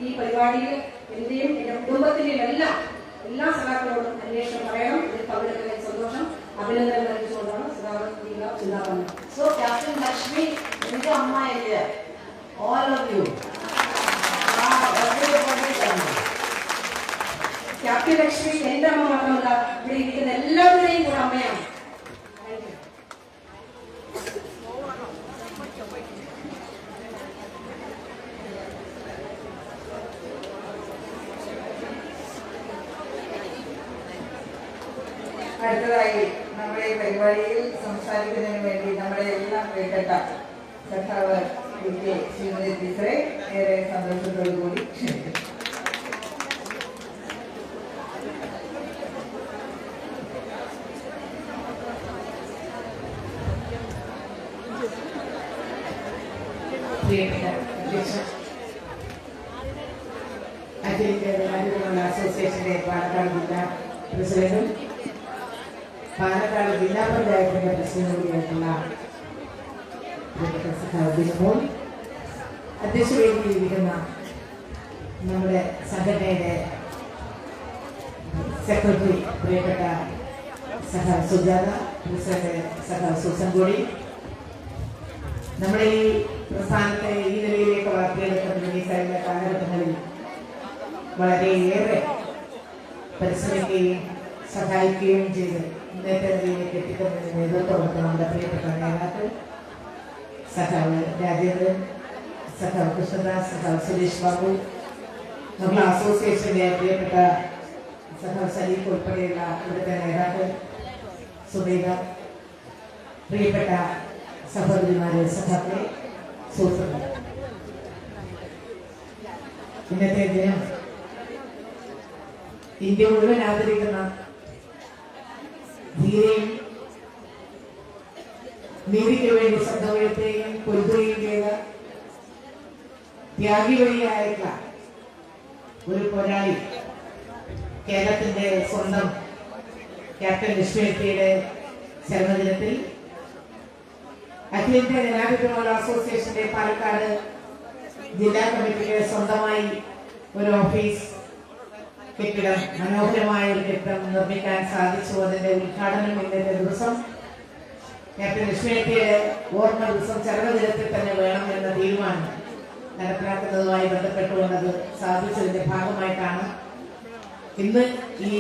ഈ പരിപാടിയിൽ എന്റെയും എന്റെ കുടുംബത്തിന്റെയും എല്ലാ സഖാക്കളോടും അന്വേഷണം പറയണം. ഇതിൽ പങ്കെടുക്കുന്ന സന്തോഷം അഭിനന്ദനം അറിയിച്ചുകൊണ്ടാണ് ചിന്താപനം. So Captain Lakshmi, Amma area, all of you. Captain Lakshmi എന്റെ അമ്മ മാത്രമല്ല, ഇവിടെ ഇരിക്കുന്ന എല്ലാവരുടെയും കൂടെ അമ്മയാണ്. അടുത്തതായി നമ്മുടെ ഈ പരിപാടിയിൽ സംസാരിക്കുന്നതിന് വേണ്ടി നമ്മുടെ എല്ലാം പ്രിയപ്പെട്ട സഖാവ് ശ്രീമതി ടീച്ചറെ ഏറെ സന്തോഷത്തോടു കൂടി ക്ഷണിക്കുന്നു. അസോസിയേഷന്റെ പാലക്കാട് ജില്ലാ പ്രസിഡന്റും പാലക്കാട് ജില്ലാ പഞ്ചായത്തിന്റെ പ്രസിഡന്റ് കൂടിയായിട്ടുള്ള ദിനവും അധ്യക്ഷതയിലിരിക്കുന്ന നമ്മുടെ സംഘടനയുടെ സെക്രട്ടറി പ്രിയപ്പെട്ട സഖാവ് സുജാത, പ്രസിഡന്റ് സഖാവ് സൂസൻ കൂടി, നമ്മുടെ ഈ പ്രസ്ഥാനത്തെ ഈ നിലയിലേക്ക് വളർത്തിയെടുക്കുന്നതിന് ഈ കഴിഞ്ഞ കാലഘട്ടങ്ങളിൽ വളരെയേറെ പരിശ്രമിക്കുകയും സഹായിക്കുകയും ചെയ്ത് ഇന്നത്തെ നിലയിലേക്ക് എത്തിക്കുന്നതിന് നേതൃത്വം കൊടുത്ത നമ്മുടെ പ്രിയപ്പെട്ട നേതാക്കൾ സഖാവ് രാജേന്ദ്രൻ, സഖാവ് കൃഷ്ണദാസ്, സഖാവ് സുരേഷ് ബാബു, നമ്മുടെ അസോസിയേഷന്റെ പ്രിയപ്പെട്ട സഖാവ് സലീഫ് ഉൾപ്പെടെയുള്ള ഇവിടുത്തെ നേതാക്കൾ, സുബൈദ, പ്രിയപ്പെട്ട സഹോദരിമാരെ, സഖാക്കളെ, സുഹൃത്തുക്കളെ, ഇന്നത്തെ ദിനം ഇന്ത്യ മുഴുവൻ ആദരിക്കുന്ന ധീരയും നീതിക്ക് വേണ്ടി ശബ്ദമുയർത്തുകയും പൊരുതുകയും ചെയ്ത ത്യാഗി വഴിയായിട്ടുള്ള ഒരു പോരാളി, കേരളത്തിന്റെ സ്വന്തം ക്യാപ്റ്റൻ ലക്ഷ്മിയുടെ ചരമദിനത്തിൽ അഖിലേന്ത്യാ ജനാധിപത്യ അസോസിയേഷന്റെ പാലക്കാട് ജില്ലാ കമ്മിറ്റിക്ക് സ്വന്തമായി ഒരു ഓഫീസ് കെട്ടിടം, മനോഹരമായ ഒരു കെട്ടിടം നിർമ്മിക്കാൻ സാധിച്ചു. അതിന്റെ ഉദ്ഘാടനം ഇന്നത്തെ ദിവസം ക്യാപ്റ്റൻ ലക്ഷ്മിയുടെ ഓർമ്മ ദിവസം ചരമദിനത്തിൽ തന്നെ വേണം എന്ന തീരുമാനം നടപ്പിലാക്കുന്നതുമായി ബന്ധപ്പെട്ടുകൊണ്ട് അത് സാധിച്ചതിന്റെ ഭാഗമായിട്ടാണ് ഇന്ന് ഈ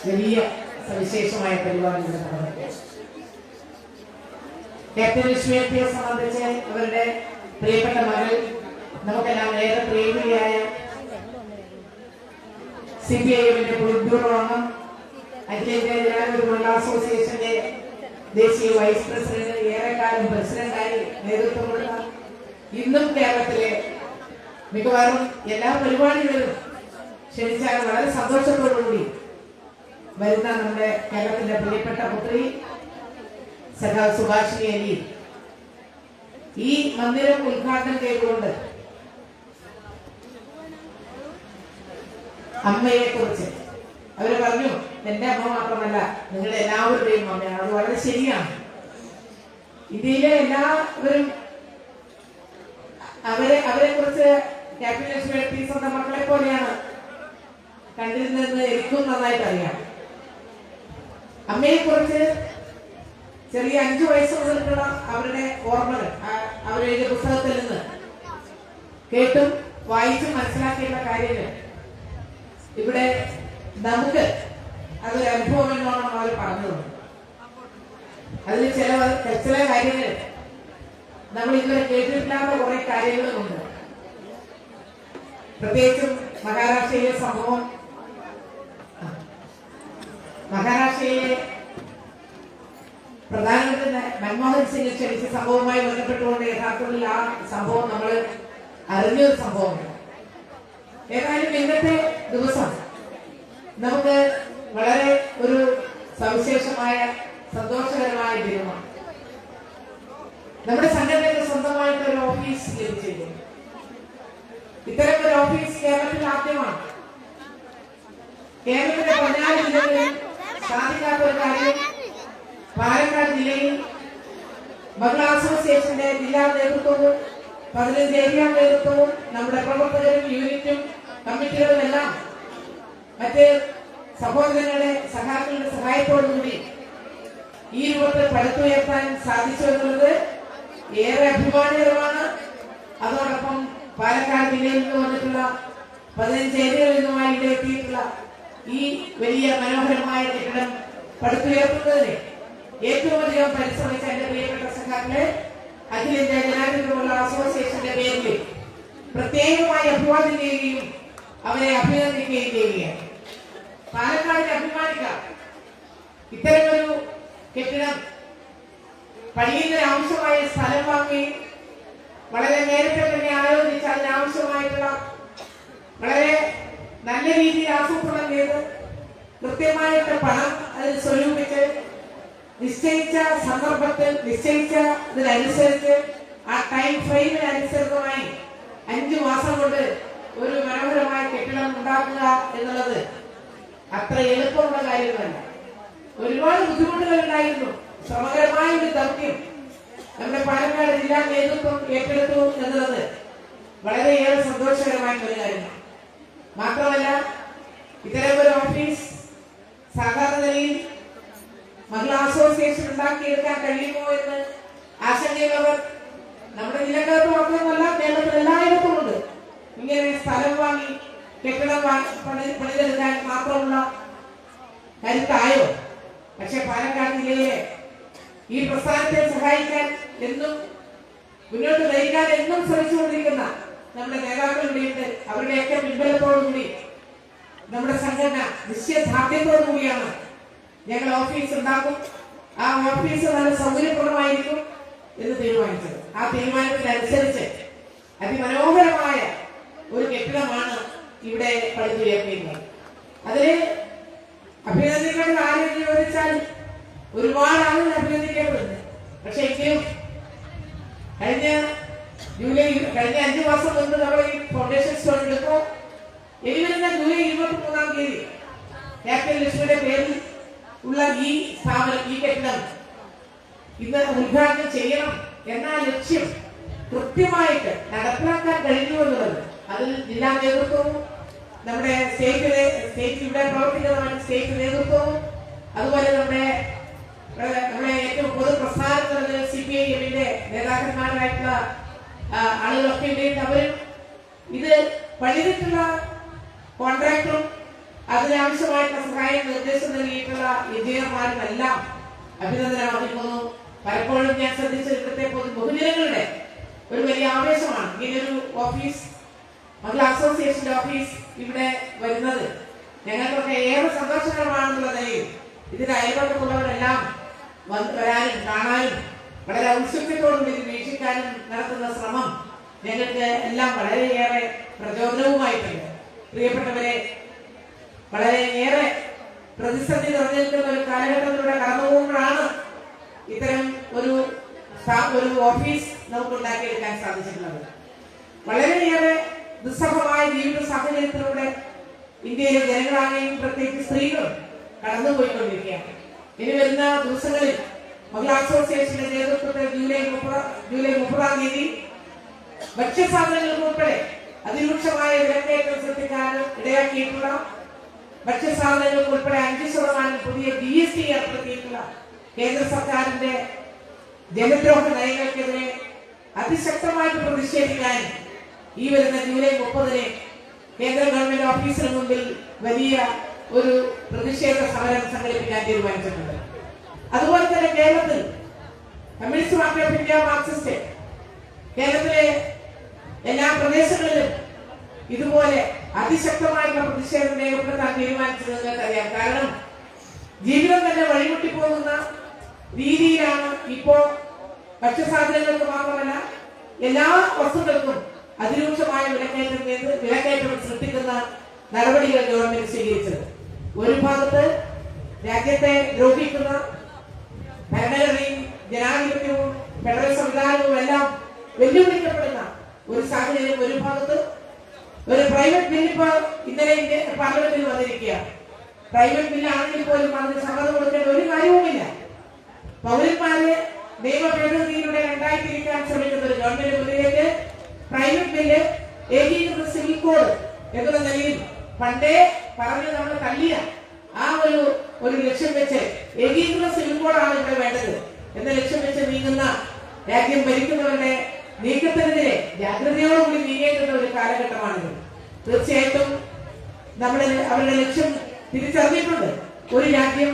വലിയ സവിശേഷമായ പരിപാടി നടന്നത്. ക്യാപ്റ്റൻ ലക്ഷ്മിയെ സംബന്ധിച്ച് അവരുടെ പ്രിയപ്പെട്ട മകൾ, നമുക്കെല്ലാം ഏറെ പ്രിയപ്പെട്ടയായ CPIഎമ്മിന്റെ പൊളിറ്റ് ബ്യൂറോ അംഗം, അഖിലേന്ത്യാ ജനാധിപത്യ അസോസിയേഷന്റെ ദേശീയ വൈസ് പ്രസിഡന്റ്, ഏറെക്കാലം പ്രസിഡന്റായി നേതൃത്വം കൊടുത്ത, ഇന്നും കേരളത്തിലെ മിക്കവാറും എല്ലാ പരിപാടികളിലും ക്ഷണിച്ചാൽ വളരെ സന്തോഷത്തോടുകൂടി വരുന്ന നമ്മുടെ കേരളത്തിന്റെ പ്രിയപ്പെട്ട പുത്രി സഖാവ് സുഭാഷിണി അലി ഈ മന്ദിരം ഉദ്ഘാടനം ചെയ്തുകൊണ്ട് അമ്മയെ കുറിച്ച് അവര് പറഞ്ഞു, എന്റെ അമ്മ മാത്രമല്ല നിങ്ങളുടെ എല്ലാവരുടെയും അമ്മയാണ്. അത് വളരെ ശരിയാണ്. ഇന്ത്യയിലെ എല്ലാവരും അവരെ കുറിച്ച് ക്യാപ്റ്റൻ ലക്ഷ്മി സ്വന്തം മക്കളെ പോലെയാണ് കണ്ടിരുന്നതെന്ന് എനിക്കും നന്നായിട്ട് അറിയാം. അമ്മയെ കുറിച്ച് ചെറിയ 5 വയസ്സ് മുതലുള്ള അവരുടെ ഓർമ്മകൾ അവരെഴുതിയ പുസ്തകത്തിൽ നിന്ന് കേട്ടും വായിച്ചും മനസ്സിലാക്കിയുള്ള കാര്യങ്ങൾ ഇവിടെ നമുക്ക് അതൊരു അനുഭവം എന്നോണം അവർ പറഞ്ഞുകൊണ്ട് അതിൽ ചില കാര്യങ്ങൾ നമ്മൾ ഇതുവരെ കേട്ടിട്ടില്ലാത്ത കുറെ കാര്യങ്ങളുമുണ്ട്. പ്രത്യേകിച്ചും മഹാരാഷ്ട്രയിലെ സംഭവം, മഹാരാഷ്ട്രയിലെ പ്രധാനമന്ത്രി മൻമോഹൻ സിംഗ് ക്ഷണിച്ച സംഭവവുമായി ബന്ധപ്പെട്ടുകൊണ്ട് യഥാർത്ഥത്തിൽ ആ സംഭവം നമ്മൾ അറിഞ്ഞൊരു സംഭവമാണ്. ഏതായാലും ഇന്നത്തെ ദിവസം നമുക്ക് വളരെ ഒരു സവിശേഷമായ സന്തോഷകരമായ ദിനമാണ്. നമ്മുടെ സംഘടനയ്ക്ക് സ്വന്തമായിട്ട് ഒരു ഓഫീസ് ലഭിച്ചിരിക്കുന്നു. ഇത്തരം ഒരു ഓഫീസ് കേരളത്തിൽ ആദ്യമാണ്. കേരളത്തിലെ 14 ജില്ലകളിൽ സാധിക്കാത്ത ഒരു കാര്യം പാലക്കാട് ജില്ലയിൽ മഹിളാ അസോസിയേഷന്റെ ജില്ലാ നേതൃത്വവും 15 ഏരിയ നേതൃത്വവും നമ്മുടെ പ്രവർത്തകരും യൂണിറ്റും കമ്മിറ്റികളും എല്ലാം മറ്റ് സഹോദരങ്ങളുടെ സഹാക്കളുടെ സഹായത്തോടുകൂടി ഈ രൂപത്തിൽ പടുത്തുയർത്താൻ സാധിച്ചു എന്നുള്ളത് ഏറെ അഭിമാനകരമാണ്. അതോടൊപ്പം പാലക്കാട് ജില്ലയിൽ നിന്ന് വന്നിട്ടുള്ള 15 ഏക്കറിൽ നിന്നുമായി ഇവിടെ എത്തിയിട്ടുള്ള ഈ വലിയ മനോഹരമായ കെട്ടിടം പടുത്തുയർത്തുന്നതിന് ഏറ്റവും അധികം പരിശ്രമിച്ച എന്റെ പ്രിയപ്പെട്ട സഖാക്കളെ അഖിലേന്ത്യാ ജനാധിപത്യമുള്ള അസോസിയേഷന്റെ പേരിൽ പ്രത്യേകമായി അഭിവാദ്യം ചെയ്യുകയും അവരെ അഭിനന്ദിക്കുകയും ചെയ്യുകയാണ്. പാലക്കാടിനെ അഭിമാനിക്കാം. ഇത്തരമൊരു കെട്ടിടം പണിയുന്നതിന് ആവശ്യമായ സ്ഥലം വാങ്ങി വളരെ നേരത്തെ തന്നെ ആലോചിച്ച് അതിനാവശ്യമായിട്ടുള്ള വളരെ നല്ല രീതിയിൽ ആസൂത്രണം ചെയ്ത് കൃത്യമായിട്ട് പണം അതിൽ സ്വരൂപിച്ച് നിശ്ചയിച്ച സന്ദർഭത്തിൽ നിശ്ചയിച്ചതിനനുസരിച്ച് ആ ടൈം ഫ്രെയിമിനനുസൃതമായി 5 മാസം കൊണ്ട് ഒരു മനോഹരമായ കെട്ടിടം ഉണ്ടാക്കുക എന്നുള്ളത് അത്ര എളുപ്പമുള്ള കാര്യമല്ല. ഒരുപാട് ബുദ്ധിമുട്ടുകൾ ഉണ്ടായിരുന്നു. ശ്രമകരമായ ഒരു ദൗത്യം നമ്മുടെ പാലക്കാട് ജില്ലാ നേതൃത്വം ഏറ്റെടുത്തു എന്നുള്ളത് വളരെയേറെ സന്തോഷകരമായിട്ടുള്ള കാര്യമാണ്. മാത്രമല്ല ഇത്തരം ഒരു ഓഫീസ് സാധാരണ നിലയിൽ മഹിളാ അസോസിയേഷൻ ഉണ്ടാക്കിയെടുക്കാൻ കഴിയുമോ എന്ന് ആശങ്കയുള്ളവർ നമ്മുടെ ജില്ലക്കകത്ത് മാത്രമല്ല കേരളത്തിൽ എല്ലായിടത്തും ഉണ്ട്. ഇങ്ങനെ സ്ഥലം വാങ്ങി കെട്ടിടം പണിതെടുക്കാൻ മാത്രമുള്ള കരുത്തായോ? പക്ഷെ പാലക്കാട് ജില്ലയിലെ ഈ പ്രസ്ഥാനത്തെ സഹായിക്കാൻ എന്നും മുന്നോട്ട് നയിക്കാൻ എന്നും ശ്രമിച്ചുകൊണ്ടിരിക്കുന്ന നമ്മുടെ നേതാക്കൾ ഇവിടെയുണ്ട്. അവരുടെയൊക്കെ പിൻബലത്തോടുകൂടി നമ്മുടെ സംഘടന നിശ്ചയദാർഢ്യത്തോടുകൂടിയാണ് ഞങ്ങൾ ഓഫീസ് ഉണ്ടാക്കും. ആ ഓഫീസ് നല്ല സൗകര്യപ്രദമായിരിക്കും എന്ന് തീരുമാനിച്ചത്. ആ തീരുമാനത്തിനനുസരിച്ച് അതിമനോഹരമായ ഒരു കെട്ടിടമാണ് ഇവിടെ പടുത്തുയർത്തിയിരുന്നത്. അതിന് അഭിനന്ദിക്കേണ്ട ആരെന്ന് ചോദിച്ചാൽ ഒരുപാട് ആളുകൾ അഭിനന്ദിക്കപ്പെടുന്നു. പക്ഷെ എങ്കിലും കഴിഞ്ഞ 5 മാസം മുൻപ് നമ്മൾ ഈ ഫൗണ്ടേഷൻ സ്റ്റോൺ എടുക്കുമ്പോൾ ഇനി വരുന്ന ജൂലൈ 23-ാം തീയതി ക്യാപ്റ്റൻ ലക്ഷ്മിയുടെ പേരിൽ ഉള്ള ഈ സ്ഥാപനം, ഈ കെട്ടിടം ഇന്ന് ഉദ്ഘാടനം ചെയ്യണം എന്ന ലക്ഷ്യം കൃത്യമായിട്ട് നടപ്പിലാക്കാൻ കഴിഞ്ഞു എന്നുള്ളത് അതിൽ ജില്ലാ നേതൃത്വവും നമ്മുടെ സ്റ്റേറ്റ് ഇവിടെ പ്രവർത്തിക്കുന്ന സ്റ്റേറ്റ് നേതൃത്വവും അതുപോലെ നമ്മുടെ ഏറ്റവും പൊതു പ്രസ്ഥാനത്തിൽ CPIM-ന്റെ നേതാക്കന്മാരായിട്ടുള്ള ആളുകളൊക്കെ ഉണ്ട്. അവരും ഇത് പണിതിട്ടുള്ള കോൺട്രാക്ടറും അതിനാവശ്യമായിട്ടുള്ള സഹായം നിർദ്ദേശം നൽകിയിട്ടുള്ള എഞ്ചിനീയർമാരും എല്ലാം അഭിനന്ദനം അറിയിക്കുന്നു. പലപ്പോഴും ഞാൻ ശ്രദ്ധിച്ച ഇവിടുത്തെ പൊതുജനങ്ങളുടെ ഒരു വലിയ ആവേശമാണ് ഇങ്ങനൊരു ഓഫീസ്, മഹിളാ അസോസിയേഷന്റെ ഓഫീസ് ഇവിടെ വരുന്നത് ഞങ്ങൾക്കൊക്കെ ഏറെ സന്തോഷകരമാണെന്നുള്ള നിലയിൽ ഇതിന്റെ അയൽപക്കത്തുള്ളവരെല്ലാം വരാനും കാണാനും വളരെ ഔത്സുക്യത്തോടുകൂടി ഇത് വീക്ഷിക്കാനും നടത്തുന്ന ശ്രമം ഞങ്ങൾക്ക് എല്ലാം വളരെയേറെ പ്രചോദനവുമായിട്ടുണ്ട്. പ്രിയപ്പെട്ടവരെ, വളരെയേറെ പ്രതിസന്ധി നിറഞ്ഞിരിക്കുന്ന ഒരു കാലഘട്ടത്തിലൂടെ കടന്നു പോകുമ്പോഴാണ് ഇത്തരം ഒരു ഓഫീസ് നമുക്ക് ഉണ്ടാക്കിയെടുക്കാൻ സാധിച്ചിട്ടുള്ളത്. വളരെയേറെ ദുസ്സഹമായ ജീവിത സാഹചര്യത്തിലൂടെ ഇന്ത്യയിലെ ജനങ്ങളാണെങ്കിലും പ്രത്യേകിച്ച് സ്ത്രീകളും കടന്നുപോയിക്കൊണ്ടിരിക്കുകയാണ്. ഇനി വരുന്ന ദിവസങ്ങളിൽ മഹിളാ അസോസിയേഷന്റെ നേതൃത്വത്തിൽ ജൂലൈ 30-ാം തീയതി ഭക്ഷ്യസാധനങ്ങൾക്ക് ഉൾപ്പെടെ അതിരൂക്ഷമായ വിലക്കയറ്റം സൃഷ്ടിക്കാൻ ഇടയാക്കിയിട്ടുള്ള ഭക്ഷ്യസാധനങ്ങൾക്ക് ഉൾപ്പെടെ 5% പുതിയ GST ഏർപ്പെടുത്തിയിട്ടുള്ള കേന്ദ്ര സർക്കാരിന്റെ ജനദ്രോഹ നയങ്ങൾക്കെതിരെ അതിശക്തമായിട്ട് പ്രതിഷേധിക്കാൻ ഈ വരുന്ന ജൂലൈ 30-ന് കേന്ദ്ര ഗവൺമെന്റ് ഓഫീസിന് മുമ്പിൽ വലിയ ഒരു പ്രതിഷേധ സമരം സംഘടിപ്പിക്കാൻ തീരുമാനിച്ചിട്ടുണ്ട്. അതുപോലെ തന്നെ കേരളത്തിൽ communist party of India Marxist കേരളത്തിലെ എല്ലാ പ്രദേശങ്ങളിലും ഇതുപോലെ അതിശക്തമായിട്ടുള്ള പ്രതിഷേധം രേഖപ്പെടുത്താൻ തീരുമാനിച്ചത് നിങ്ങൾക്കറിയാം. കാരണം ജീവിതം തന്നെ വഴിമുട്ടിപ്പോകുന്ന രീതിയിലാണ് ഇപ്പോ ഭക്ഷ്യസാധനങ്ങൾക്ക് മാത്രമല്ല എല്ലാ വസ്തുക്കൾക്കും അതിരൂക്ഷമായ വിലക്കയറ്റം സൃഷ്ടിക്കുന്ന നടപടികൾ ഗവൺമെന്റ് സ്വീകരിച്ചത്. ഒരു ഭാഗത്ത് രാജ്യത്തെ ദ്രോഹിക്കുന്ന ഭരണഘടനയും ജനാധിപത്യവും ഫെഡറൽ സംവിധാനവും എല്ലാം വെല്ലുവിളിക്കപ്പെടുന്ന ഒരു സാഹചര്യം ഒരു ഭാഗത്ത്, ഒരു പ്രൈവറ്റ് ബിൽ ഇപ്പൊ ഇന്നലെ പാർലമെന്റിൽ വന്നിരിക്കുകയാണ്. പ്രൈവറ്റ് ബില്ലാണെങ്കിൽ പോലും അതിന് സമ്മതം കൊടുക്കേണ്ട ഒരു കാര്യവുമില്ല. പൗരന്മാരെ നിയമ ഭേദഗതിയിലൂടെ ഉണ്ടായിത്തിരിക്കാൻ ശ്രമിക്കുന്ന ഒരു ഗവൺമെന്റ് മുന്നിലേക്ക് പ്രൈവറ്റ് ബില്ല് ഏകീകൃത സിവിൽ കോഡ് എന്നുള്ള നിലയിൽ പണ്ടേ പറഞ്ഞ് നമ്മൾ തള്ളിയ ആ ഒരു ലക്ഷ്യം വെച്ച് ഏകീകൃത സിവിൽ കോഡാണ് ഇവിടെ വേണ്ടത് എന്ന ലക്ഷ്യം വെച്ച് നീങ്ങുന്ന രാജ്യം ഭരിക്കുന്നവരുടെ നീക്കത്തിനെതിരെ ജാഗ്രതയോടുകൂടി നീങ്ങേണ്ടുന്ന ഒരു കാലഘട്ടമാണിത്. തീർച്ചയായിട്ടും അവരുടെ ലക്ഷ്യം തിരിച്ചറിഞ്ഞിട്ടുണ്ട്. ഒരു രാജ്യം,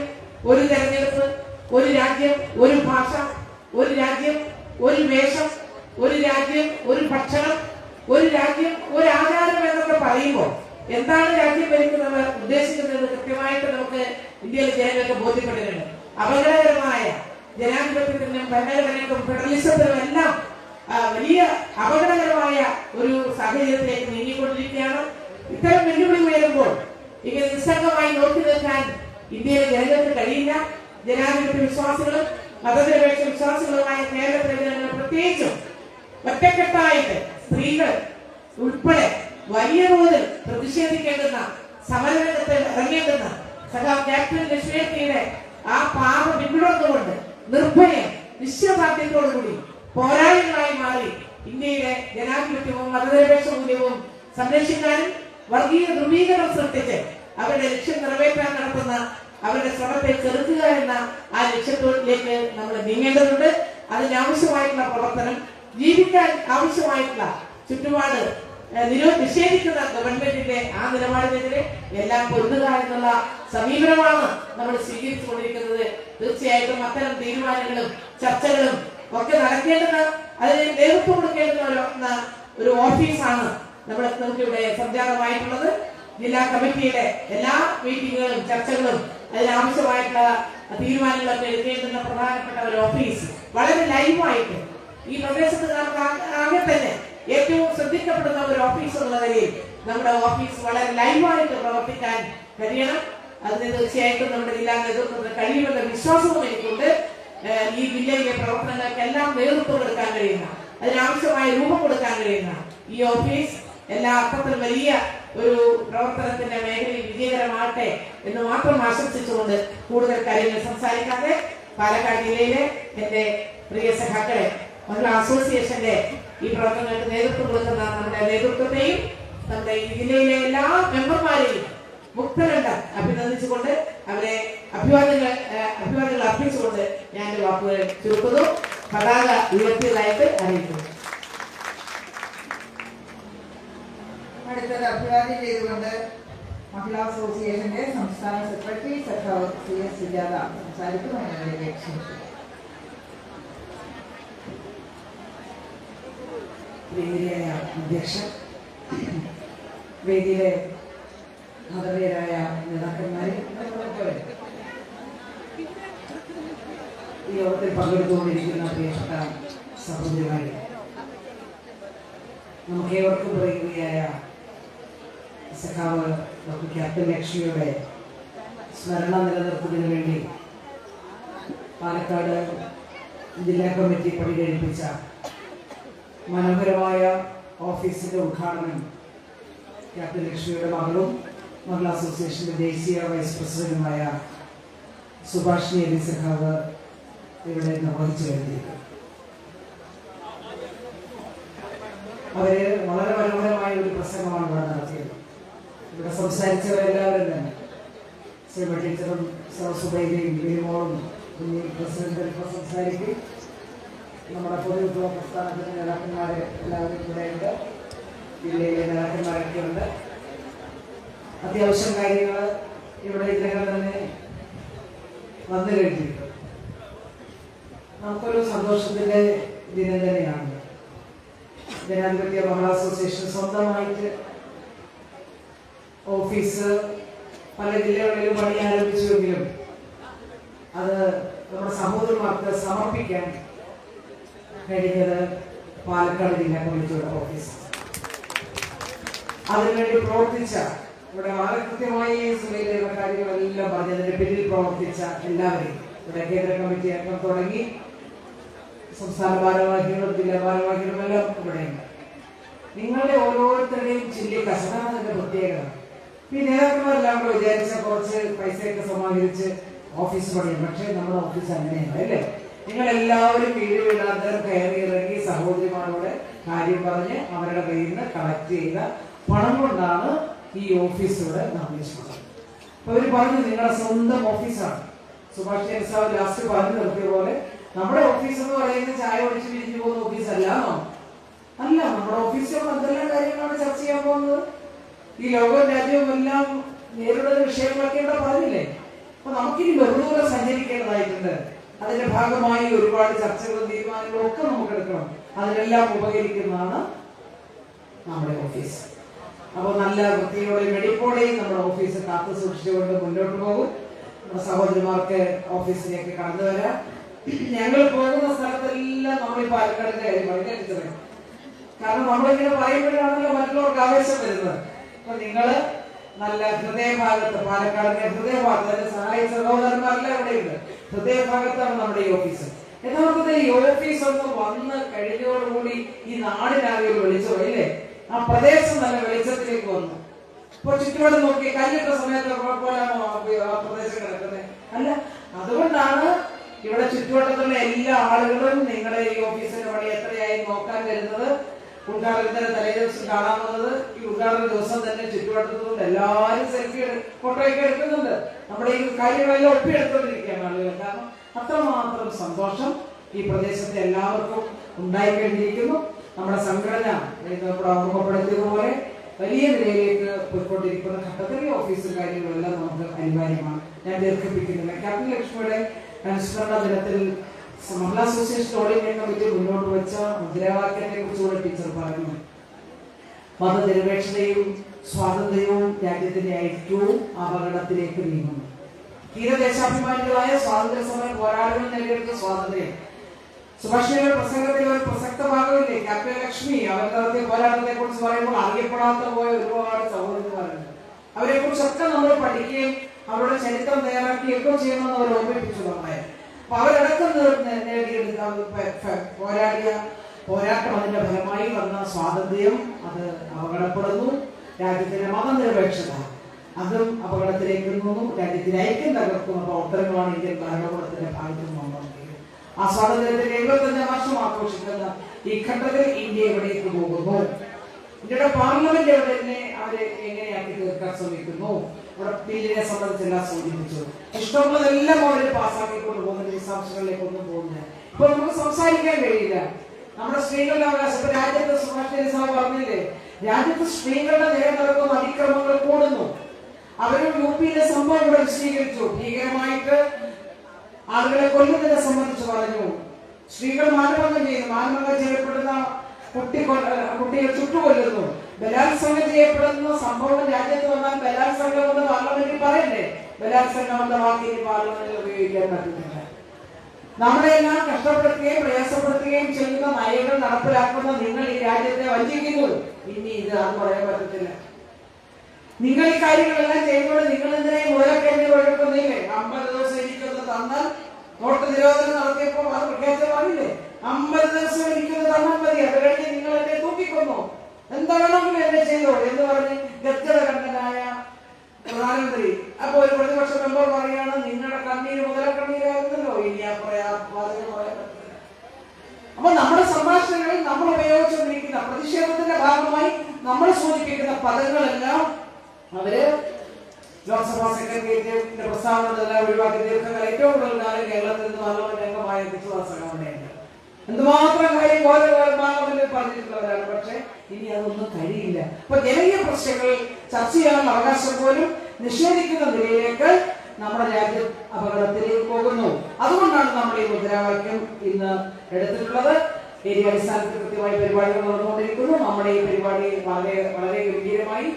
ഒരു തെരഞ്ഞെടുപ്പ്, ഒരു രാജ്യം, ഒരു ഭാഷ, ഒരു രാജ്യം, ഒരു വേഷം, ഒരു രാജ്യം, ഒരു ഭക്ഷണം, ഒരു രാജ്യം, ഒരു ആചാരം എന്നൊക്കെ പറയുമ്പോൾ എന്താണ് രാജ്യം ഭരിക്കുന്നവർ ഉദ്ദേശിക്കുന്നത് കൃത്യമായിട്ട് നമുക്ക് ഇന്ത്യയിലെ ജനങ്ങൾക്ക് ബോധ്യപ്പെട്ടിട്ടുണ്ട്. അപകടകരമായ ജനാധിപത്യത്തിനും ഭരണഘടനയ്ക്കും ഫെഡറലിസത്തിനും എല്ലാം വലിയ അപകടകരമായ ഒരു സാഹചര്യത്തിലേക്ക് നീങ്ങിക്കൊണ്ടിരിക്കുകയാണ്. ഇത്തരം വെല്ലുവിളി ഉയരുമ്പോൾ ഇങ്ങനെ നിസ്സംഗമായി നോക്കി നിൽക്കാൻ ഇന്ത്യയിലെ ജനങ്ങൾക്ക് കഴിയില്ല. ജനാധിപത്യ വിശ്വാസികളും മതനിരപേക്ഷ വിശ്വാസികളുമായ കേരളത്തിലെ ജനങ്ങൾ പ്രത്യേകിച്ചും ഒറ്റക്കെട്ടായിട്ട് സ്ത്രീകൾ ഉൾപ്പെടെ വലിയ തോതിൽ പ്രതിഷേധിക്കേണ്ടുന്ന, സമരരംഗത്ത് ഇറങ്ങേണ്ടുന്ന സഖാവ് ക്യാപ്റ്റൻ ലക്ഷ്മിയുടെ ആ പാപ പിന്തുടർന്നുകൊണ്ട് നിർഭയം നിശ്ചയദാർഢ്യത്തോടുകൂടി പോരാളികളായി മാറി ഇന്ത്യയിലെ ജനാധിപത്യവും മതനിരപേക്ഷ മൂല്യവും സംരക്ഷിക്കാനും വർഗീയ ധ്രുവീകരണം സൃഷ്ടിച്ച് അവരുടെ ലക്ഷ്യം നിറവേറ്റാൻ നടത്തുന്ന അവരുടെ ശ്രമത്തെ ചെറുക്കുക എന്ന ആ ലക്ഷ്യത്തോടിലേക്ക് നമ്മൾ നീങ്ങേണ്ടതുണ്ട്. അതിനാവശ്യമായിട്ടുള്ള പ്രവർത്തനം, ജീവിക്കാൻ ആവശ്യമായിട്ടുള്ള ചുറ്റുപാട് നിഷേധിക്കുന്ന ഗവൺമെന്റിന്റെ ആ നിലപാടിനെതിരെ എല്ലാം പൊരുതുക എന്നുള്ള സമീപനമാണ് നമ്മൾ സ്വീകരിച്ചുകൊണ്ടിരിക്കുന്നത്. തീർച്ചയായിട്ടും അത്തരം തീരുമാനങ്ങളും ചർച്ചകളും ഒക്കെ നടക്കേണ്ടുന്ന, അതിന് നേതൃത്വം കൊടുക്കേണ്ടുന്ന ഒരു ഓഫീസാണ് നമുക്കിവിടെ സംജാതമായിട്ടുള്ളത്. ജില്ലാ കമ്മിറ്റിയുടെ എല്ലാ മീറ്റിങ്ങുകളും ചർച്ചകളും അതിനാവശ്യമായിട്ടുള്ള തീരുമാനങ്ങളൊക്കെ എടുക്കേണ്ടുന്ന പ്രധാനപ്പെട്ട ഒരു ഓഫീസ് വളരെ ലൈവായിട്ട് ഈ പ്രദേശത്ത് നമുക്ക് ആകെ തന്നെ ഏറ്റവും ശ്രദ്ധിക്കപ്പെടുന്ന ഒരു ഓഫീസ് എന്നുള്ള നിലയിൽ നമ്മുടെ ഓഫീസ് വളരെ ലൈവായിട്ട് പ്രവർത്തിക്കാൻ കഴിയണം. അതിന് തീർച്ചയായിട്ടും നമ്മുടെ ജില്ലാ നേതൃത്വത്തിന് കഴിയുമെന്ന വിശ്വാസവും എനിക്കുണ്ട്. ഈ ജില്ലയിലെ പ്രവർത്തനങ്ങൾക്കെല്ലാം നേതൃത്വം കൊടുക്കാൻ കഴിയുന്ന, അതിനാവശ്യമായ രൂപം കൊടുക്കാൻ കഴിയുന്ന ഈ ഓഫീസ് എല്ലാ അർത്ഥത്തിലും വലിയ ഒരു പ്രവർത്തനത്തിന്റെ മേഖലയിൽ വിജയകരമാകട്ടെ എന്ന് മാത്രം ആശംസിച്ചുകൊണ്ട് കൂടുതൽ കാര്യങ്ങൾ സംസാരിക്കാതെ പാലക്കാട് ജില്ലയിലെ എന്റെ പ്രിയ സഖാക്കളെ, മഹിളാ അസോസിയേഷന്റെ ഈ പ്രവർത്തനങ്ങൾക്ക് നേതൃത്വം കൊടുക്കുന്ന നമ്മുടെ നേതൃത്വത്തെയും നമ്മുടെ ഈ ജില്ലയിലെ എല്ലാ മെമ്പർമാരെയും മുക്തകണ്ഠം അഭിനന്ദിച്ചുകൊണ്ട് അവരെ അഭിവാദ്യങ്ങൾ അർപ്പിച്ചുകൊണ്ട് ഞാൻ എന്റെ വാക്കുകൾ ചുരുക്കുന്നു. പതാക ഉയർത്തിയതായിട്ട് അറിയിക്കുന്നു. അടുത്തത് അഭിവാദ്യം ചെയ്തുകൊണ്ട് മഹിളാ അസോസിയേഷന്റെ സംസ്ഥാന സെക്രട്ടറി സഖാവ് CS സുജാത സംസാരിക്കും. വേദിയിലായ അധ്യക്ഷൻ, വേദിയിലെ ആദരണീയരായ നേതാക്കന്മാരെ, ഈ യോഗത്തിൽ പങ്കെടുത്തുകൊണ്ടിരിക്കുന്ന പ്രിയപ്പെട്ട സഹോദരിമാരെ, നമുക്കേവർക്കും പറയുകയായ സഖാവ് ഡോക്ടർ ക്യാപ്റ്റൻ ലക്ഷ്മിയുടെ സ്മരണ നിലനിർത്തുന്നതിന് വേണ്ടി പാലക്കാട് ജില്ലാ കമ്മിറ്റി പണികഴിപ്പിച്ച മനോഹരമായ ഓഫീസിന്റെ ഉദ്ഘാടനം ക്യാപ്റ്റൻ ലക്ഷ്മിയുടെ മകളും മഹിളാ അസോസിയേഷന്റെ ദേശീയ വൈസ് പ്രസിഡന്റുമായ സുഭാഷിണി അലി സഖാവ് ഇവിടെ നിർവഹിച്ചു കഴിഞ്ഞിരിക്കുന്നു. അവര് വളരെ മനോഹരമായ ഒരു പ്രസംഗമാണ് ഇവിടെ നടത്തിയത്. ഇവിടെ സംസാരിച്ചവരെല്ലാവരും തന്നെ ശ്രീമ ടീച്ചറും സുബൈദയും ബിലിമോളും പ്രസിഡന്റ് സംസാരിക്കും. നമ്മുടെ പൊതുവിപ്ലവ പ്രസ്ഥാനത്തിന്റെ നേതാക്കന്മാരെ എല്ലാവരും ഇവിടെ ഉണ്ട്, ജില്ലയിലെ നേതാക്കന്മാരൊക്കെ ഉണ്ട്. അത്യാവശ്യം കാര്യങ്ങൾ ഇവിടെ ഇതിനകം തന്നെ വന്നു കഴിഞ്ഞിട്ടുണ്ട്. നമുക്കൊരു സന്തോഷത്തിന്റെ ദിനം തന്നെയാണ്. ജനാധിപത്യ മഹിളാ അസോസിയേഷൻ സ്വന്തമായിട്ട് ഓഫീസ് പല ജില്ലകളിലും പണി ആരംഭിച്ചുവെങ്കിലും അത് നമ്മുടെ സഹോദരന്മാർക്ക് സമർപ്പിക്കാൻ കഴിഞ്ഞത് പാലക്കാട് ജില്ലാ കമ്മിറ്റിയുടെ ഓഫീസ്. അതിനുവേണ്ടി പ്രവർത്തിച്ച, ഇവിടെ വളരെ കൃത്യമായി സുലൈലയുടെ കാര്യങ്ങളെല്ലാം പറഞ്ഞതിന്റെ പിന്നിൽ പ്രവർത്തിച്ച എല്ലാവരെയും, ഇവിടെ കേന്ദ്ര കമ്മിറ്റി അംഗം തുടങ്ങി സംസ്ഥാന ഭാരവാഹികളും ജില്ലാ ഭാരവാഹികളും എല്ലാം ഇവിടെയുണ്ട്. നിങ്ങളുടെ ഓരോരുത്തരുടെയും ചില്ലി കഷണത്തിന്റെ പ്രത്യേകത. ഈ നേതാക്കന്മാരെല്ലാം കൂടെ വിചാരിച്ച കുറച്ച് പൈസയൊക്കെ സമാഹരിച്ച് ഓഫീസ് പണിയും. പക്ഷേ നമ്മുടെ ഓഫീസ് അങ്ങനെയല്ല, അല്ലേ? നിങ്ങൾ എല്ലാവരും വീട് വീടാന്തരം കയറി ഇറങ്ങി സഹോദരിമാരോട് കാര്യം പറഞ്ഞ് അവരുടെ കയ്യിൽ നിന്ന് കളക്ട് ചെയ്ത പണം കൊണ്ടാണ് ഈ ഓഫീസിലൂടെ നിർമ്മിച്ചത്. അപ്പൊ അവര് പറഞ്ഞു നിങ്ങളുടെ സ്വന്തം ഓഫീസാണ്. സുഭാഷ് സാബ് ലാസ്റ്റ് പറഞ്ഞു നിർത്തിയ പോലെ നമ്മുടെ ഓഫീസ് എന്ന് പറയുന്നത് ചായ ഒഴിച്ച് പിരിഞ്ഞു പോകുന്ന ഓഫീസ് അല്ല. നമ്മുടെ ഓഫീസിൽ എന്തെല്ലാം കാര്യങ്ങളാണ് ചർച്ച ചെയ്യാൻ പോകുന്നത്. ഈ ലോകവും രാജ്യവും എല്ലാം നേരിടുന്ന വിഷയങ്ങളൊക്കെ ഇവിടെ പറഞ്ഞില്ലേ. അപ്പൊ നമുക്കിനി ബഹുദൂരം സഞ്ചരിക്കേണ്ടതായിട്ടുണ്ട്. അതിന്റെ ഭാഗമായി ഒരുപാട് ചർച്ചകളും തീരുമാനങ്ങളും ഒക്കെ നമുക്ക് എടുക്കണം. അതിനെല്ലാം ഉപകരിക്കുന്നതാണ് നമ്മുടെ ഓഫീസ്. അപ്പോൾ നല്ല വൃത്തിയോടെയും വെടിപ്പോടെയും നമ്മുടെ ഓഫീസ് കാത്തു സൂക്ഷിച്ചുകൊണ്ട് മുന്നോട്ട് പോകും. നമ്മുടെ സഹോദരിമാർക്ക് ഓഫീസിലേക്ക് കടന്നു വരാം. ഞങ്ങൾ പോകുന്ന സ്ഥലത്തെല്ലാം നമ്മൾ ഈ പാലക്കാടിന്റെ കാര്യം പറയുന്നത്. കാരണം നമ്മളിങ്ങനെ പറയുമ്പോഴാണല്ലോ മറ്റുള്ളവർക്ക് ആവേശം വരുന്നത്. അപ്പൊ നിങ്ങള് നല്ല ഹൃദയഭാഗത്ത്, പാലക്കാടിന്റെ ഹൃദയഭാഗത്ത്, അതിന്റെ സഹായ സഹോദരന്മാരെല്ലാം ഇവിടെയുണ്ട്. ഹൃദയഭാഗത്താണ് നമ്മുടെ ഈ ഓഫീസ്. യഥാർത്ഥത്തിൽ ഈ ഓഫീസ് ഒന്ന് വന്ന് കഴിഞ്ഞതോടുകൂടി ഈ നാടിനാകെ ഒരു വെളിച്ചം ഇല്ലേ? ആ പ്രദേശം നല്ല വെളിച്ചത്തിലേക്ക് വന്നു. ഇപ്പൊ ചുറ്റുപാട് നോക്കി കല്ലിട്ട സമയത്ത് പോലാണോ ആ പ്രദേശം കിടക്കുന്നത്? അല്ല. അതുകൊണ്ടാണ് ഇവിടെ ചുറ്റുവട്ടത്തുള്ള എല്ലാ ആളുകളും നിങ്ങളുടെ ഈ ഓഫീസിന്റെ പണി എത്രയായി നോക്കാൻ വരുന്നത്. ഉദ്ഘാടനത്തിന്റെ തലേദിവസം കാണാൻ വന്നത്. ഈ ഉദ്ഘാടന ദിവസം തന്നെ ചുറ്റുവട്ടത്തുകൊണ്ട് എല്ലാവരും സെൽഫി ഫോട്ടോയൊക്കെ എടുക്കുന്നുണ്ട്. നമ്മുടെ ഈ കാര്യങ്ങളെല്ലാം ഒപ്പിയെടുത്തോണ്ടിരിക്കുകയാണ് ആളുകൾ. കാരണം അത്രമാത്രം സന്തോഷം ഈ പ്രദേശത്തെ എല്ലാവർക്കും ഉണ്ടായിക്കഴിഞ്ഞിരിക്കുന്നു. നമ്മുടെ സംഘടന നമ്മുടെ ഓർമ്മപ്പെടുത്തിയതുപോലെ വലിയ നിലയിലേക്ക് പോയിക്കൊണ്ടിരിക്കുന്ന ഘട്ടത്തിൽ ഓഫീസും കാര്യങ്ങളെല്ലാം നമുക്ക് അനിവാര്യമാണ്. ഞാൻ ദീർഘിപ്പിക്കുന്നില്ല. ക്യാപ്റ്റൻ ലക്ഷ്മിയുടെ അനുസ്മരണ ദിനത്തിൽ മഹിളാ അസോസിയേഷൻ ഓൾ ഇന്ത്യ കമ്മിറ്റി മുന്നോട്ട് വെച്ച മുദ്രാവാക്യത്തെ കുറിച്ചുകൂടെ ടീച്ചർ പറഞ്ഞു. മതനിരപേക്ഷതയും സ്വാതന്ത്ര്യവും രാജ്യത്തിന്റെ ഐക്യവും അപകടത്തിലേക്ക് നീങ്ങുന്നു. തീരദേശാഭിമാനികളായ സ്വാതന്ത്ര്യ സമര പോരാളികൾ നേടിയെടുത്ത സ്വാതന്ത്ര്യം സുഭാഷിണിയുടെ പ്രസംഗത്തിൽ ഒരു പ്രസക്ത ഭാഗമില്ലേ? ക്യാപ്റ്റൻ ലക്ഷ്മി അവർ നടത്തിയ പോരാട്ടത്തെ കുറിച്ച് പറയുമ്പോൾ അറിയപ്പെടാത്ത പോയ ഒരുപാട് സഹോദരന്മാരുണ്ട്. അവരെ കുറിച്ചൊക്കെ നമ്മൾ പഠിക്കുകയും അവരുടെ ചരിത്രം തയ്യാറാക്കുകയൊക്കെ ചെയ്യണമെന്ന് അവർ ഓർമ്മിപ്പിച്ചു നമ്മളെ. അപ്പൊ അവരടക്കം നേടിയെടുത്ത പോരാടിയ പോരാട്ടം, അതിന്റെ ഫലമായി വന്ന സ്വാതന്ത്ര്യം അത് അപകടപ്പെടുന്നു. രാജ്യത്തിന്റെ മതനിരപേക്ഷത അതും അപകടത്തിലേക്ക് നിന്നു. രാജ്യത്തിന്റെ ഐക്യം തകർക്കുന്ന പ്രവർത്തനങ്ങളാണ് ഇന്ത്യൻ ഭരണകൂടത്തിന്റെ ഭാഗത്തു നിന്നുണ്ടാകുന്നത്. ആ സ്വാതന്ത്ര്യത്തിന്റെ 75 വർഷം ആഘോഷിക്കുന്ന ഈ ഘട്ടത്തിൽ ഇന്ത്യ എവിടേക്ക് പോകുന്നു? ഇന്ത്യയുടെ പാർലമെന്റ് എവിടെ അവരെ എങ്ങനെയാക്കി തീർക്കാൻ ശ്രമിക്കുന്നു? ഇവിടെ ബില്ലിനെ സംബന്ധിച്ചെല്ലാം സൂചിപ്പിച്ചു. ഇഷ്ടമുള്ളതെല്ലാം അവർ പാസ്സാക്കിക്കൊണ്ട് പോകുന്ന വിശദാംശങ്ങളിലേക്ക് ഒന്നും പോകുന്നില്ല. ഇപ്പൊ നമുക്ക് സംസാരിക്കാൻ കഴിയില്ല. നമ്മുടെ സ്ത്രീകളുടെ അവകാശം ഇപ്പൊ രാജ്യത്ത് സുഭാഷ് സാർ പറഞ്ഞില്ലേ, രാജ്യത്ത് സ്ത്രീകളുടെ നേരെ നടക്കുന്ന അതിക്രമങ്ങൾ കൂടുന്നു. അവരും യുപിയിലെ സംഭവം ഇവിടെ വിശദീകരിച്ചു. ഭീകരമായിട്ട് ആളുകളെ കൊല്ലുന്നതിനെ സംബന്ധിച്ച് പറഞ്ഞു. സ്ത്രീകൾ മാനഭംഗം ചെയ്യുന്നു. മാനഭംഗം ചെയ്യപ്പെടുന്ന കുട്ടിയെ ചുട്ടുകൊല്ലുന്നു. ബലാത്സംഗം ചെയ്യപ്പെടുന്ന സംഭവം രാജ്യത്ത് വന്നാൽ ബലാത്സംഗം എന്ന് പാർലമെന്റിൽ പറയണ്ടേ? ബലാത്സംഗം എന്ന വാക്കിന് പാർലമെന്റിൽ ഉപയോഗിക്കാൻ പറ്റുന്നില്ല. നമ്മളെല്ലാം കഷ്ടപ്പെടുത്തുകയും പ്രയാസപ്പെടുത്തുകയും ചെയ്യുന്ന നയങ്ങൾ നടപ്പിലാക്കുന്ന നിങ്ങൾ ഈ രാജ്യത്തെ വഞ്ചിക്കുന്നു. ഇനി ഇത് അത് പറയാൻ പറ്റത്തില്ല. നിങ്ങൾ ഈ കാര്യങ്ങളെല്ലാം ചെയ്യുമ്പോൾ നിങ്ങൾ എന്തിനായി മുതലക്കേണ്ടി ഒഴുക്കുന്നില്ലേ? 50 ദിവസം എനിക്കൊന്ന് തന്നാൽ, നോട്ട് നിരോധനം നടത്തിയപ്പോൾ അത് പ്രഖ്യാപിച്ചില്ലേ? 50 ദിവസം എനിക്കൊന്ന് തന്നാൽ മതി, അത് കഴിഞ്ഞ് നിങ്ങൾ എന്നെ തൂക്കിക്കൊന്നു, എന്താണെങ്കിലും എന്നെ ചെയ്തോ എന്ന് പറഞ്ഞ് ഗദ്ഗതകണ്ഠനായ പ്രധാനമന്ത്രി. അപ്പൊ ഒരു പ്രതിപക്ഷ മെമ്പർ പറയാണ്, നിങ്ങളുടെ കണ്ണീര് മുതലക്കണ്ണീരായിരുന്നല്ലോ, ഇനി ആ വാദം പറയാൻ പറ്റില്ല. അപ്പൊ നമ്മുടെ സംഭാഷണങ്ങളിൽ നമ്മൾ ഉപയോഗിച്ചുകൊണ്ടിരിക്കുന്ന പ്രതിഷേധത്തിന്റെ ഭാഗമായി നമ്മൾ സൂചിപ്പിക്കുന്ന പദങ്ങളെല്ലാം അവര് ലോക്സഭാ സെക്രട്ടേറിയറ്റിന്റെ പ്രസ്താവനകളെല്ലാം ഒഴിവാക്കി ദീർഘകാലം ഏറ്റവും കൂടുതൽ കാലം കേരളത്തിൽ നിന്ന് പാർലമെന്റ് അംഗമായ വിശ്വാസങ്ങളുണ്ട്. എന്തുമാത്രം കാര്യം ഓരോ പാർലമെന്റിൽ പറഞ്ഞിട്ടുള്ളവരാണ്. പക്ഷെ ഇനി അതൊന്നും കഴിയില്ല. അപ്പൊ ജനകീയ പ്രശ്നങ്ങൾ ചർച്ച ചെയ്യാനുള്ള അവകാശം പോലും നിഷേധിക്കുന്ന നിലയിലേക്ക് നമ്മുടെ രാജ്യം അപകടത്തിലേക്ക് പോകുന്നു. അതുകൊണ്ടാണ് നമ്മൾ ഈ മുദ്രാവാക്യം ഇന്ന് എടുത്തിട്ടുള്ളത്. ഏരിയ അടിസ്ഥാനത്തിൽ കൃത്യമായി പരിപാടികൾ നടന്നുകൊണ്ടിരിക്കുന്നു. നമ്മുടെ ഈ പരിപാടി വളരെ ഗംഭീരമായി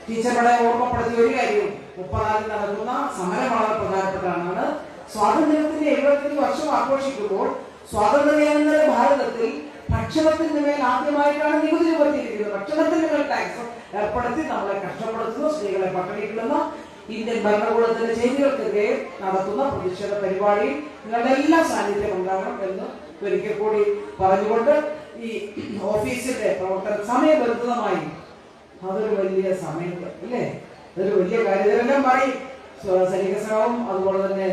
ടീച്ചറുടെ ഓർമ്മപ്പെടുത്തിയ ഒരു കാര്യവും 30 നടക്കുന്ന സമരം വളരെ പ്രധാനപ്പെട്ടതാണ്. സ്വാതന്ത്ര്യത്തിന്റെ 75 വർഷം ആഘോഷിക്കുമ്പോൾ സ്വാതന്ത്ര്യാനന്തര ഭാരതത്തിൽ ഭക്ഷണത്തിന് മേൽ ആദ്യമായിട്ടാണ് നികുതി ചുമത്തിയിരിക്കുന്നത്. ഭക്ഷണത്തിന് മേൽ ടാക്സ് ഏർപ്പെടുത്തി നമ്മളെ കഷ്ടപ്പെടുത്തുന്നു, സ്ത്രീകളെ പട്ടിണിക്കിടുന്ന ഇന്ത്യൻ ഭരണകൂടത്തിന്റെ ചെയ്തികൾക്കെതിരെ നടത്തുന്ന പ്രതിഷേധ പരിപാടിയിൽ നിങ്ങളുടെ എല്ലാ സാന്നിധ്യം ഉണ്ടാകണം എന്ന് ഒരിക്കൽ കൂടി പറഞ്ഞുകൊണ്ട് ഈ ഓഫീസിന്റെ പ്രവർത്തനം സമയബന്ധിതമായി അതൊരു വലിയ സമയം അല്ലേ? അതൊരു വലിയ കാര്യം. ഇതെല്ലാം പറയും സൈനിക സഭാവും അതുപോലെ തന്നെ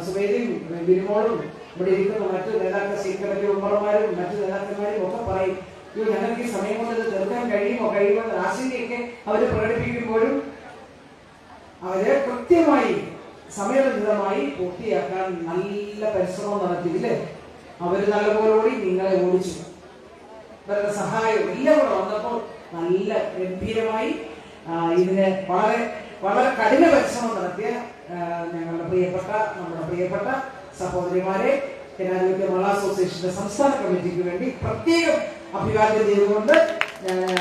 സുബൈദയും ബിരുമോളും ഇവിടെ ഇരിക്കുന്ന മറ്റു നേതാക്കൾ, സ്റ്റേറ്റ് കമ്മിറ്റി മെമ്പർമാരും മറ്റു നേതാക്കന്മാരും ഒക്കെ പറയും, ഞങ്ങൾക്ക് ഈ സമയം കൊണ്ട് ഇത് തീർക്കാൻ കഴിയുമെന്ന ആശങ്കയൊക്കെ അവര് പ്രകടിപ്പിക്കുമ്പോഴും അവര് കൃത്യമായി സമയബന്ധിതമായി പൂർത്തിയാക്കാൻ നല്ല പരിശ്രമം നടത്തിയില്ലേ? അവര് നല്ലപോലെ നിങ്ങളെ ഓടിച്ചു. അവരുടെ സഹായം എല്ലാം കൂടെ വന്നപ്പോൾ നല്ല ഗംഭീരമായി ഇതിന് വളരെ വളരെ കഠിന പരിശ്രമം നടത്തിയ നമ്മുടെ പ്രിയപ്പെട്ട സഹോദരിമാരെ ജനാധിപത്യ മഹിളാ അസോസിയേഷന്റെ സംസ്ഥാന കമ്മിറ്റിക്ക് വേണ്ടി പ്രത്യേകം അഭിവാദ്യം ചെയ്തുകൊണ്ട്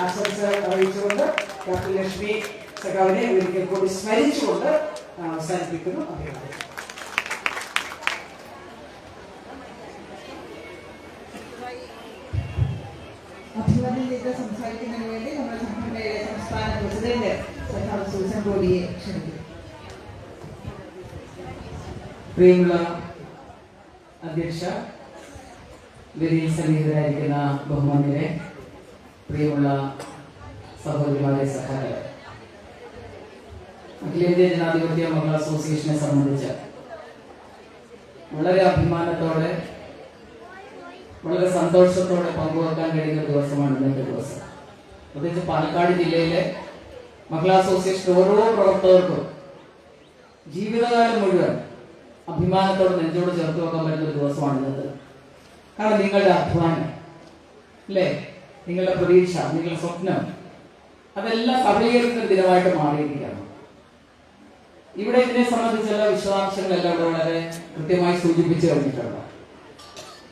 ആശംസ അറിയിച്ചുകൊണ്ട് ഡോക്ടർ ലക്ഷ്മി സഖാവിനെ ഒരിക്കൽ കൂടി സ്മരിച്ചുകൊണ്ട് അവസാനിപ്പിക്കുന്നു. അഭിവാദ്യം. അഭിവാദ്യം ചെയ്ത് സംസാരിക്കുന്നതിന് വേണ്ടി നമ്മുടെ സംഘടനയുടെ സംസ്ഥാന പ്രസിഡന്റ് സഖാവ് സൂസൻ ബോഡിയെ ക്ഷണിക്കുന്നു. പ്രിയമുള്ള അധ്യക്ഷ, വേദിയിൽ സന്നിഹിതരായിരിക്കുന്ന ബഹുമാന്യരെ, പ്രിയമുള്ള സഹോദരിമാരെ, സഖാക്കളെ, അഖിലേന്ത്യാ ജനാധിപത്യ മഹിളാ അസോസിയേഷനെ സംബന്ധിച്ച് വളരെ അഭിമാനത്തോടെ വളരെ സന്തോഷത്തോടെ പങ്കുവെക്കാൻ കഴിയുന്ന ദിവസമാണ് ഇന്നത്തെ ദിവസം. പ്രത്യേകിച്ച് പാലക്കാട് ജില്ലയിലെ മഹിളാ അസോസിയേഷൻ ഓരോ പ്രവർത്തകർക്കും ജീവിതകാലം മുഴുവൻ അഭിമാനത്തോടെ നെഞ്ചോട് ചേർത്ത് വെക്കാൻ പറ്റുന്ന ഒരു ദിവസമാണ് ഇന്നത്തെ. കാരണം നിങ്ങളുടെ അധ്വാനം, അല്ലേ, നിങ്ങളുടെ പ്രതീക്ഷ, നിങ്ങളുടെ സ്വപ്നം, അതെല്ലാം സഫലീകരിക്കുന്ന ദിനമായിട്ട് മാറിയിരിക്കുകയാണ്. ഇവിടെ ഇതിനെ സംബന്ധിച്ചുള്ള വിശദാംശങ്ങളെല്ലാം ഇവിടെ വളരെ കൃത്യമായി സൂചിപ്പിച്ചു കഴിഞ്ഞിട്ടുണ്ട്.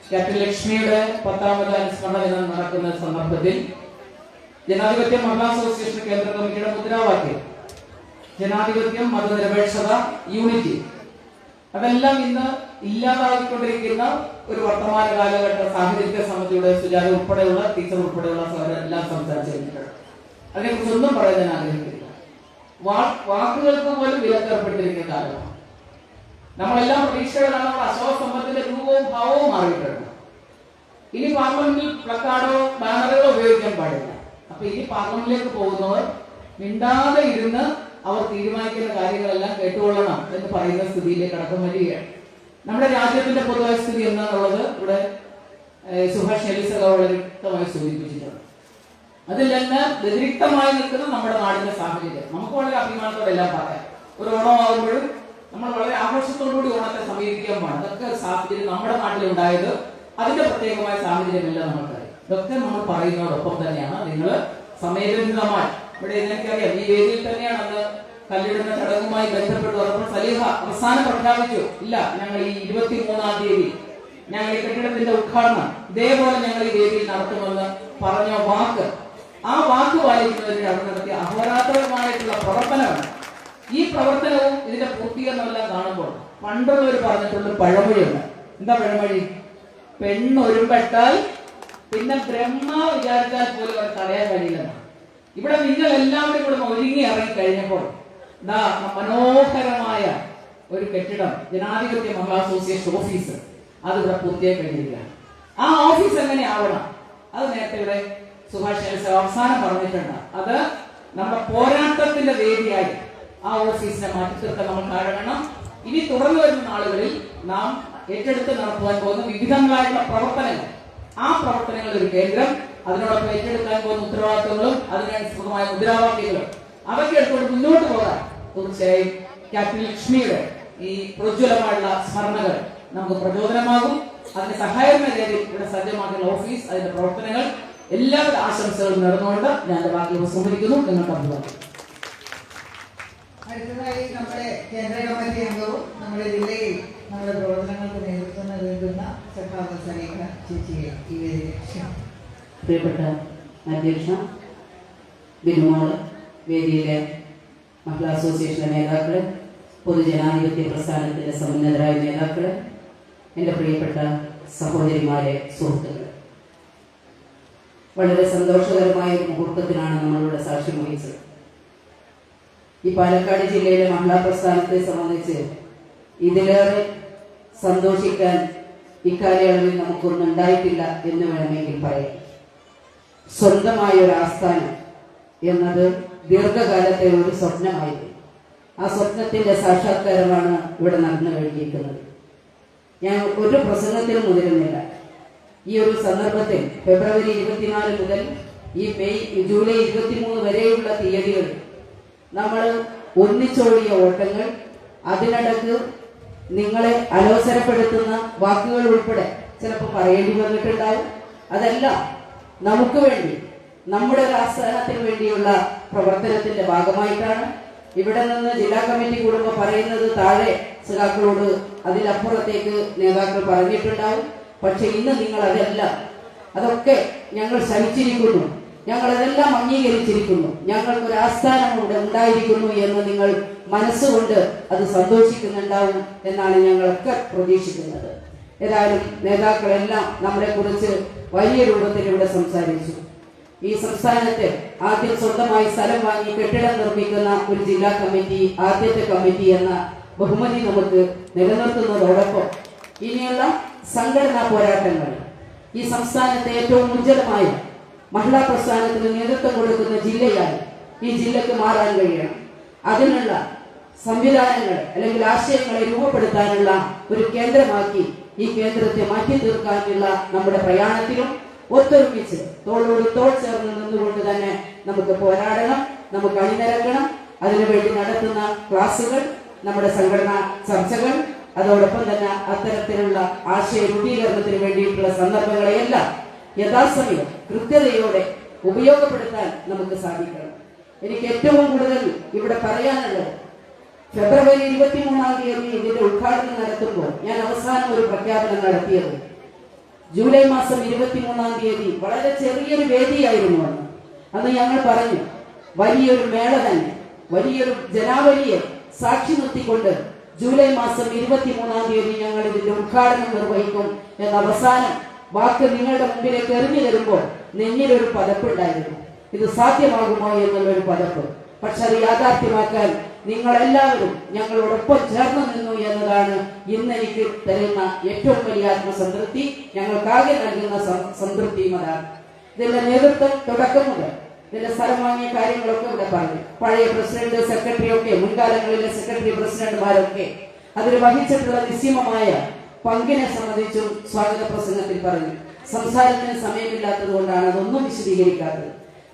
ക്യാപ്റ്റൻ ലക്ഷ്മിയുടെ 10ാമത് അനുസ്മരണ ദിനം നടക്കുന്ന സന്ദർഭത്തിൽ ജനാധിപത്യ മഹിളാ അസോസിയേഷൻ കേന്ദ്ര കമ്മിറ്റിയുടെ മുദ്രാവാക്യം ജനാധിപത്യം, മതനിരപേക്ഷത, യൂണിറ്റി, അതെല്ലാം ഇന്ന് ഇല്ലാതായിക്കൊണ്ടിരിക്കുന്ന ഒരു വർത്തമാന കാലഘട്ട സാഹചര്യ സമിതിയുടെ സുജാത ഉൾപ്പെടെയുള്ള ടീച്ചർ ഉൾപ്പെടെയുള്ള എല്ലാം സംസാരിച്ചു കഴിഞ്ഞിട്ടുണ്ട്. അതിനെക്കുറിച്ച് ഒന്നും പറയാൻ ഞാൻ ആഗ്രഹിക്കുന്നില്ല. വാക്കുകൾക്ക് പോലും വിലക്കേർപ്പെട്ടിരിക്കുന്ന കാലമാണ്. നമ്മളെല്ലാം പ്രതീക്ഷകളാണ്. നമ്മുടെ അശോക സമ്പത്തിന്റെ രൂപവും ഭാവവും മാറിയിട്ടുണ്ട്. ഇനി പാർലമെന്റിൽ പ്ലക്കാർഡോ ബാനറുകളോ ഉപയോഗിക്കാൻ പാടില്ല. അപ്പൊ ഇനി പാർലമെന്റിലേക്ക് പോകുന്നവർ മിണ്ടാതെ ഇരുന്ന് അവർ തീരുമാനിക്കുന്ന കാര്യങ്ങളെല്ലാം കേട്ടുകൊള്ളണം എന്ന് പറയുന്ന സ്ഥിതിയിലേക്ക് അടക്കം വരികയാണ്. നമ്മുടെ രാജ്യത്തിന്റെ പൊതുവായ സ്ഥിതി എന്താണുള്ളത് ഇവിടെ സുഭാഷ് എലിസക വളരെ വ്യക്തമായി സൂചിപ്പിച്ചിട്ടുണ്ട്. അതിൽ തന്നെ വ്യതിരിക്തമായി നിൽക്കുന്ന നമ്മുടെ നാടിന്റെ സാഹചര്യം നമുക്ക് വളരെ അഭിമാനത്തോടെ എല്ലാം പറയാം. ഒരു ഓണമാകുമ്പോഴും നമ്മൾ വളരെ ആഘോഷത്തോടുകൂടി ഓണത്തെ സമീപിക്കാൻ പാടില്ല. അതൊക്കെ സാഹചര്യം നമ്മുടെ നാട്ടിലുണ്ടായത്, അതിന്റെ പ്രത്യേകമായ സാഹചര്യമെല്ലാം നമുക്കറിയാം. ഇതൊക്കെ നമ്മൾ പറയുന്നതോടൊപ്പം തന്നെയാണ് നിങ്ങൾ സമയബന്ധിതമായി ഇവിടെ എനിക്കറിയാം ഈ വേദിയിൽ തന്നെയാണ് അന്ന് കല്ലിടുന്ന ചടങ്ങുമായി ബന്ധപ്പെട്ട് പറഞ്ഞപ്പോൾ സലീഹ അവസാനം പ്രഖ്യാപിച്ചു, ഇല്ല ഞങ്ങൾ ഈ 23-ാം തീയതി ഞങ്ങൾ ഈ കെട്ടിടത്തിന്റെ ഉദ്ഘാടനം ഇതേപോലെ ഞങ്ങൾ ഈ വേദിയിൽ നടത്തുമെന്ന് പറഞ്ഞ വാക്ക്, ആ വാക്ക് പാലിക്കുന്നതിന് അവിടെ നടത്തിയ അഹോരാത്രമായിട്ടുള്ള പ്രവർത്തനമാണ്. ഈ പ്രവർത്തനവും ഇതിന്റെ പൂർത്തീകരണമെല്ലാം കാണുമ്പോൾ പണ്ടുള്ളവർ പറഞ്ഞിട്ടുള്ള പഴമൊഴിയുണ്ട്. എന്താ പഴമൊഴി? പെണ്ണൊരുമ്പെട്ടാൽ പിന്നെ ബ്രഹ്മ വിചാരിച്ചാൽ പോലും അത് തടയാൻ കഴിയില്ലെന്നാണ്. ഇവിടെ നിങ്ങൾ എല്ലാവരും കൂടെ ഒരുങ്ങി ഇറങ്ങി കഴിഞ്ഞപ്പോൾ മനോഹരമായ ഒരു കെട്ടിടം ജനാധിപത്യ മഹിളാ അസോസിയേഷൻ ഓഫീസ് അതിവിടെ പൂർത്തിയായി കഴിഞ്ഞിരിക്കുകയാണ്. ആ ഓഫീസ് എങ്ങനെ ആവണം? അത് നേരത്തെ ഇവിടെ സുഭാഷ് അവസാനം പറഞ്ഞിട്ടുണ്ട്. അത് നമ്മുടെ പോരാട്ടത്തിന്റെ വേദിയായി ആ ഓഫീസിനെ മാറ്റി തീർക്കാൻ നമ്മൾ കാണണം. ഇനി തുടർന്നു വരുന്ന നാളുകളിൽ നാം ഏറ്റെടുത്ത് നടത്തുവാൻ പോകുന്ന വിവിധങ്ങളായിട്ടുള്ള പ്രവർത്തനങ്ങൾ, ആ പ്രവർത്തനങ്ങളുടെ ഒരു കേന്ദ്രം, അതിനോടൊപ്പം ഏറ്റെടുക്കാൻ പോകുന്ന ഉത്തരവാദിത്വങ്ങളും അതിനനുസൃതമായ മുദ്രാവാക്യങ്ങളും അതൊക്കെ എടുത്തുകൊണ്ട് മുന്നോട്ട് പോകാൻ തീർച്ചയായും ക്യാപ്റ്റൻ ലക്ഷ്മിയുടെ ഈ പ്രോജ്വലമായുള്ള സ്മരണകൾ നമുക്ക് പ്രചോദനമാകും. അതിന് സഹായമായ രീതിയിൽ ഇവിടെ സജ്ജമാക്കുന്ന ഓഫീസ്, അതിന്റെ പ്രവർത്തനങ്ങൾ, എല്ലാവരുടെ ആശംസകളും നേർന്നുകൊണ്ട് ഞാൻ എന്റെ വാക്കുകൾ സംഹരിക്കുന്നു. നിങ്ങൾക്ക് അഭിവാദ്യം. അടുത്തതായി നമ്മുടെ കേന്ദ്ര കമ്മിറ്റി അംഗവും നമ്മുടെ ജില്ലയിൽ നമ്മുടെ പ്രവർത്തനങ്ങൾക്ക് നേതൃത്വം നൽകുന്ന സഖാവ് സലീഹ ചേച്ചിയെ ഈ വേദിയിൽ പ്രിയപ്പെട്ട അധ്യക്ഷ, ബിനുമോള്, വേദിയിലെ മഹിളാ അസോസിയേഷന്റെ നേതാക്കള്, പൊതുജനാധിപത്യ പ്രസ്ഥാനത്തിന്റെ സമുന്നതരായ നേതാക്കള്, എൻ്റെ പ്രിയപ്പെട്ട സഹോദരിമാരെ, സുഹൃത്തുക്കളെ, വളരെ സന്തോഷകരമായ ഒരു മുഹൂർത്തത്തിനാണ് നമ്മളിവിടെ സാക്ഷ്യം വഹിച്ചത്. ഈ പാലക്കാട് ജില്ലയിലെ മഹിളാ പ്രസ്ഥാനത്തെ സംബന്ധിച്ച് ഇതിലേറെ സന്തോഷിക്കാൻ ഇക്കാലയളവിൽ നമുക്കൊന്നും ഉണ്ടായിട്ടില്ല എന്ന് വേണമെങ്കിൽ പറയാം. സ്വന്തമായ ഒരു ആസ്ഥാനം എന്നത് ദീർഘകാലത്തെ ഒരു സ്വപ്നമായിരുന്നു. ആ സ്വപ്നത്തിന്റെ സാക്ഷാത്കാരമാണ് ഇവിടെ നടന്നു കഴിഞ്ഞിരിക്കുന്നത്. ഞാൻ ഒരു പ്രസംഗത്തിനും മുതിരുന്നില്ല. ഈ ഒരു സന്ദർഭത്തിൽ ഫെബ്രുവരി 24 മുതൽ ഈ ജൂലൈ 23 വരെയുള്ള തീയതികൾ നമ്മൾ ഒന്നിച്ചോടിയ ഓട്ടങ്ങൾ, അതിനിടക്ക് നിങ്ങളെ അലോസരപ്പെടുത്തുന്ന വാക്കുകൾ ഉൾപ്പെടെ ചിലപ്പോൾ പറയേണ്ടി വന്നിട്ടുണ്ടാവും. അതെല്ലാം നമുക്ക് വേണ്ടി നമ്മുടെ ഒരു ആസ്ഥാനത്തിന് വേണ്ടിയുള്ള പ്രവർത്തനത്തിന്റെ ഭാഗമായിട്ടാണ്. ഇവിടെ നിന്ന് ജില്ലാ കമ്മിറ്റി കൂടുമ്പോൾ പറയുന്നത് താഴെ സഖാക്കളോട് അതിലപ്പുറത്തേക്ക് നേതാക്കൾ പറഞ്ഞിട്ടുണ്ടാവും. പക്ഷെ ഇന്ന് നിങ്ങൾ അതൊക്കെ ഞങ്ങൾ സഹിച്ചിരിക്കുന്നു, ഞങ്ങൾ അതെല്ലാം അംഗീകരിച്ചിരിക്കുന്നു, ഞങ്ങൾക്കൊരു ആസ്ഥാനം ഉണ്ടായിരിക്കുന്നു എന്ന് നിങ്ങൾ മനസ്സുകൊണ്ട് അത് സന്തോഷിക്കുന്നുണ്ടാവും എന്നാണ് ഞങ്ങളൊക്കെ പ്രതീക്ഷിക്കുന്നത്. ഏതായാലും നേതാക്കളെല്ലാം നമ്മളെ കുറിച്ച് വലിയ രൂപത്തിൽ ഇവിടെ സംസാരിച്ചു. ഈ സംസ്ഥാനത്ത് ആദ്യം സ്വന്തമായി സ്ഥലം വാങ്ങി കെട്ടിടം നിർമ്മിക്കുന്ന ഒരു ജില്ലാ കമ്മിറ്റി, ആദ്യത്തെ കമ്മിറ്റി എന്ന ബഹുമതി നമുക്ക് നിലനിർത്തുന്നതോടൊപ്പം ഇനിയുള്ള സംഘടനാ പോരാട്ടങ്ങൾ ഈ സംസ്ഥാനത്തെ ഏറ്റവും ഉജ്ജ്വലമായ മഹിളാ പ്രസ്ഥാനത്തിന് നേതൃത്വം കൊടുക്കുന്ന ജില്ലയായി ഈ ജില്ലക്ക് മാറാൻ കഴിയണം. അതിനുള്ള സംവിധാനങ്ങൾ അല്ലെങ്കിൽ ആശയങ്ങളെ രൂപപ്പെടുത്താനുള്ള ഒരു കേന്ദ്രമാക്കി ഈ കേന്ദ്രത്തെ മാറ്റി തീർക്കാനുള്ള നമ്മുടെ പ്രയാണത്തിലും ഒത്തൊരുമിച്ച് തോളോട് തോൾ ചേർന്ന് നിന്നുകൊണ്ട് തന്നെ നമുക്ക് പോരാടണം, നമുക്ക് അണിനിരക്കണം. അതിനുവേണ്ടി നടത്തുന്ന ക്ലാസുകൾ, നമ്മുടെ സംഘടനാ ചർച്ചകൾ, അതോടൊപ്പം തന്നെ അത്തരത്തിലുള്ള ആശയ രൂപീകരണത്തിന് വേണ്ടിയിട്ടുള്ള സന്ദർഭങ്ങളെയെല്ലാം യഥാസമയം കൃത്യതയോടെ ഉപയോഗപ്പെടുത്താൻ നമുക്ക് സാധിക്കണം. എനിക്ക് ഏറ്റവും കൂടുതൽ ഇവിടെ പറയാനുള്ളത്, ഫെബ്രുവരി 23-ാം തീയതി ഇതിന്റെ ഉദ്ഘാടനം നടത്തുമ്പോൾ ഞാൻ അവസാനം ഒരു പ്രഖ്യാപനം നടത്തിയത് ജൂലൈ മാസം 23-ാം തീയതി വളരെ ചെറിയൊരു വേദിയായിരുന്നു. അന്ന് ഞങ്ങൾ പറഞ്ഞു, വലിയൊരു മേള തന്നെ, വലിയൊരു ജനാവലിയെ സാക്ഷി നിർത്തിക്കൊണ്ട് ജൂലൈ മാസം 23-ാം തീയതി ഞങ്ങൾ ഇതിന്റെ ഉദ്ഘാടനം നിർവഹിക്കും എന്ന അവസാനം വാക്ക് നിങ്ങളുടെ മുമ്പിലേക്ക് എറിഞ്ഞു തരുമ്പോൾ നെഞ്ഞിലൊരു പതപ്പുണ്ടായിരുന്നു. ഇത് സാധ്യമാകുമോ എന്നുള്ളൊരു പതപ്പ്. പക്ഷെ അത് യാഥാർത്ഥ്യമാക്കാൻ നിങ്ങളെല്ലാവരും ഞങ്ങളോടൊപ്പം ചേർന്ന് നിന്നു എന്നതാണ് ഇന്ന് എനിക്ക് തരുന്ന ഏറ്റവും വലിയ ആത്മസംതൃപ്തി. ഞങ്ങൾക്കാകെ നൽകുന്ന സംതൃപ്തിയും അതാണ്. ഇതിന്റെ നേതൃത്വം തുടക്കം മുതൽ ഇതിന്റെ സ്ഥലം വാങ്ങിയ കാര്യങ്ങളൊക്കെ ഇവിടെ പറഞ്ഞു. പഴയ പ്രസിഡന്റ്, സെക്രട്ടറി ഒക്കെ, മുൻകാലങ്ങളിലെ സെക്രട്ടറി പ്രസിഡന്റുമാരൊക്കെ അതിൽ വഹിച്ചിട്ടുള്ള നിസ്സീമമായ പങ്കിനെ സംബന്ധിച്ചും സ്വാഗത പ്രസംഗത്തിൽ പറഞ്ഞു. സംസാരത്തിന് സമയമില്ലാത്തത് കൊണ്ടാണ് അതൊന്നും വിശദീകരിക്കാത്തത്.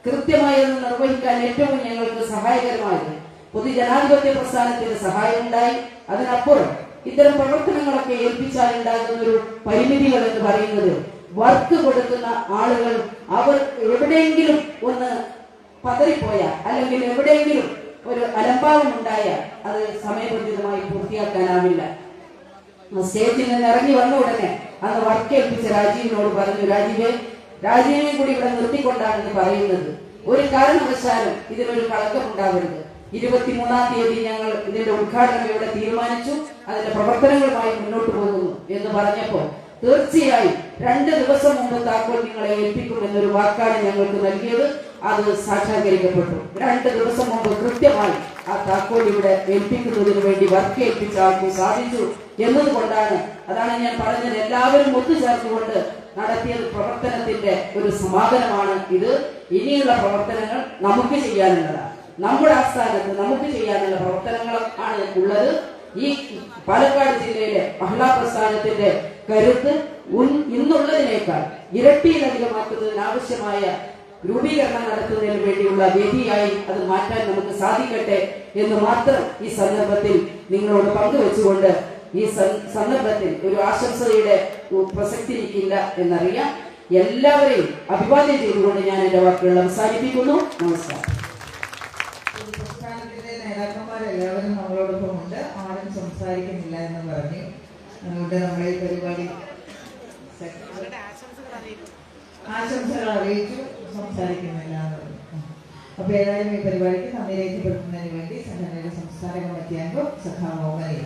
കൃത്യമായി അത് നിർവഹിക്കാൻ ഏറ്റവും ഞങ്ങൾക്ക് സഹായകരമായത് പൊതുജനാധിപത്യ പ്രസ്ഥാനത്തിന് സഹായം ഉണ്ടായി. അതിനപ്പുറം ഇത്തരം പ്രവർത്തനങ്ങളൊക്കെ ഏൽപ്പിച്ചാൽ ഉണ്ടാകുന്ന ഒരു പരിമിതികൾ എന്ന് പറയുന്നത്, വർക്ക് കൊടുക്കുന്ന ആളുകൾ അവർ എവിടെയെങ്കിലും ഒന്ന് പതറിപ്പോയാൽ അല്ലെങ്കിൽ എവിടെയെങ്കിലും ഒരു അലംഭാവം ഉണ്ടായാൽ അത് സമയബന്ധിതമായി പൂർത്തിയാക്കാനാവില്ല. സ്റ്റേജിൽ നിന്ന് ഇറങ്ങി വന്ന ഉടനെ അന്ന് വർക്ക് ഏൽപ്പിച്ച രാജീവിനോട് പറഞ്ഞു, രാജീവിനെ കൂടി ഇവിടെ നിർത്തിക്കൊണ്ടാണ് ഇത് പറയുന്നത്, ഒരു കാരണവശാലും ഇതിനൊരു കളങ്കമുണ്ടാവരുത്. 23-ാം തീയതി ഞങ്ങൾ ഇതിന്റെ ഉദ്ഘാടനം ഇവിടെ തീരുമാനിച്ചു, അതിന്റെ പ്രവർത്തനങ്ങളുമായി മുന്നോട്ട് പോകുന്നു എന്ന് പറഞ്ഞപ്പോൾ തീർച്ചയായും 2 ദിവസം മുമ്പ് താക്കോൽ നിങ്ങളെ ഏൽപ്പിക്കും എന്നൊരു വാക്കാണ് ഞങ്ങൾക്ക് നൽകിയത്. അത് സാക്ഷാത്കരിക്കപ്പെട്ടു. 2 ദിവസം മുമ്പ് കൃത്യമായി ആ താക്കോൽ ഇവിടെ ഏൽപ്പിക്കുന്നതിന് വേണ്ടി വർക്ക് ഏൽപ്പിച്ച ആൾക്കും സാധിച്ചു എന്നതുകൊണ്ടാണ്. അതാണ് ഞാൻ പറഞ്ഞത്, എല്ലാവരും ഒത്തുചേർന്നുകൊണ്ട് നടത്തിയ പ്രവർത്തനത്തിന്റെ ഒരു സമാപനമാണ് ഇത്. ഇനിയുള്ള പ്രവർത്തനങ്ങൾ നമുക്ക് ചെയ്യാനുള്ളതാണ്. നമ്മുടെ ആസ്ഥാനത്ത് നമുക്ക് ചെയ്യാനുള്ള പ്രവർത്തനങ്ങൾ ആണ് ഉള്ളത്. ഈ പാലക്കാട് ജില്ലയിലെ മഹിളാ പ്രസ്ഥാനത്തിന്റെ കരുത്ത് ഇന്നുള്ളതിനേക്കാൾ ഇരട്ടിയിലധികമാക്കുന്നതിന് ആവശ്യമായ രൂപീകരണം നടത്തുന്നതിന് വേണ്ടിയുള്ള വേദിയായി അത് മാറ്റാൻ നമുക്ക് സാധിക്കട്ടെ എന്ന് മാത്രം ഈ സന്ദർഭത്തിൽ നിങ്ങളോട് പങ്കുവെച്ചുകൊണ്ട് ഈ സന്ദർഭത്തിൽ ഒരു ആശംസയുടെ പ്രസക്തി എനിക്കില്ല എന്നറിയാം. എല്ലാവരെയും അഭിവാദ്യം ചെയ്തുകൊണ്ട് ഞാൻ എന്റെ വാക്കുകൾ അവസാനിപ്പിക്കുന്നു. നമസ്കാരം. സംസ്ഥാനത്തിലെ നേതാക്കന്മാരെല്ലാവരും നമ്മളോടൊപ്പം ഉണ്ട്. ആരും സംസാരിക്കുന്നില്ല എന്ന് പറഞ്ഞു. അതുകൊണ്ട് നമ്മളെ ഈ പരിപാടി ആശംസകൾ അറിയിച്ചു, സംസാരിക്കുന്നില്ല എന്ന് പറഞ്ഞു. അപ്പൊ ഏതായാലും ഈ പരിപാടിക്ക് നന്ദി രേഖപ്പെടുത്തുന്നതിന് വേണ്ടി സംഘടനയുടെ സംസ്ഥാന കമ്മിറ്റി അംഗം സഖാ മോഹനെ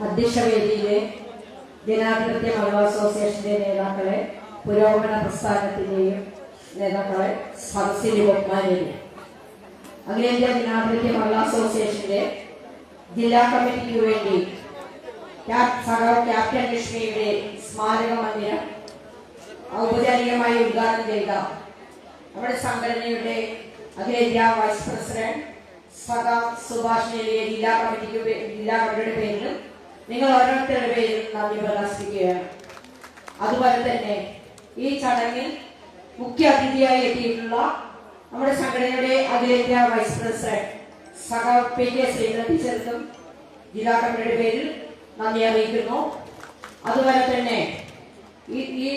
അധ്യക്ഷവേദിയിലെ ജനാധിപത്യ മഹിളാ അസോസിയേഷന്റെ നേതാക്കളെ, പുരോഗമന പ്രസ്ഥാനത്തിന്റെയും നേതാക്കളെ, സദസ്സിലെ ബഹുമാനികളെ, അഖിലേന്ത്യാ ജനാധിപത്യ മഹിളാ അസോസിയേഷന്റെ ജില്ലാ കമ്മിറ്റിക്ക് വേണ്ടി ക്യാപ്റ്റൻ ലക്ഷ്മിയുടെ സ്മാരക മന്ദിരം ഔപചാരികമായി ഉദ്ഘാടനം ചെയ്ത നമ്മുടെ സംഘടനയുടെ അഖിലേന്ത്യാ വൈസ് പ്രസിഡന്റ് സുഭാഷിനിയെ ജില്ലാ കമ്മിറ്റിയുടെ പേരിലും നിങ്ങൾ ഓരോരുത്തരുടെ പേരിൽ നന്ദി പ്രകാശിപ്പിക്കുകയാണ്. അതുപോലെ തന്നെ ഈ ചടങ്ങിൽ മുഖ്യ അതിഥിയായി എത്തിയിട്ടുള്ള നമ്മുടെ സംഘടനയുടെ അഖിലേന്ത്യാ വൈസ് പ്രസിഡന്റ് സഖാവ് പി കെ ശ്രീധരൻ ടീച്ചർക്കും ജില്ലാ കമ്മിറ്റിയുടെ പേരിൽ നന്ദി അറിയിക്കുന്നു. അതുപോലെ തന്നെ ഈ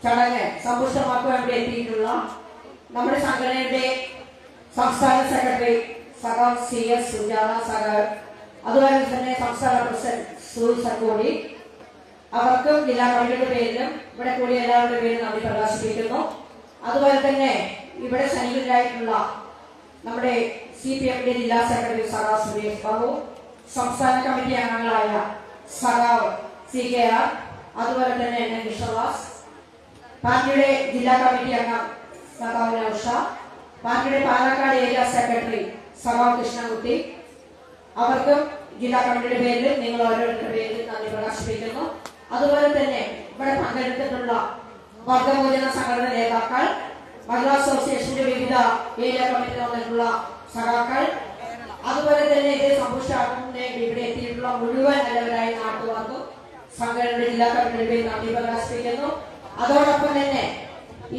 ചടങ്ങ് സമ്പുഷ്ടമാക്കുവാൻ വേണ്ടി എത്തിയിട്ടുള്ള നമ്മുടെ സംഘടനയുടെ സംസ്ഥാന സെക്രട്ടറി സഖാവ് സി എസ് സുജാത സഖാവ്, അതുപോലെ തന്നെ സംസ്ഥാന പ്രസിഡന്റ് സുനിൽ സക്കോടി, അവർക്കും ജില്ലാ കമ്മിറ്റിയുടെ പേരിലും ഇവിടെ കൂടി എല്ലാവരുടെ പേരിലും നന്ദി പ്രകാശിപ്പിക്കുന്നു. അതുപോലെ തന്നെ ഇവിടെ സന്നിഹിതരായിട്ടുള്ള നമ്മുടെ CPM-ന്റെ ജില്ലാ സെക്രട്ടറി സഖാവ് സുരേഷ് ബാബു, സംസ്ഥാന കമ്മിറ്റി അംഗങ്ങളായ സഖാവ് CKR, അതുപോലെ തന്നെ എൻ കൃഷ്ണദാസ്, പാർട്ടിയുടെ ജില്ലാ കമ്മിറ്റി അംഗം സഖാവ് നൌഷ, പാർട്ടിയുടെ പാലക്കാട് ഏരിയ സെക്രട്ടറി സഖാവ് കൃഷ്ണകുട്ടി, അവർക്കും ജില്ലാ കമ്മിറ്റിയുടെ പേരിൽ നിങ്ങൾ ഓരോരുത്തരുടെ പേരിൽ നന്ദി പ്രകാശിപ്പിക്കുന്നു. അതുപോലെ തന്നെ ഇവിടെ പങ്കെടുത്തിട്ടുള്ള വർഗമോചന സംഘടന നേതാക്കൾ, മഹിളാ അസോസിയേഷന്റെ വിവിധ ഏരിയ കമ്മിറ്റി വന്നിട്ടുള്ള സഖാക്കൾ, അതുപോലെ തന്നെ ഇതേ സമ്പുഷ്ടമാക്കുന്നതിന് വേണ്ടി ഇവിടെ എത്തിയിട്ടുള്ള മുഴുവൻ നല്ലവരായ നാട്ടുകാർക്കും സംഘടനയുടെ ജില്ലാ കമ്മിറ്റിയുടെ പേരിൽ നന്ദി പ്രകാശിപ്പിക്കുന്നു. അതോടൊപ്പം തന്നെ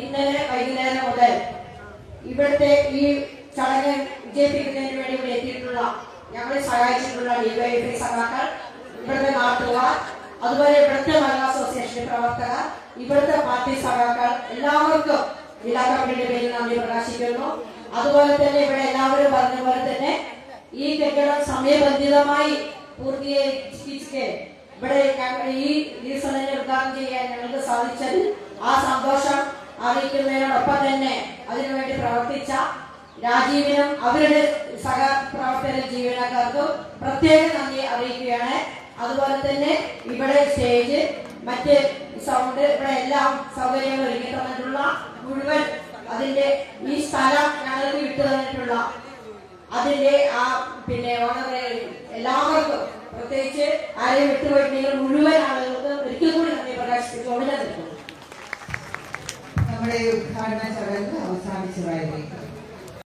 ഇന്നലെ വൈകുന്നേരം മുതൽ ഇവിടുത്തെ ഈ ചടങ്ങ് വിജയിപ്പിക്കുന്നതിന് വേണ്ടി ഇവിടെ എത്തിയിട്ടുള്ള ഞങ്ങളെ സഹായിച്ചിട്ടുള്ള DYFI സഖാക്കൾ, ഇവിടുത്തെ നാട്ടുകാർ, അതുപോലെ ഇവിടുത്തെ മഹിളാ അസോസിയേഷന്റെ പ്രവർത്തകർ, ഇവിടുത്തെ പാർട്ടി സഖാക്കൾ, എല്ലാവർക്കും ജില്ലാ കമ്മിറ്റിയുടെ പേരിൽ നന്ദി പ്രകാശിക്കുന്നു. അതുപോലെ തന്നെ ഇവിടെ എല്ലാവരും പറഞ്ഞ പോലെ തന്നെ ഈ കെട്ടിടം സമയബന്ധിതമായി പൂർത്തീകരിച്ച് ഇവിടെ ഈ സദനം ഉദ്ഘാടനം ചെയ്യാൻ ഞങ്ങൾക്ക് സാധിച്ചത് ആ സന്തോഷം അറിയിക്കുന്നതിനോടൊപ്പം തന്നെ അതിനുവേണ്ടി പ്രവർത്തിച്ച രാജീവിനും അവരുടെ സഹപ്രവർത്തക ജീവനക്കാർക്കും പ്രത്യേക നന്ദി അറിയിക്കുകയാണ്. അതുപോലെ തന്നെ ഇവിടെ സ്റ്റേജ്, മറ്റ് സൗണ്ട്, ഇവിടെ എല്ലാം സൗകര്യങ്ങൾ ഒരുക്കി തന്നിട്ടുള്ള മുഴുവൻ അതിന്റെ ഈ സ്ഥലം ഞങ്ങൾക്ക് വിട്ടു തന്നിട്ടുള്ള അതിന്റെ എല്ലാവർക്കും, പ്രത്യേകിച്ച് ആരെയും വിട്ടുപോയിട്ടുണ്ടെങ്കിൽ മുഴുവൻ ആളുകൾക്ക് ഒരിക്കൽ കൂടി നന്ദി പ്രകാശിപ്പിച്ചുകൊണ്ട് ഞാൻ നിൽക്കുന്നു. നമ്മുടെ ഉദ്ഘാടന ചടങ്ങ് അവസാനിച്ചതായിരിക്കും.